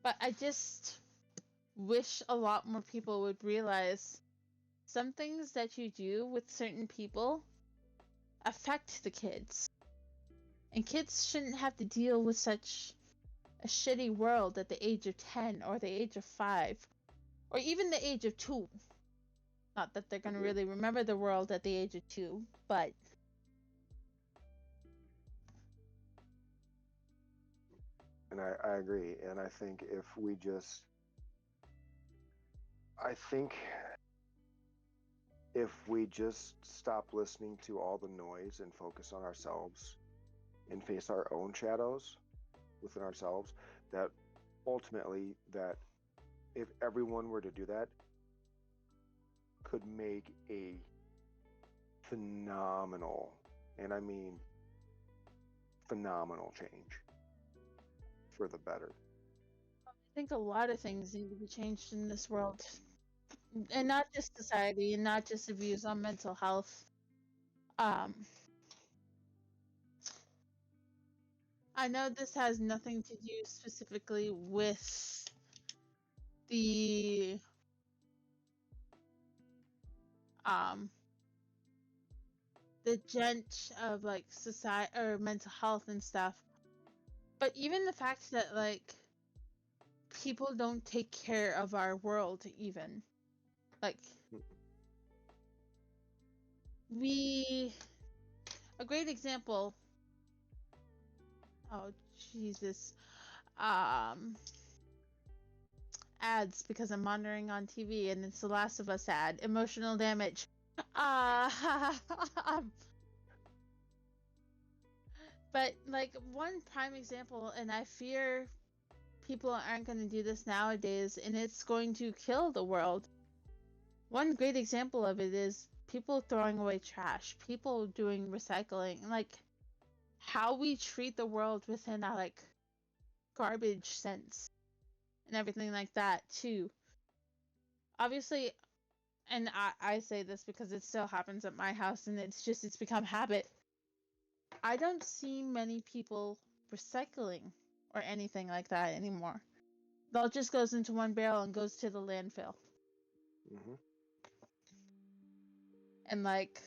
But I just wish a lot more people would realize some things that you do with certain people affect the kids. And kids shouldn't have to deal with such a shitty world at the age of 10 or the age of 5 or even the age of 2. Not that they're going to really remember the world at the age of 2, but And I agree. And I think if we just, I think if we just stop listening to all the noise and focus on ourselves and face our own shadows within ourselves, that ultimately, that if everyone were to do that, could make a phenomenal, and I mean phenomenal, change for the better. I think a lot of things need to be changed in this world. And not just society, and not just the views on mental health. I know this has nothing to do specifically with the gent of like society or mental health and stuff, but even the fact that like people don't take care of our world, even like a great example, oh Jesus, ads, because I'm monitoring on TV and it's the Last of Us ad, emotional damage. But like one prime example, and I fear people aren't going to do this nowadays, and it's going to kill the world. One great example of it is people throwing away trash, people doing recycling, like how we treat the world within a like garbage sense and everything like that too. Obviously, and I say this because it still happens at my house and it's become habit. I don't see many people recycling or anything like that anymore. It all just goes into one barrel and goes to the landfill. Mm-hmm. And like,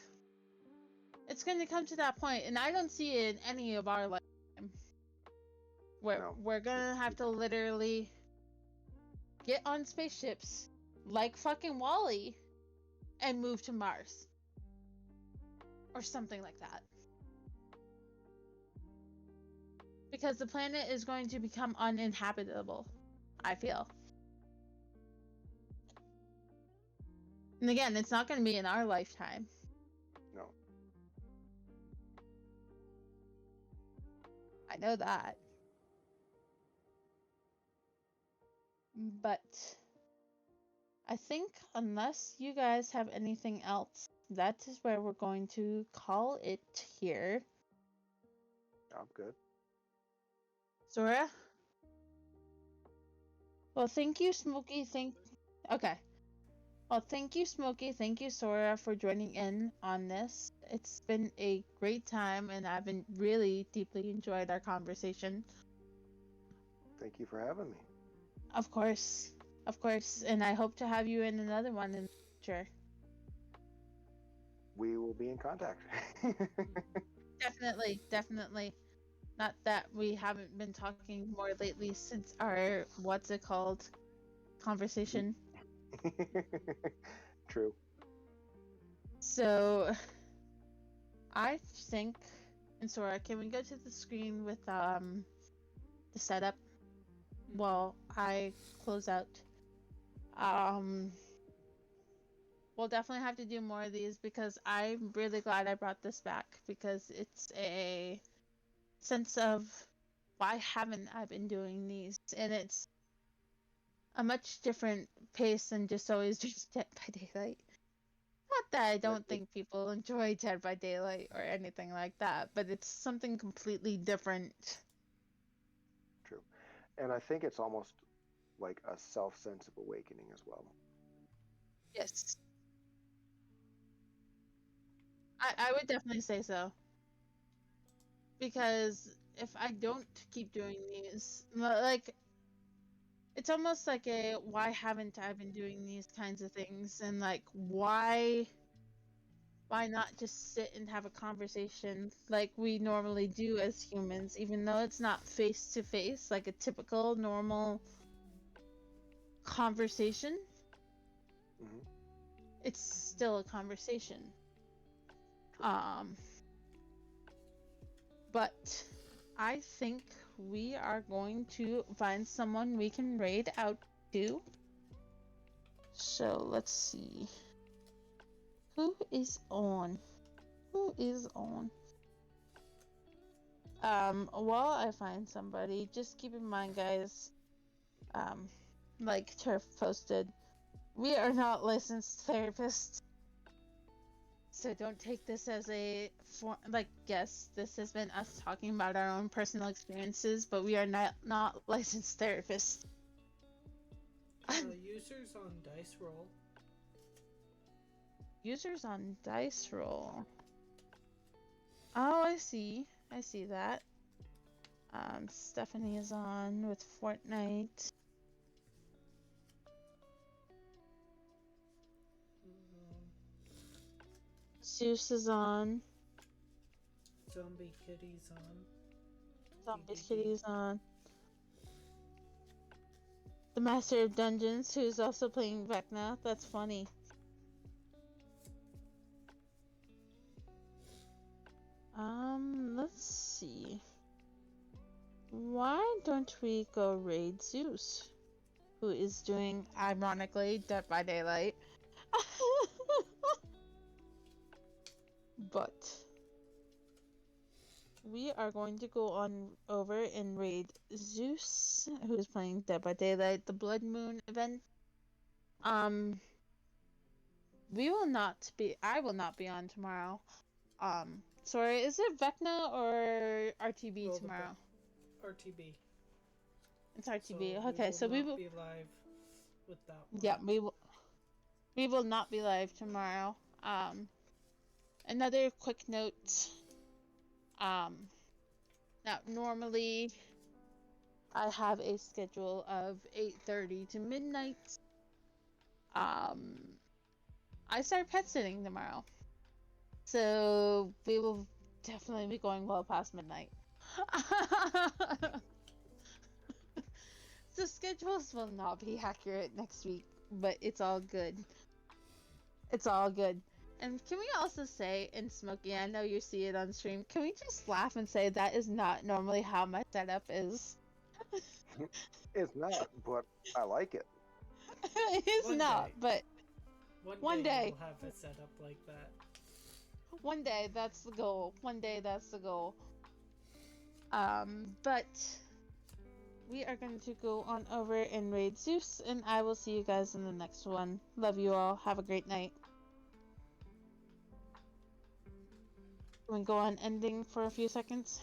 it's going to come to that point, and I don't see it in any of our lifetime, where we're going to have to literally get on spaceships like fucking Wall-E and move to Mars or something like that. Because the planet is going to become uninhabitable, I feel. And again, it's not going to be in our lifetime. No. I know that. But I think unless you guys have anything else, that is where we're going to call it here. I'm good. Zora? Well, thank you, Smokey. Okay. Well, thank you, Smokey. Thank you, Sora, for joining in on this. It's been a great time, and I've been really deeply enjoyed our conversation. Thank you for having me. Of course. Of course. And I hope to have you in another one in the future. We will be in contact. Definitely. Definitely. Not that we haven't been talking more lately since our, what's it called, conversation. True. So, I think, and Sora, can we go to the screen with the setup while I close out? We'll definitely have to do more of these because I'm really glad I brought this back because it's a sense of why haven't I been doing these? And it's a much different pace than just always just Dead by Daylight. Not that I don't think people enjoy Dead by Daylight or anything like that, but it's something completely different. True. And I think it's almost like a self-sense of awakening as well. Yes. I would definitely say so. Because if I don't keep doing these, like, it's almost like a why haven't I been doing these kinds of things, and like why not just sit and have a conversation like we normally do as humans, even though it's not face to face like a typical normal conversation. Mm-hmm. It's still a conversation. But I think we are going to find someone we can raid out to. So let's see. Who is on? Who is on? While I find somebody, just keep in mind, guys, like Turf posted, we are not licensed therapists. So don't take this as a yes, this has been us talking about our own personal experiences, but we are not licensed therapists. Users on Dice Roll. Users on Dice Roll. Oh, I see that. Stephanie is on with Fortnite. Zeus is on. Zombie Kitty's on. Zombie Kitty's on. The Master of Dungeons, who's also playing Vecna. That's funny. Let's see. Why don't we go raid Zeus, who is doing, ironically, Dead by Daylight. But we are going to go on over and raid Zeus, who is playing Dead by Daylight, the Blood Moon event. I will not be on tomorrow. Sorry, is it Vecna or RTB tomorrow? RTB. It's RTB. So okay, so we will be live with that one. Yeah, we will not be live tomorrow. Another quick note. Now normally I have a schedule of 8:30 to midnight. I start pet sitting tomorrow. So we will definitely be going well past midnight. So schedules will not be accurate next week, but it's all good. It's all good. And can we also say, and Smokey, I know you see it on stream, can we just laugh and say that is not normally how my setup is? It's not, but I like it. It is not, but one day we'll have it set up like that. One day, that's the goal. One day, that's the goal. But we are going to go on over and raid Zeus, and I will see you guys in the next one. Love you all. Have a great night. Can we go on ending for a few seconds?